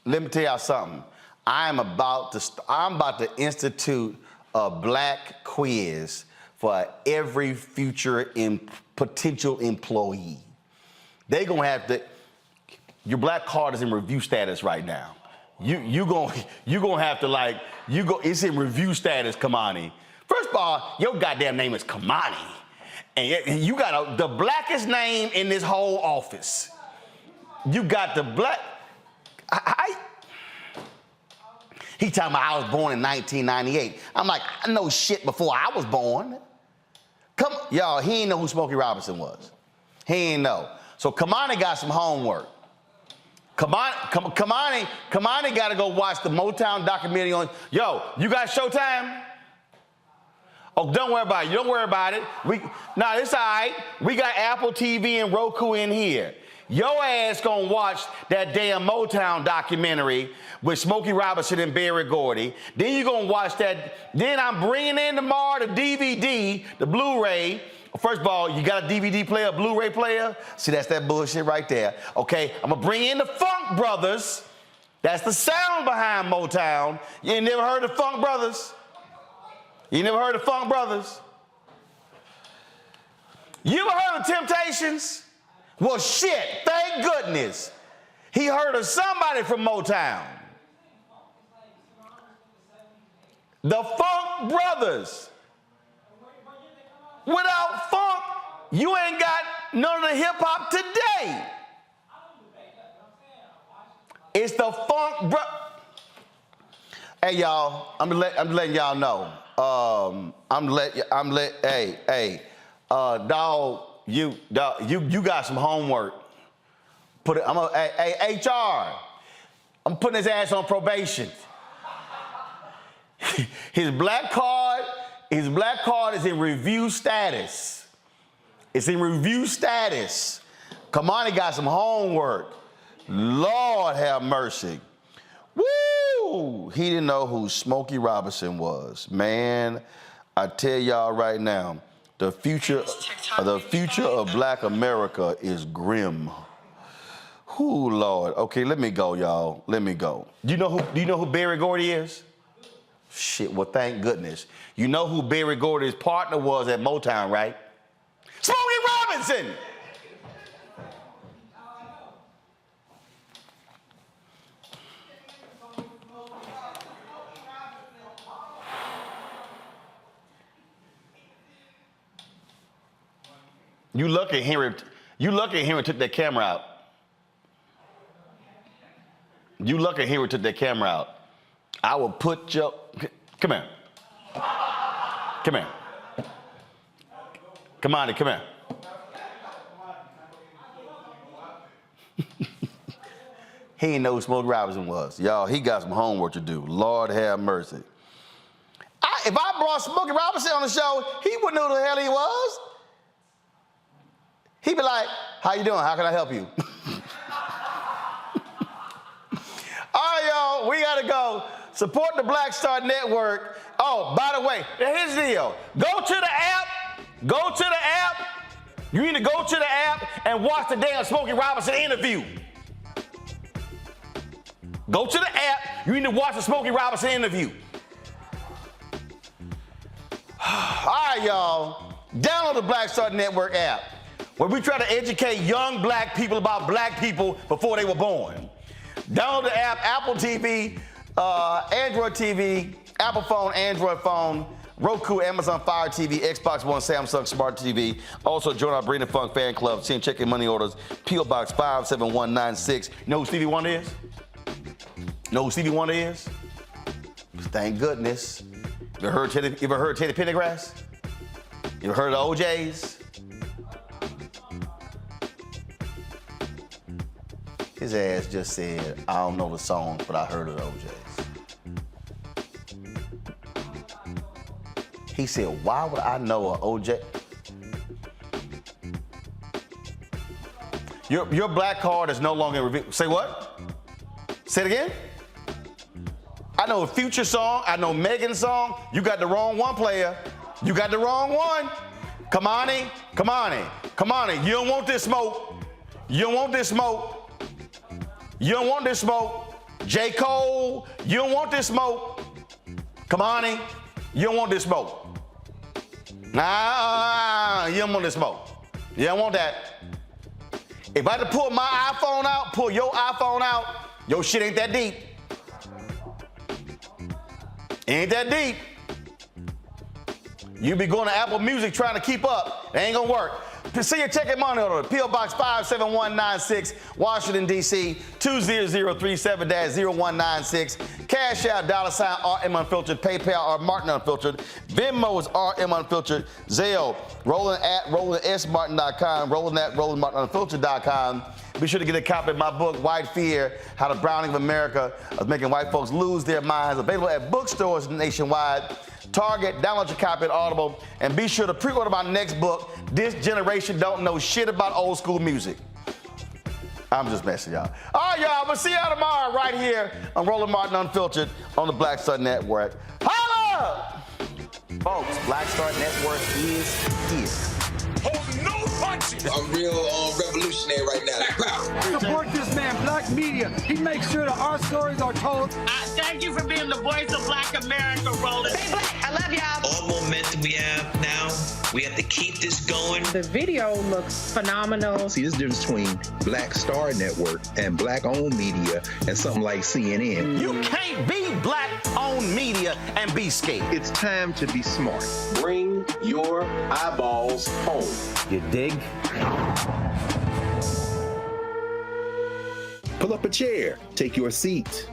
me tell y'all something. I'm about to institute a black quiz for every future potential employee. They gonna have to, your black card is in review status right now. You gonna have to it's in review status, Kamani. First of all, your goddamn name is Kamani. And you got the blackest name in this whole office. You got the black, he talking about I was born in 1998. I'm like, I know shit before I was born. Y'all, he ain't know who Smokey Robinson was. He ain't know. So Kamani got some homework. Kamani got to go watch the Motown documentary on, yo, you got Showtime? Oh, don't worry about it. You don't worry about it. It's all right. We got Apple TV and Roku in here. Your ass gonna watch that damn Motown documentary with Smokey Robinson and Berry Gordy. Then you gonna watch that. Then I'm bringing in tomorrow the DVD, the Blu-ray. First of all, you got a DVD player, a Blu-ray player? See, that's that bullshit right there. Okay, I'm gonna bring in the Funk Brothers. That's the sound behind Motown. You ain't never heard of Funk Brothers? You never heard of Funk Brothers? You ever heard of Temptations? Well, shit, thank goodness. He heard of somebody from Motown. The Funk Brothers. Without funk, you ain't got none of the hip hop today. It's the Funk Hey, y'all, I'm letting y'all know. You got some homework. HR, I'm putting his ass on probation. His black card is in review status. It's in review status. Kamani got some homework. Lord have mercy. Woo! He didn't know who Smokey Robinson was. Man, I tell y'all right now, the future of black America is grim. Ooh, Lord. Okay, let me go, y'all. Let me go. Do you know who Berry Gordy is? Shit, well, thank goodness. You know who Berry Gordy's partner was at Motown, right? Smokey Robinson! You lucky Henry took that camera out. You lucky Henry took that camera out. I will put your, come here. Come here. Come on, come here. He didn't know who Smokey Robinson was. Y'all, he got some homework to do. Lord have mercy. If I brought Smokey Robinson on the show, he wouldn't know who the hell he was. He'd be like, how you doing? How can I help you? All right, y'all, we gotta go. Support the Black Star Network. Oh, by the way, here's the deal. Go to the app. Go to the app. You need to go to the app and watch the damn Smokey Robinson interview. Go to the app. You need to watch the Smokey Robinson interview. All right, y'all. Download the Black Star Network app, where we try to educate young black people about black people before they were born. Download the app, Apple TV, Android TV, Apple phone, Android phone, Roku, Amazon Fire TV, Xbox One, Samsung Smart TV. Also join our Brandon Funk fan club, send check and money orders, P.O. Box 57196. You know who Stevie Wonder is? Know who Stevie Wonder is? Thank goodness. You ever heard Teddy Pendergrass? You ever heard of the OJs? His ass just said, I don't know the songs, but I heard of the OJs. He said, why would I know a OJ? Your black card is no longer revealed. Say what? Say it again? I know a Future song. I know Megan's song. You got the wrong one, player. You got the wrong one. Come on in. Come on in. Come on in. You don't want this smoke. You don't want this smoke. You don't want this smoke. J. Cole, you don't want this smoke. Come on in. You don't want this smoke. Nah, you don't want this smoke. You don't want that. If I had to pull my iPhone out, pull your iPhone out, your shit ain't that deep. Ain't that deep. You be going to Apple Music trying to keep up. It ain't gonna work. See your check and money order. P.O. Box 57196, Washington, D.C. 20037-0196. Cash out, $RM Unfiltered. PayPal, R. Martin Unfiltered. Venmo is RM Unfiltered. Zelle, Roland at RolandSMartin.com. Roland at RolandMartinUnfiltered.com. Be sure to get a copy of my book, White Fear, How the Browning of America is Making White Folks Lose Their Minds. Available at bookstores nationwide. Target, download your copy at Audible, and be sure to pre-order my next book, This Generation Don't Know Shit About Old School Music. I'm just messing, y'all. All right, y'all, we'll see y'all tomorrow right here on Roland Martin Unfiltered on the Black Star Network. Holla! Folks, Black Star Network is here. Oh, no punches! I'm real revolutionary right now. Support this man, Black Media. He makes sure that our stories are told. Thank you for being the voice of Black America, Roland. Stay black. I love y'all. All momentum we have now, we have to keep this going. The video looks phenomenal. See, this difference between Black Star Network and black-owned media and something like CNN. You can't be black-owned media and be scared. It's time to be smart. Bring your eyeballs home. You dig? Pull up a chair. Take your seat.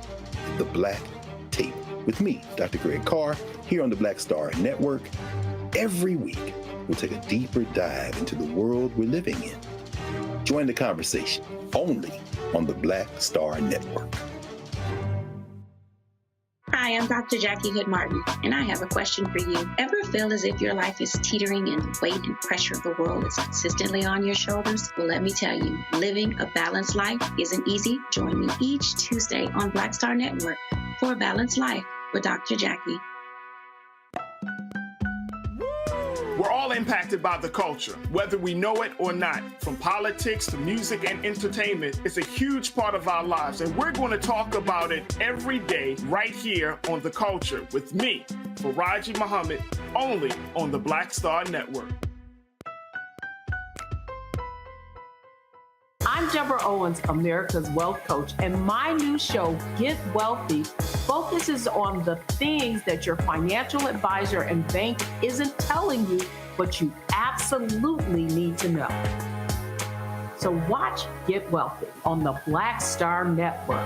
The Black Table with me, Dr. Greg Carr, here on the Black Star Network. Every week, we'll take a deeper dive into the world we're living in. Join the conversation only on the Black Star Network. Hi, I'm Dr. Jackie Hood Martin, and I have a question for you. Ever feel as if your life is teetering and the weight and pressure of the world is consistently on your shoulders? Well, let me tell you, living a balanced life isn't easy. Join me each Tuesday on Black Star Network for A Balanced Life with Dr. Jackie. We're all impacted by the culture, whether we know it or not. From politics to music and entertainment, it's a huge part of our lives, and we're going to talk about it every day right here on The Culture with me, Faraji Muhammad, only on the Black Star Network. I'm Deborah Owens, America's Wealth Coach, and my new show, Get Wealthy, focuses on the things that your financial advisor and bank isn't telling you, but you absolutely need to know. So watch Get Wealthy on the Black Star Network.